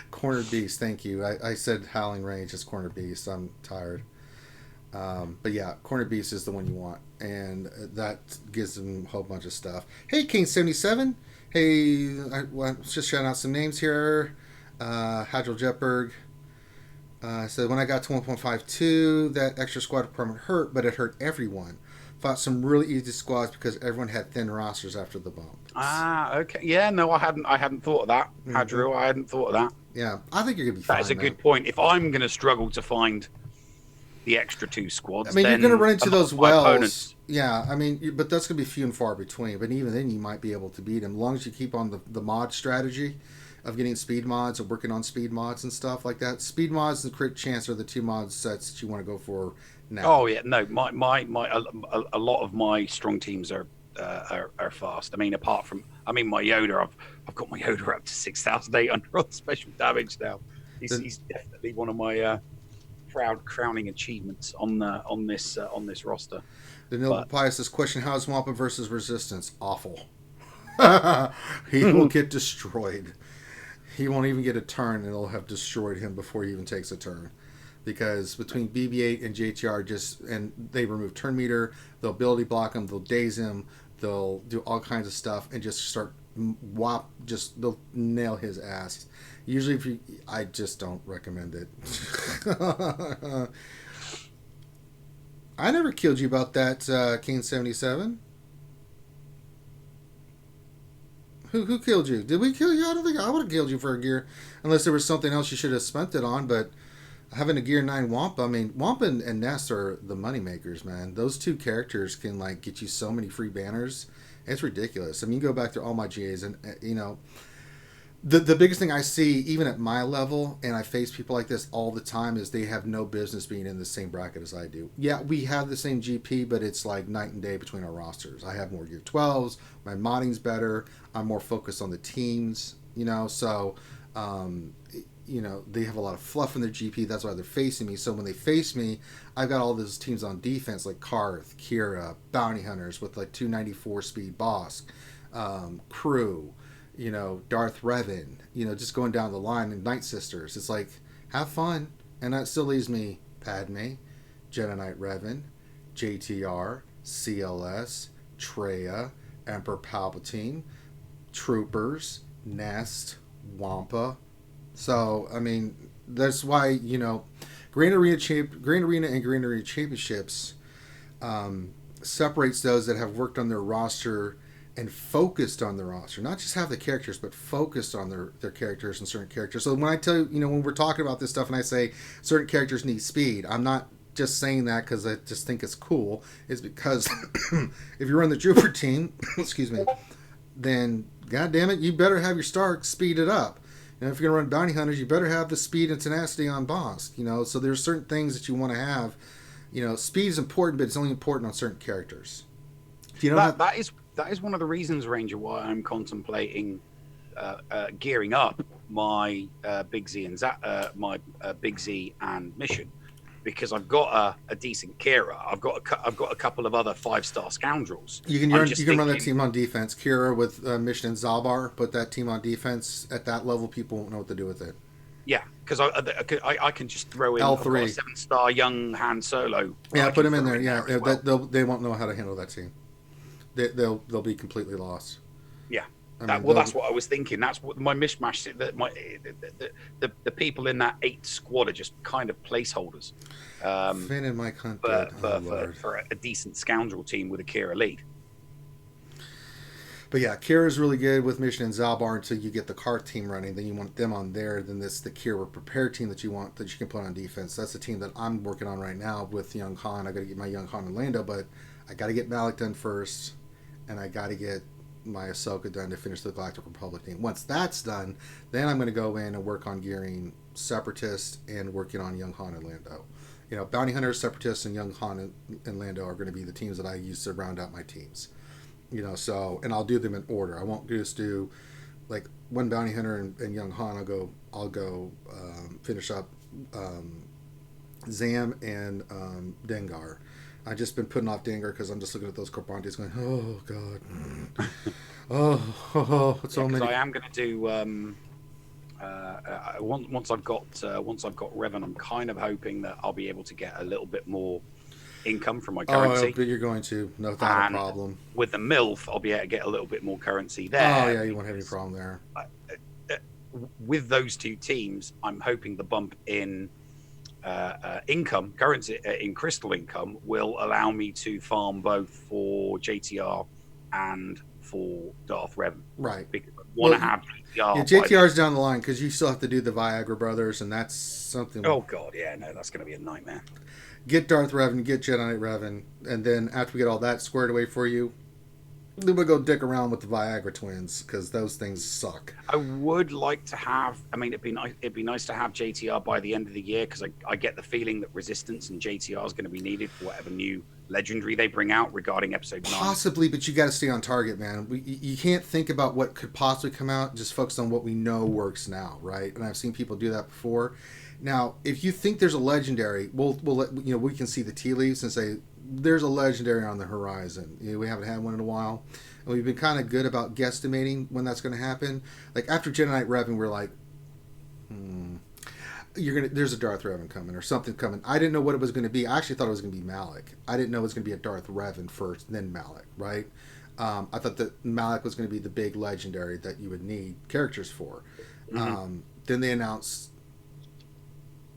Cornered Beast, thank you. I said Howling Range is Cornered Beast. I'm tired. But yeah, Cornered Beast is the one you want. And that gives them a whole bunch of stuff. Hey, King77. Hey, let's just shout out some names here. Hadril Jetberg said, when I got to 1.52, that extra squad department hurt, but it hurt everyone. Fought some really easy squads because everyone had thin rosters after the bump. Okay. Yeah, no, I hadn't thought of that, Hadril. I hadn't thought of that. Yeah, I think you're gonna be fine. That is a good point. If I'm gonna struggle to find the extra 2 squads, I mean, you're gonna run into those wells. Opponents. Yeah, I mean, but that's gonna be few and far between. But even then, you might be able to beat them as long as you keep on the mod strategy of getting speed mods or working on speed mods and stuff like that. Speed mods and crit chance are the 2 mod sets that you want to go for now. Oh yeah, no, a lot of my strong teams are fast. I mean, apart from my Yoda, I've got my Yoda up to 6,800 on special damage now. He's definitely one of my proud crowning achievements on this roster. The Noble Pius' question: how is Wampa versus Resistance? Awful. He will get destroyed. He won't even get a turn, and it'll have destroyed him before he even takes a turn. Because between BB-8 and JTR, and they remove turn meter, they'll ability block him, they'll daze him, they'll do all kinds of stuff, and just start they'll nail his ass. Usually, I just don't recommend it. I never killed you about that, Kane77. Who killed you? Did we kill you? I don't think I would have killed you for a gear, unless there was something else you should have spent it on. But having a gear 9 Wampa, I mean, Wampa and Nest are the money makers, man. Those 2 characters can get you so many free banners. It's ridiculous. I mean, you go back to all my GAs, and The biggest thing I see, even at my level, and I face people like this all the time, is they have no business being in the same bracket as I do. Yeah, we have the same GP, but it's like night and day between our rosters. I have more Gear 12s, my modding's better, I'm more focused on the teams, so, they have a lot of fluff in their GP, that's why they're facing me. So when they face me, I've got all those teams on defense, like Karth, Kira, Bounty Hunters, with like 294 speed Bosk, Crew, Darth Revan, just going down the line, and Night Sisters. It's like, have fun. And that still leaves me Padme, Jedi Knight Revan, JTR, CLS, Traya, Emperor Palpatine, Troopers, Nest, Wampa. So, I mean, that's why, Grand Arena and Grand Arena Championships separates those that have worked on their roster and focused on the roster, not just have the characters, but focused on their characters and certain characters. So when I tell you, when we're talking about this stuff and I say certain characters need speed, I'm not just saying that because I just think it's cool. It's because if you run the Trooper team, excuse me, then God damn it, you better have your Stark speed it up. And if you're going to run Bounty Hunters, you better have the speed and tenacity on Bosk. So there's certain things that you want to have. Speed is important, but it's only important on certain characters. If you don't that is one of the reasons, Ranger, why I'm contemplating gearing up my Big Z and Mission, because I've got a decent Kira. I've got a couple of other 5-star scoundrels. You can run that team on defense. Kira with Mission and Zalbar, put that team on defense. At that level, people won't know what to do with it. Yeah, because I can just throw in L3 a 7-star young Han Solo. Yeah, put him in there. Yeah, they won't know how to handle that team. They'll be completely lost. Yeah. That's what I was thinking. That's what my mishmash. The people in that 8 squad are just kind of placeholders. Finn and Mike Hunt for a decent scoundrel team with a Kira lead. But yeah, Kira's really good with Mission and Zalbar until you get the Karth team running. Then you want them on there. Then this the Kira Prepare team that you can put on defense. That's the team that I'm working on right now with Young Han. I got to get my Young Han and Lando, but I got to get Malik done first, and I got to get my Ahsoka done to finish the Galactic Republic team. Once that's done, then I'm going to go in and work on gearing Separatist and working on Young Han and Lando. Bounty Hunters, Separatists, and Young Han and Lando are going to be the teams that I use to round out my teams. And I'll do them in order. I won't just do like one Bounty Hunter and Young Han. I'll go finish up Zam and Dengar. I've just been putting off Dengar because I'm just looking at those Corbantes going, oh god, it's so many. I am going to do once I've got Revan, I'm kind of hoping that I'll be able to get a little bit more income from my currency. But you're going to, without a problem. With the MILF, I'll be able to get a little bit more currency there. Oh yeah, you won't have any problem there. With those two teams, I'm hoping the bump in income, currency in crystal income, will allow me to farm both for JTR and for Darth Revan. Right. Because I want to have JTR. Yeah, JTR's down the line because you still have to do the Viagra brothers, and that's something. Oh god, yeah, no, that's going to be a nightmare. Get Darth Revan, get Jedi Knight Revan, and then after we get all that squared away for you, then we'll go dick around with the Viagra twins because those things suck. I would like to have. I mean, it'd be nice to have JTR by the end of the year because I get the feeling that Resistance and JTR is going to be needed for whatever new legendary they bring out regarding Episode 9. Possibly, but you got to stay on target, man. You can't think about what could possibly come out. Just focus on what we know works now, right? And I've seen people do that before. Now, if you think there's a legendary, we'll let, we can see the tea leaves and say there's a legendary on the horizon. We haven't had one in a while, and we've been kind of good about guesstimating when that's going to happen. Like after Jedi Knight Revan, we're like, there's a Darth Revan coming or something coming. I didn't know what it was going to be. I actually thought it was going to be Malik. I didn't know it was going to be a Darth Revan first, then Malik, right? I thought that Malik was going to be the big legendary that you would need characters for. Mm-hmm. Then they announced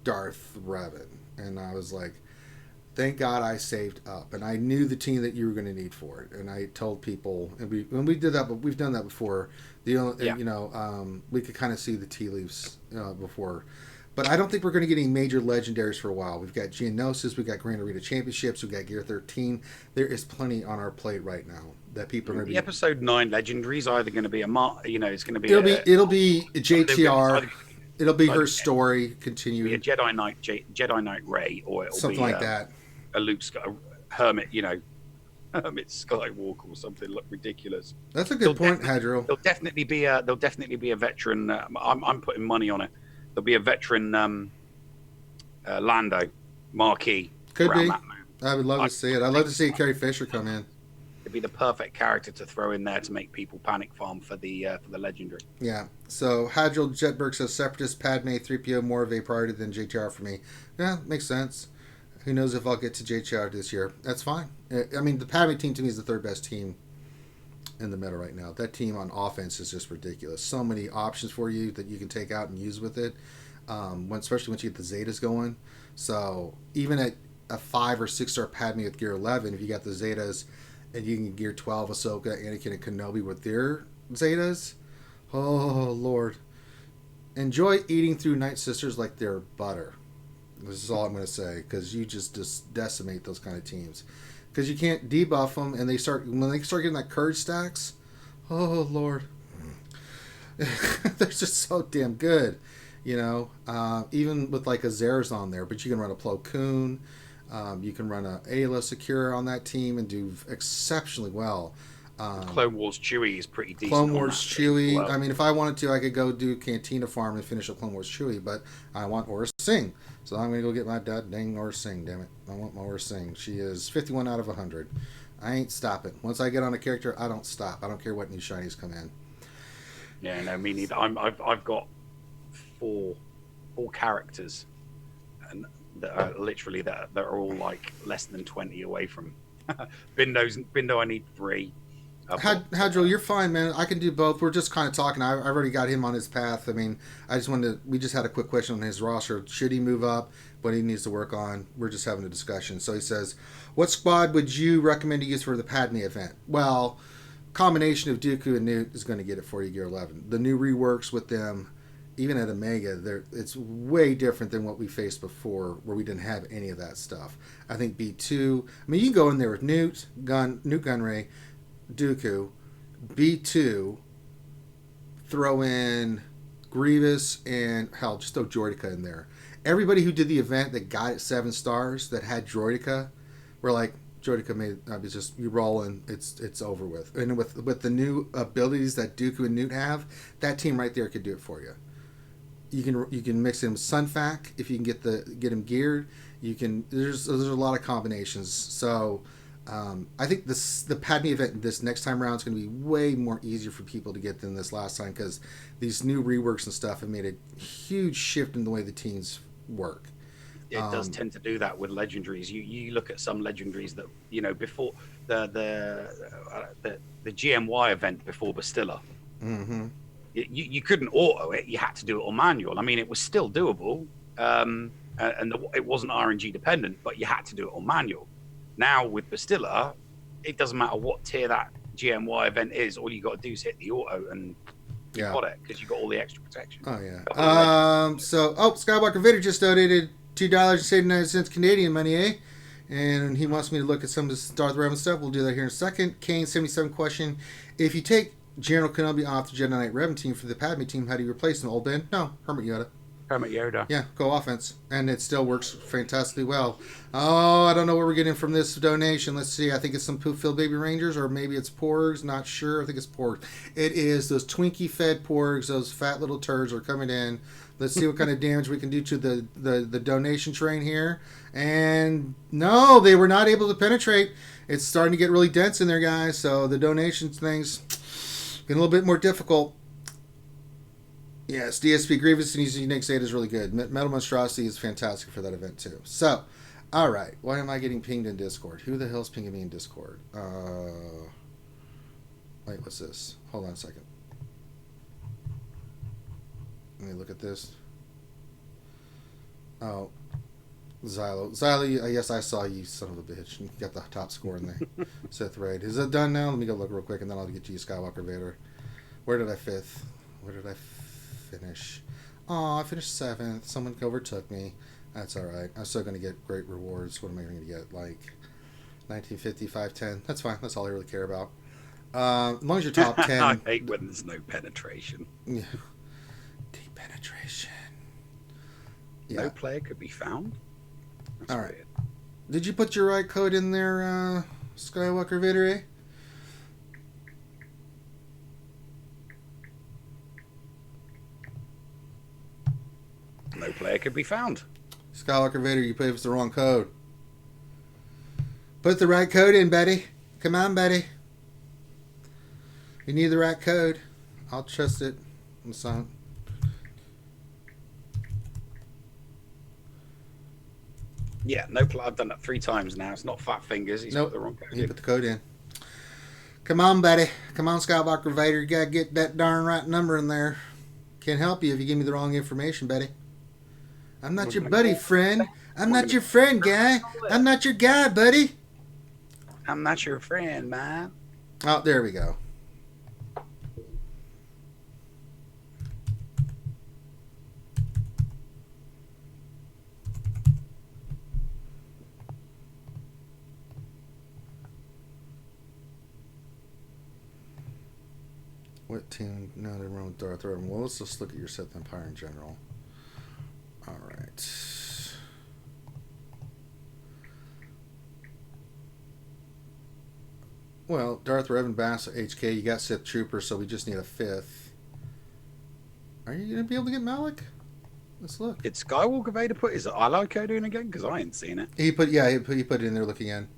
Darth Revan, and I was like, thank God I saved up, and I knew the team that you were going to need for it, and I told people, and we did that, but we've done that before. We could kind of see the tea leaves before, but I don't think we're going to get any major legendaries for a while. We've got Geonosian, we've got Grand Arena Championships, we've got Gear 13. There is plenty on our plate right now that people are going to The be. episode 9 legendary is either going to be it's going to be It'll be JTR. either It'll be her either- story be a continued, Jedi Knight Rey, or it'll something be like that. a Luke Hermit, Hermit Skywalker or something look ridiculous. That's a good point, Hadro. There'll definitely be a veteran. I'm putting money on it. There'll be a veteran Lando Marquis. Could around be. that move. I would love to see it. I'd love to see Carrie Fisher come in. It'd be the perfect character to throw in there to make people panic farm for the legendary. Yeah. So Hadril Jetberg says Separatist, Padme, 3PO more of a priority than JTR for me. Yeah, makes sense. Who knows if I'll get to JTR this year? That's fine. I mean, the Padme team to me is the third best team in the meta right now. That team on offense is just ridiculous. So many options for you that you can take out and use with it. Especially once you get the Zetas going. So even at a 5 or 6 star Padme with gear 11, if you got the Zetas and you can gear 12 Ahsoka, Anakin, and Kenobi with their Zetas, oh Lord, enjoy eating through Night Sisters like they're butter. This is all I'm going to say, because you just decimate those kind of teams, because you can't debuff them, and when they start getting that courage stacks, oh Lord, they're just so damn good, even with like a Zera's on there, but you can run a Plo Koon. You can run a Ayla Secure on that team and do exceptionally well. Clone Wars Chewie is pretty decent. Clone Wars Chewie. Well. I mean, if I wanted to, I could go do Cantina Farm and finish up Clone Wars Chewie, but I want Aura Singh. So I'm going to go get my dang Aura Singh, damn it. I want my Aura Singh. She is 51 out of 100. I ain't stopping. Once I get on a character, I don't stop. I don't care what new shinies come in. Yeah, no, me neither. I've got four characters, and that are literally that are all like less than 20 away from Bindo. I need 3. Hadril, you're fine, man. I can do both. We're just kind of talking. I've already got him on his path. I mean, we just had a quick question on his roster. Should he move up? What he needs to work on? We're just having a discussion. So he says, what squad would you recommend to use for the Padme event? Well, combination of Dooku and Newt is going to get it for you, Gear 11. The new reworks with them, even at Omega, it's way different than what we faced before, where we didn't have any of that stuff. I think B2, I mean, you can go in there with Newt Gunray, Dooku, B2, throw in Grievous, and hell, just throw Droideka in there. Everybody who did the event that got it 7 stars that had Droideka, were like, Droideka made it's just you roll and it's over with. And with the new abilities that Dooku and Newt have, that team right there could do it for you. You can mix in with Sunfac if you can get him geared. You can there's a lot of combinations. So I think the Padme event this next time around is going to be way more easier for people to get than this last time, because these new reworks and stuff have made a huge shift in the way the teams work. It does tend to do that with legendaries. You look at some legendaries that before the GMY event before Bastilla. Mm-hmm. You couldn't auto it. You had to do it on manual. I mean, it was still doable, and it wasn't RNG dependent, but you had to do it on manual. Now with Bastilla, it doesn't matter what tier that GMY event is. All you got to do is hit the auto, and you got it, because you got all the extra protection. Oh yeah. Skywalker Vader just donated $2.79 Canadian money, eh? And he wants me to look at some of this Darth Revan stuff. We'll do that here in a second. Kane77 question: if you take General Kenobi off the Jedi Knight Revan team for the Padme team, how do you replace him? Old Ben? No, Hermit Yoda. Hermit Yoda. Yeah, go offense. And it still works fantastically well. Oh, I don't know where we're getting from this donation. Let's see. I think it's some poop-filled baby rangers, or maybe it's porgs. Not sure. I think it's porgs. It is those Twinkie-fed porgs. Those fat little turds are coming in. Let's see what kind of damage we can do to the donation train here. And no, they were not able to penetrate. It's starting to get really dense in there, guys. So the donation thing's getting a little bit more difficult. Yes, DSP Grievous and his unique Zeta is really good. Metal Monstrosity is fantastic for that event too. So, all right. Why am I getting pinged in Discord? Who the hell's pinging me in Discord? Wait, what's this? Hold on a second. Let me look at this. Oh, Xylo, yes, I saw you, son of a bitch. You got the top score in there. Sith Raid. Is it done now? Let me go look real quick, and then I'll get to you, Skywalker Vader. Where did I fifth? Where did I finish? Oh, I finished 7th. Someone overtook me. That's all right. I'm still going to get great rewards. What am I going to get? Like 1950, 510. That's fine. That's all I really care about. As long as you're top 10. I hate when there's no penetration. Yeah. Deep penetration. Yeah. No player could be found. That's All right. weird. Did you put your right code in there, Skywalker Vader? No player could be found. Skywalker Vader, you put the wrong code. Put the right code in, Betty. Come on, Betty. You need the right code. I'll trust it. So, Yeah, no player. I've done that 3 times now. It's not Fat Fingers. He's nope. put the wrong code You in. put the code in. Come on, Betty. Come on, Skywalker Vader. You gotta get that darn right number in there. Can't help you if you give me the wrong information, Betty. I'm not your buddy, friend. I'm not your friend, guy. I'm not your guy, buddy. I'm not your friend, man. Oh, there we go. What team? No, they're wrong with Darth Vader. Well, let's just look at your Sith Empire in general. All right. Well, Darth Revan Bass HK, you got Sith Trooper, so we just need a 5th. Are you going to be able to get Malik? Let's look. Did Skywalker Vader put his ally code in again? Because I ain't seen it. He put it in there looking in.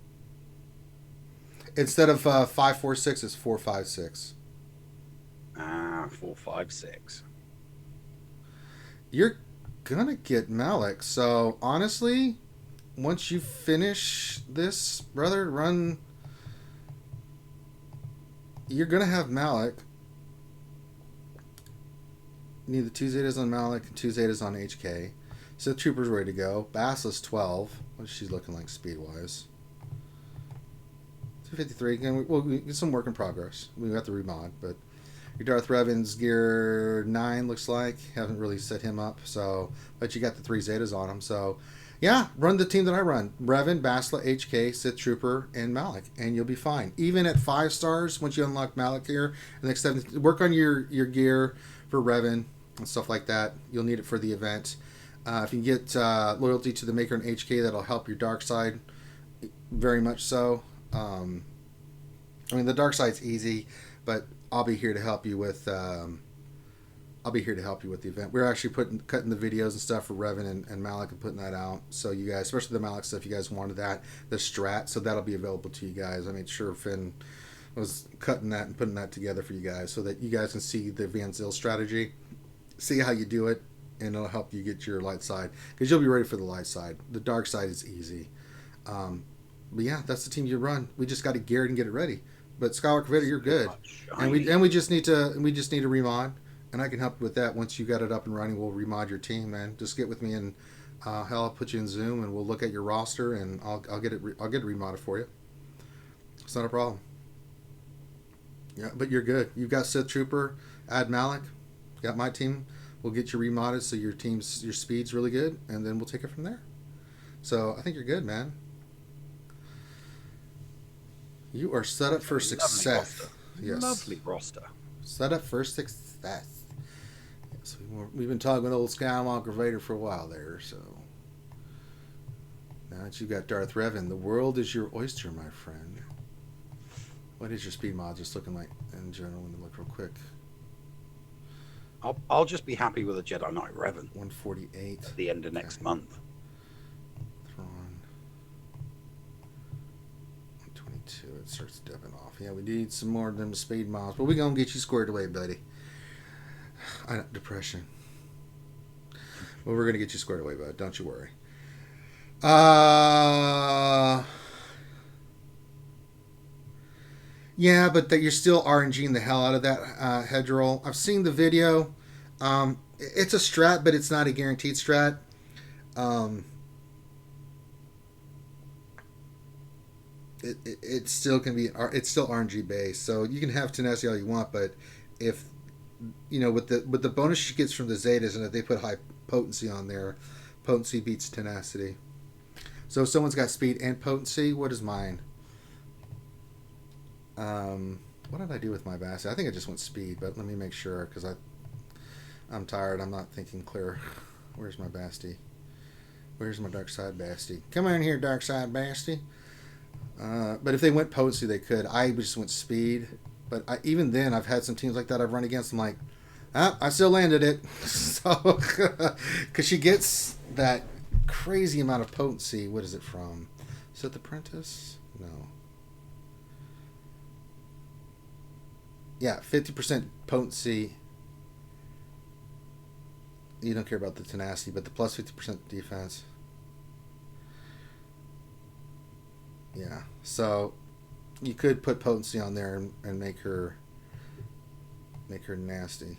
Instead of 546, it's 456. 456. You're gonna get Malik. So honestly, once you finish this, brother, run. You're gonna have Malik. You need the 2 Zetas on Malik and 2 Zetas on HK. Sith Trooper's ready to go. Basilisk 12. What is she looking like speed wise? 253. Again, we'll get some work in progress. We got the remod, but your Darth Revan's gear 9 looks like. Haven't really set him up, so but you got the 3 Zetas on him. So yeah, run the team that I run. Revan, Basla, HK, Sith Trooper, and Malik, and you'll be fine. Even at 5 stars, once you unlock Malik here, the next 7, work on your gear for Revan and stuff like that. You'll need it for the event. If you can get loyalty to the Maker and HK, that'll help your dark side very much so. I mean, the dark side's easy, but I'll be here to help you with. I'll be here to help you with the event. We're actually cutting the videos and stuff for Revan and Malik and putting that out. So you guys, especially the Malik stuff, you guys wanted that, the strat, so that'll be available to you guys. I made sure Finn was cutting that and putting that together for you guys, so that you guys can see the Van Zyl strategy, see how you do it, and it'll help you get your light side, because you'll be ready for the light side. The dark side is easy. But yeah, that's the team you run. We just got to gear it and get it ready. But Skywalker Vader, you're good, and we just need to remod, and I can help you with that. Once you got it up and running, we'll remod your team, man. Just get with me, and hell, I'll put you in Zoom, and we'll look at your roster, and I'll get it remodded for you. It's not a problem. Yeah, but you're good. You've got Sith Trooper, add Malik, got my team. We'll get you remodded so your speed's really good, and then we'll take it from there. So I think you're good, man. You are set up for success. Yes. Lovely roster. Set up for success. Yes, we've been talking with old Skywalker Vader for a while there, so now that you've got Darth Revan, the world is your oyster, my friend. What is your speed mod just looking like in general? Let me look real quick. I'll just be happy with a Jedi Knight Revan 148. at the end of next month. Thrawn. 122. It starts dipping off. Yeah, we need some more of them speed mods, but we're going to get you squared away, buddy. Depression. Well, we're going to get you squared away, bud. Don't you worry. Yeah, but that you're still RNGing the hell out of that hedge roll. I've seen the video. It's a strat, but it's not a guaranteed strat. It still can be. It's still RNG based, so you can have tenacity all you want. But if you know with the bonus she gets from the Zetas, and if they put high potency on there, potency beats tenacity. So if someone's got speed and potency, what is mine? What did I do with my Basti? I think I just went speed, but let me make sure because I'm tired. I'm not thinking clear. Where's my Basti? Where's my dark side Basti? Come on here, dark side Basti. But if they went potency, they could. I just went speed. But even then, I've had some teams like that I've run against. I'm like, I still landed it. So, because she gets that crazy amount of potency. What is it from? Sith Apprentice? No. Yeah, 50% potency. You don't care about the tenacity, but the plus 50% defense. Yeah, so you could put potency on there and make her nasty.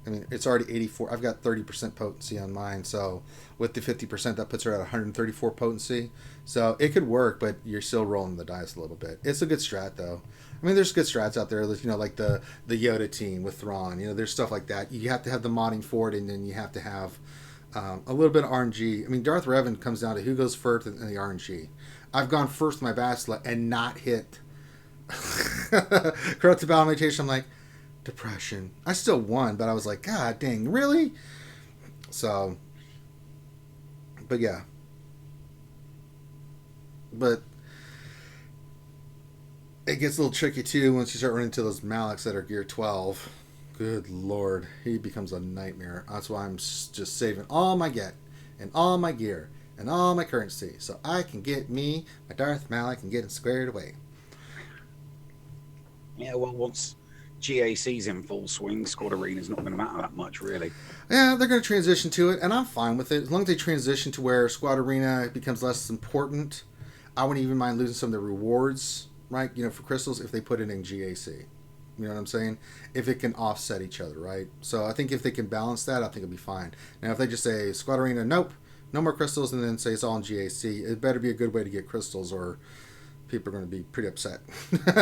I mean, it's already 84. I've got 30% potency on mine, so with the 50%, that puts her at 134 potency. So it could work, but you're still rolling the dice a little bit. It's a good strat, though. I mean, there's good strats out there, you know, like the Yoda team with Thrawn. You know, there's stuff like that. You have to have the modding for it, and then you have to have a little bit of RNG. I mean, Darth Revan comes down to who goes first in the RNG. I've gone first with my Bastila and not hit Corrupted Battle Meditation. I'm like, depression. I still won, but I was like, God dang, really? So, but yeah. But it gets a little tricky too once you start running into those Malaks that are gear 12. Good Lord, he becomes a nightmare. That's why I'm just saving all my get and all my gear and all my currency so I can get me my Darth Malak and get it squared away. Yeah, well, once GAC's in full swing, Squad Arena's not going to matter that much, really. Yeah, they're going to transition to it, and I'm fine with it. As long as they transition to where Squad Arena becomes less important, I wouldn't even mind losing some of the rewards, right? You know, for crystals if they put it in GAC. You know what I'm saying? If it can offset each other, right? So I think if they can balance that, I think it'll be fine. Now, if they just say, Squad Arena, nope, no more crystals, and then say it's all in GAC, it better be a good way to get crystals, or people are going to be pretty upset.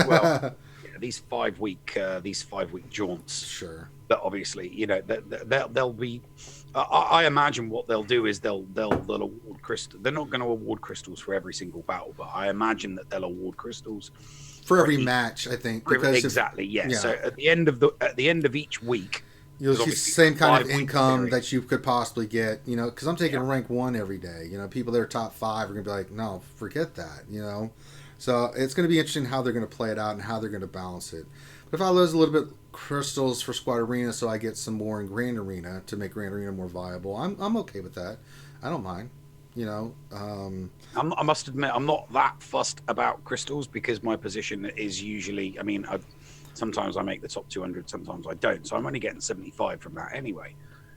Well, yeah, these 5 week jaunts. Sure. But obviously, you know, they'll be. I imagine what they'll do is they'll award crystals. They're not going to award crystals for every single battle, but I imagine that they'll award crystals for every match. I think because exactly, yeah. So at the end of each week, you'll see the same kind of income that you could possibly get. You know, because I'm taking rank 1 every day. You know, people that are top 5 are going to be like, no, forget that. You know, so it's going to be interesting how they're going to play it out and how they're going to balance it. But if I lose a little bit crystals for Squad Arena so I get some more in Grand Arena to make Grand Arena more viable, I'm okay with that. I don't mind. You know, I must admit I'm not that fussed about crystals because my position is usually, I mean, sometimes I make the top 200, sometimes I don't, so I'm only getting 75 from that anyway.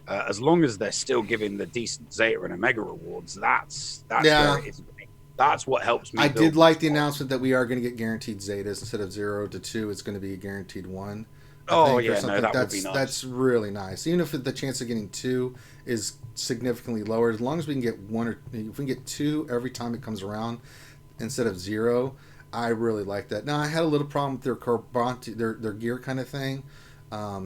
As long as they're still giving the decent Zeta and Omega rewards, that's where it is for me. That's what helps me. I did like the announcement that we are going to get guaranteed Zetas instead of 0 to 2. It's going to be a guaranteed 1. Oh yeah, no, that would be nice. That's really nice. Even if the chance of getting 2 is significantly lower, as long as we can get 1 or if we can get 2 every time it comes around instead of 0, I really like that. Now I had a little problem with their Corbranti, their gear kind of thing.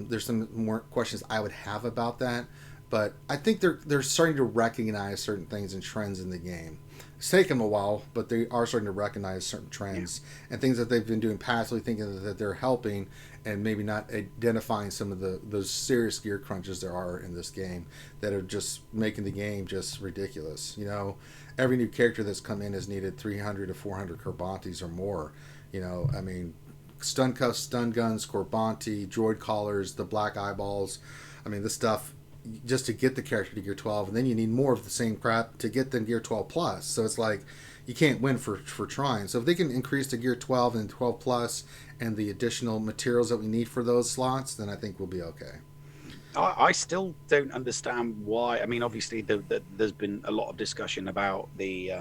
There's some more questions I would have about that, but I think they're starting to recognize certain things and trends in the game. It's taken them a while, but they are starting to recognize certain trends and things that they've been doing passively, thinking that they're helping, and maybe not identifying some of those serious gear crunches there are in this game that are just making the game just ridiculous. You know, every new character that's come in has needed 300 to 400 Corbantes or more. You know, I mean, stun cuffs, stun guns, Corbanti, droid collars, the black eyeballs. I mean, this stuff just to get the character to gear 12, and then you need more of the same crap to get them gear 12 plus. So it's like you can't win for trying. So if they can increase to gear 12 and 12 plus and the additional materials that we need for those slots, then I think we'll be okay. I still don't understand why. I mean, obviously there's been a lot of discussion about the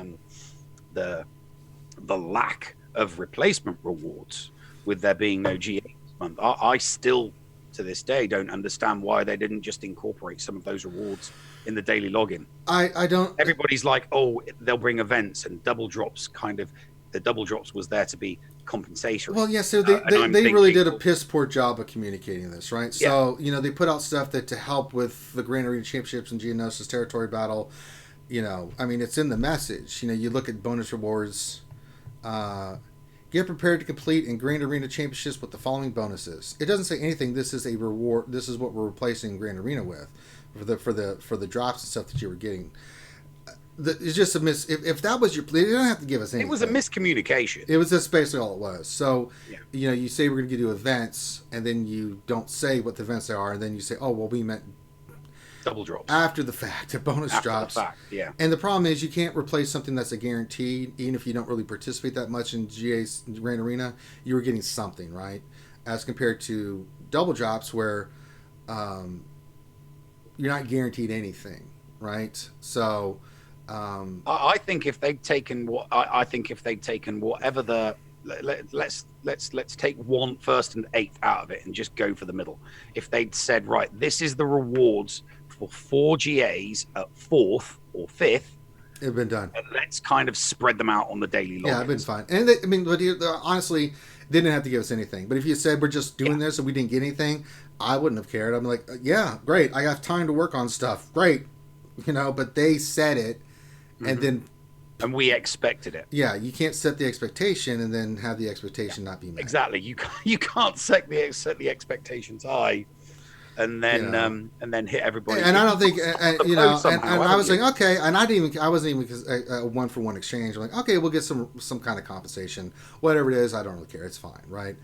lack of replacement rewards with there being no GA this month. I still to this day don't understand why they didn't just incorporate some of those rewards in the daily login. I don't. Everybody's like, oh, they'll bring events and double drops. Kind of, the double drops was there to be compensatory. Well, yeah. So they really did a piss poor job of communicating this, right? Yeah. So you know they put out stuff that to help with the Grand Arena Championships and Geonosis Territory Battle. You know, I mean, it's in the message. You know, you look at bonus rewards. Get prepared to complete in Grand Arena Championships with the following bonuses. It doesn't say anything. This is a reward. This is what we're replacing Grand Arena with for the drops and stuff that you were getting. It's just a miss. If that was your, they don't have to give us anything. It was a miscommunication. It was just basically all it was. So, Yeah. you know, you say we're going to give you events, and then you don't say what the events are, and then you say, oh, well, we meant Double drops. after the fact, bonus After drops. the fact, yeah. And the problem is you can't replace something that's a guaranteed, even if you don't really participate that much in GA's Grand Arena, you were getting something, right? As compared to double drops where you're not guaranteed anything, right? So... I think if they'd taken whatever the let's take 1, 1st, and 8th out of it and just go for the middle. If they'd said, right, this is the rewards for 4 GAs at 4th or 5th, it'd been done. and let's kind of spread them out on the daily logins. Yeah, it'd been fine. And they, I mean, but honestly, they didn't have to give us anything. But if you said we're just doing this and we didn't get anything, I wouldn't have cared. I'm like, yeah, great. I have time to work on stuff. Great, you know. But they said it. And then, and we expected it. Yeah, you can't set the expectation and then have the expectation not be met. Exactly. You can't set the expectations high, and then hit everybody. And I don't think you know. Somehow, and I was like, okay, and I wasn't even a 1-for-1 exchange. I'm like, okay, we'll get some kind of compensation, whatever it is. I don't really care. It's fine, right?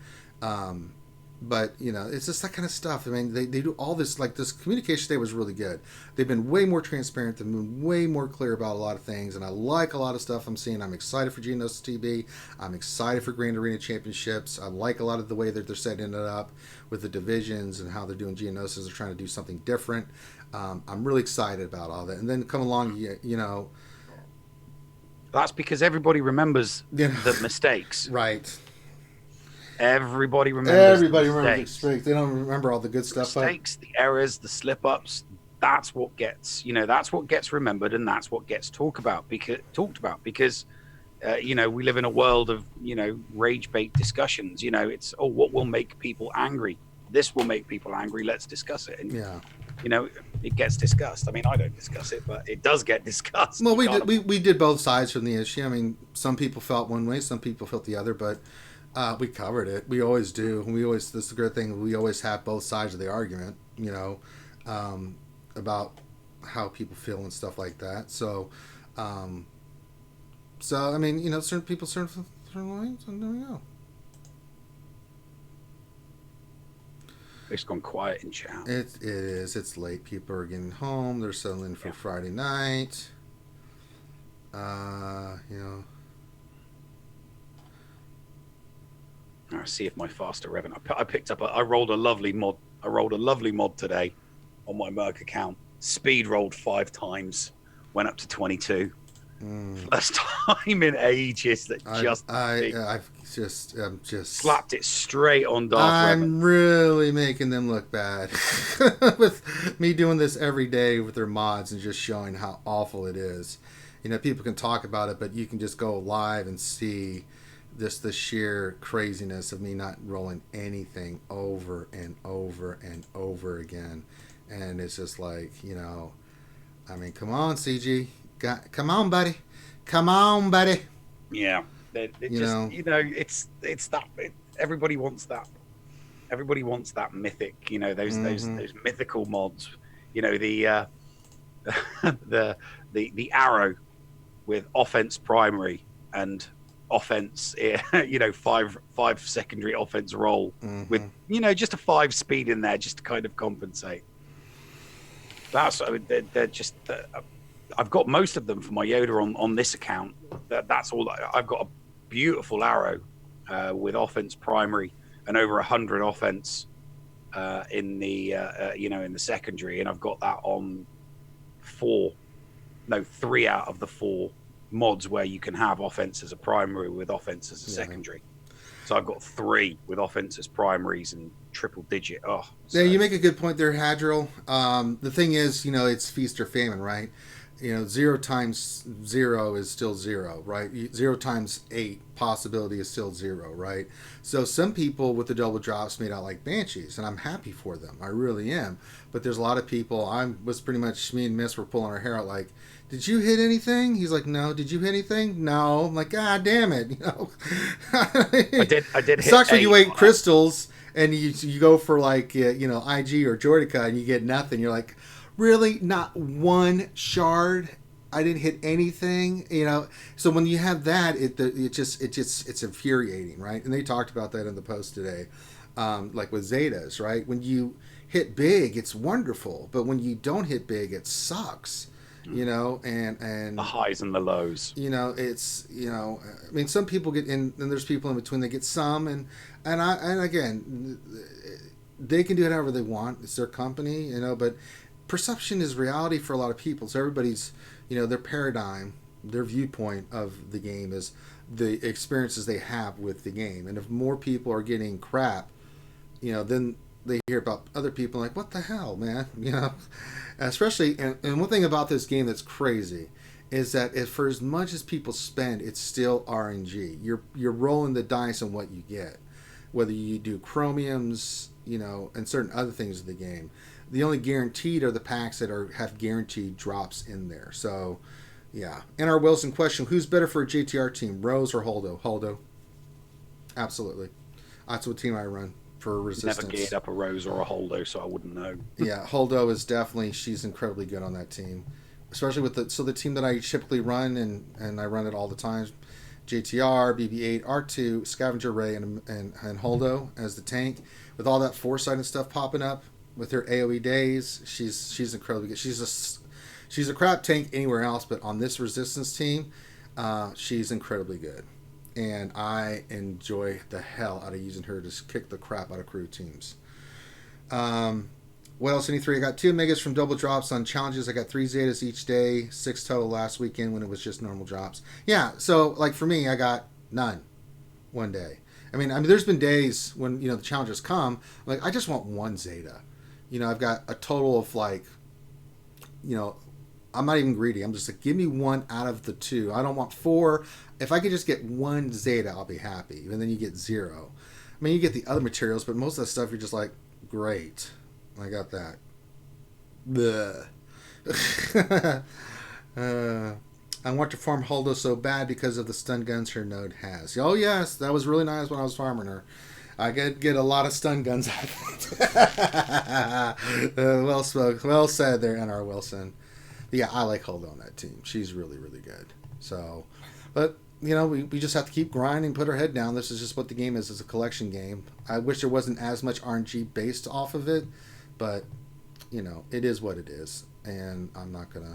But, you know, it's just that kind of stuff. I mean, they do all this, like, this communication today was really good. They've been way more transparent. They've been way more clear about a lot of things. And I like a lot of stuff I'm seeing. I'm excited for Geonosian TB. I'm excited for Grand Arena Championships. I like a lot of the way that they're setting it up with the divisions and how they're doing Geonosians. They're trying to do something different. I'm really excited about all that. And then come along, you know. That's because everybody remembers the mistakes. Right. Everybody remembers the mistakes. They don't remember all the good stuff. Mistakes, the errors, the slip-ups. That's what gets, that's what gets remembered, and that's what gets talked about because, we live in a world of, rage bait discussions. It's, what will make people angry? This will make people angry. Let's discuss it. And, it gets discussed. I mean, I don't discuss it, but it does get discussed. Well, we did both sides from the issue. I mean, some people felt one way, some people felt the other, but we covered it. We always do. This is the good thing. We always have both sides of the argument, about how people feel and stuff like that. So, I mean, certain people, certain ways, and there we go. It's gone quiet in chat. It is. It's late. People are getting home. They're settling for Friday night. I see if my faster revving. I picked up. I rolled a lovely mod. Today on my Merc account. Speed rolled 5 times. Went up to 22. First time in ages that I'm just slapped it straight on Darth I'm really making them look bad with me doing this every day with their mods and just showing how awful it is. People can talk about it, but you can just go live and see the sheer craziness of me not rolling anything over and over and over again. And it's just like, I mean, come on, CG. Come on, buddy. Yeah. It's that. Everybody wants that. Everybody wants that mythic, those mythical mods. The arrow with offense primary and offense, 5 secondary offense roll with just a 5 speed in there just to kind of compensate. They're just. I've got most of them for my Yoda on this account. That's all. I've got a beautiful arrow with offense primary and over 100 offense in the in the secondary, and I've got that on 3 out of the 4 mods where you can have offense as a primary with offense as a secondary. So I've got 3 with offense as primaries and triple digit. Yeah, you make a good point there, Hadril. The thing is, it's feast or famine, right? 0 times 0 is still 0, right? 0 times 8 possibility is still 0, right? So some people with the double drops made out like banshees, and I'm happy for them. I really am. But there's a lot of people. Was pretty much me and Miss were pulling our hair out like, did you hit anything? He's like, no. Did you hit anything? No. I'm like, God damn it, I did. It sucks when you wait crystals and you go for like IG or Jordica and you get nothing. You're like, really, not one shard? I didn't hit anything, So when you have that, it's infuriating, right? And they talked about that in the post today, like with Zetas, right? When you hit big, it's wonderful, but when you don't hit big, it sucks, and the highs and the lows. It's I mean, some people get in, and there's people in between that get some, and again, they can do it however they want. It's their company, but perception is reality for a lot of people. So everybody's, their paradigm, their viewpoint of the game is the experiences they have with the game. And if more people are getting crap, then they hear about other people like, what the hell, man? Especially, and one thing about this game that's crazy is that if for as much as people spend, it's still RNG. You're rolling the dice on what you get, whether you do chromiums, and certain other things in the game. The only guaranteed are the packs that have guaranteed drops in there. So, yeah. And our Wilson question, who's better for a JTR team, Rose or Holdo? Holdo. Absolutely. That's what team I run for Resistance. Never geared up a Rose or a Holdo, so I wouldn't know. Yeah, Holdo is definitely, she's incredibly good on that team. Especially with the team that I typically run, and I run it all the time, JTR, BB-8, R2, Scavenger Ray, and Holdo as the tank. With all that foresight and stuff popping up, with her AoE days, she's incredibly good. She's a crap tank anywhere else, but on this Resistance team, she's incredibly good. And I enjoy the hell out of using her to kick the crap out of crew teams. What else? Any three? I got 2 megas from double drops on challenges. I got 3 Zetas each day, 6 total last weekend when it was just normal drops. Yeah, so like for me, I got none one day. I mean, there's been days when the challenges come, like I just want 1 Zeta. I've got a total of like, I'm not even greedy. I'm just like, give me 1 out of the 2. I don't want 4. If I could just get 1 Zeta, I'll be happy. And then you get 0. I mean, you get the other materials, but most of that stuff you're just like, great, I got that. I want to farm Holdo so bad because of the stun guns her node has. Oh yes, that was really nice when I was farming her. I get a lot of stun guns out of it. Well spoken. Well said there, NR Wilson. But yeah, I like Holdo on that team. She's really, really good. So, but, we just have to keep grinding, put our head down. This is just what the game is. It's a collection game. I wish there wasn't as much RNG based off of it, but, it is what it is. And I'm not going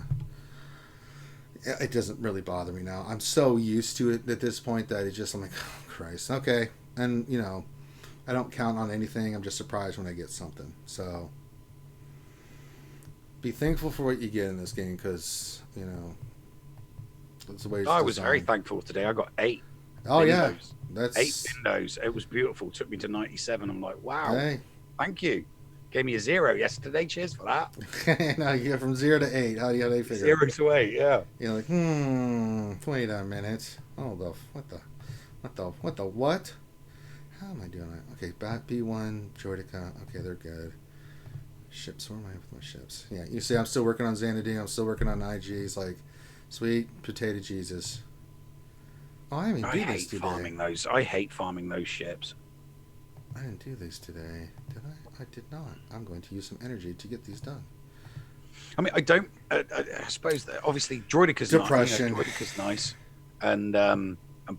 to... It doesn't really bother me now. I'm so used to it at this point that I'm like, oh, Christ. Okay. And, I don't count on anything. I'm just surprised when I get something. So, be thankful for what you get in this game because, that's the way it's I was designed. very thankful today. I got 8. Oh, yeah. Windows. That's 8 windows. It was beautiful. Took me to 97. I'm like, wow. Hey. Thank you. Gave me a 0 yesterday. Cheers for that. Now you go from 0 to 8. How do they figure? 0 to 8, yeah. You're like, wait a minute. Oh, what the what? How am I doing that? Okay, Bat B1, Jordica. Okay, they're good. Ships, where am I with my ships? Yeah, you see, I'm still working on Xanadu. I'm still working on IGs. Like, sweet potato Jesus. Oh, I didn't do this today. Farming those. I hate farming those ships. I didn't do these today. Did I? I did not. I'm going to use some energy to get these done. I mean, I don't. I suppose that obviously Droidica's Depression. Droidica's nice, and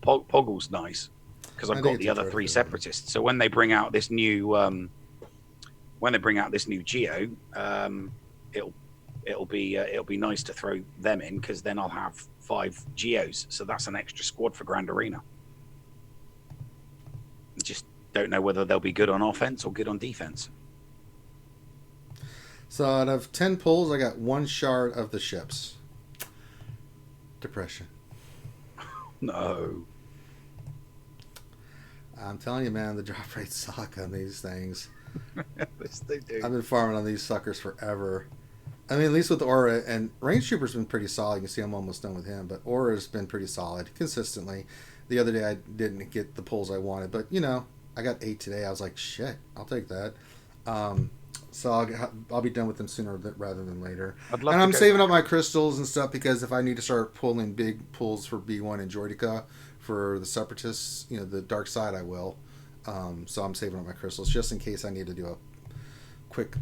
Poggle's nice because I've got the other 3 separatists. So when they bring out this new, Geo, it'll be nice to throw them in because then I'll have 5 Geos. So that's an extra squad for Grand Arena. Just don't know whether they'll be good on offense or good on defense. So out of 10 pulls, I got 1 shard of the ships. Depression. No. I'm telling you, man, the drop rates suck on these things. Yes, they do. I've been farming on these suckers forever. I mean, at least with Aura and Range Trooper's been pretty solid. You can see I'm almost done with him, but Aura's been pretty solid consistently. The other day I didn't get the pulls I wanted, but you know, I got 8 today. I was like, shit, I'll take that. So I'll be done with them sooner rather than later. I'd love And to I'm go saving back. up my crystals and stuff because if I need to start pulling big pulls for B1 and Droideka for the Separatists, you know, the dark side, I will. So I'm saving up my crystals just in case I need to do a quick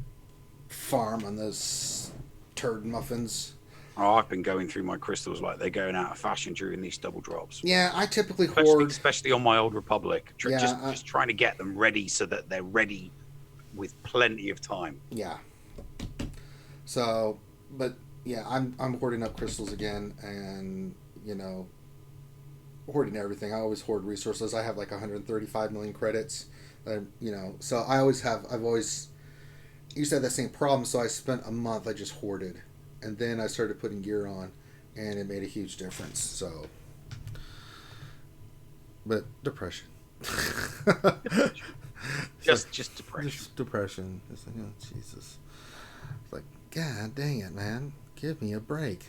farm on those turd muffins. Oh, I've been going through my crystals like they're going out of fashion during these double drops. Yeah, I typically Especially, hoard. especially on my old Republic. Yeah, Just trying to get them ready so that they're ready with plenty of time. Yeah. So, but yeah, I'm hoarding up crystals again, and you know, hoarding everything. I always hoard resources. I have like 135 million credits. You know, so I've always used to have that same problem. So I spent a month. I just hoarded, and then I started putting gear on, and it made a huge difference. So, but depression. Just depression. Just depression. It's like, oh, Jesus. It's like, God dang it, man. Give me a break.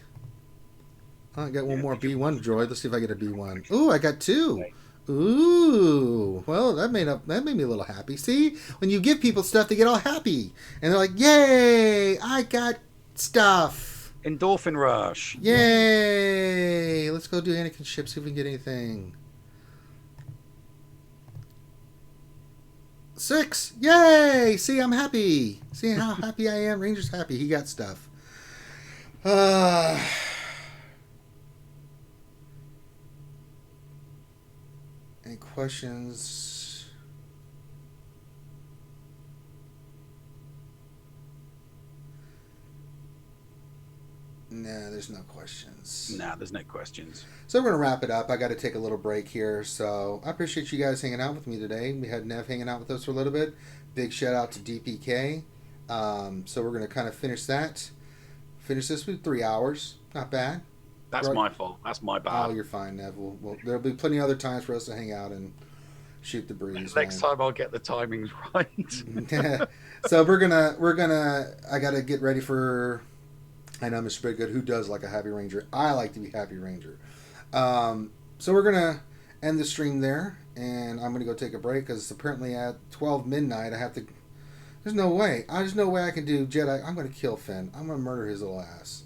I got one more B1 droid. Let's see if I get a B1. Ooh, I got 2. Ooh. Well, that made me a little happy. See? When you give people stuff, they get all happy. And they're like, yay! I got stuff. Endorphin rush. Yay! Let's go do Anakin ship, see if we can get anything. 6! Yay! See, I'm happy. See how happy I am? Ranger's happy. He got stuff. Any questions? Nah, there's no questions. Nah, there's no questions. So we're going to wrap it up. I got to take a little break here. So I appreciate you guys hanging out with me today. We had Nev hanging out with us for a little bit. Big shout out to DPK. So we're going to kind of finish that. Finish this with 3 hours. Not bad. That's Right. my fault. That's my bad. Oh, you're fine, Nev. There'll be plenty of other times for us to hang out and shoot the breeze. Next time I'll get the timings right. So we're gonna. I gotta get ready for. I know Mr. Big Good who does like a happy ranger. I like to be happy ranger. So we're gonna end the stream there, and I'm gonna go take a break because apparently at 12 midnight I have to. There's no way. There's no way I can do Jedi. I'm gonna kill Finn. I'm gonna murder his little ass.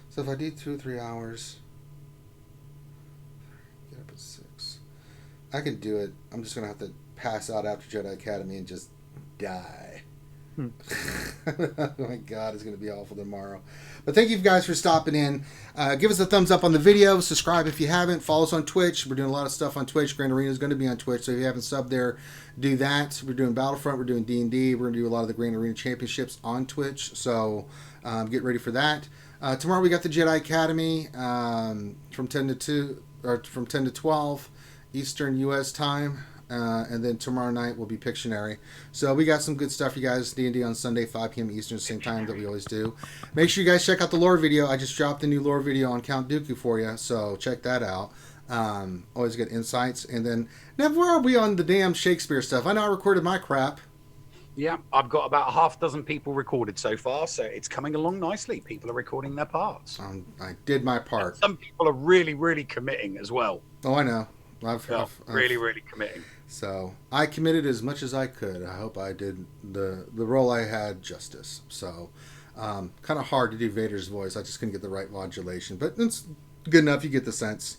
So if I do 2 or 3 hours, get up at 6. I can do it. I'm just gonna have to pass out after Jedi Academy and just die. Oh my God, it's gonna be awful tomorrow. But thank you guys for stopping in. Give us a thumbs up on the video. Subscribe if you haven't. Follow us on Twitch. We're doing a lot of stuff on Twitch. Grand Arena is going to be on Twitch, so if you haven't subbed there, do that. We're doing Battlefront. We're doing D&D. We're going to do a lot of the Grand Arena Championships on Twitch. So get ready for that. Tomorrow we got the Jedi Academy from 10 to 2 or from 10 to 12 Eastern U.S. time. And then tomorrow night will be Pictionary. So we got some good stuff, you guys. D&D on Sunday, 5 p.m. Eastern, same time that we always do. Make sure you guys check out the lore video. I just dropped the new lore video on Count Dooku for you, so check that out. Always get insights. And then, Nev, where are we on the damn Shakespeare stuff? I know I recorded my crap. Yeah, I've got about half a dozen people recorded so far, so it's coming along nicely. People are recording their parts. I did my part. Some people are really, really committing as well. Oh, I know. I've really, really committing. So I committed as much as I could. I hope I did the role I had justice. So kind of hard to do Vader's voice. I just couldn't get the right modulation, but it's good enough. You get the sense.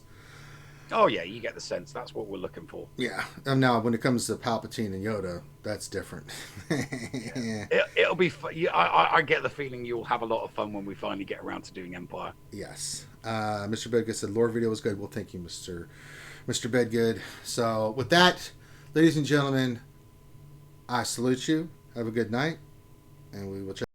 Oh yeah, you get the sense. That's what we're looking for. Yeah. And now when it comes to Palpatine and Yoda, that's different. Yeah. It'll be fun. I get the feeling you'll have a lot of fun when we finally get around to doing Empire. Yes. Mr. Bedgood said lore video was good. Well, thank you, Mr. Bedgood. So with that, ladies and gentlemen, I salute you. Have a good night, and we will check.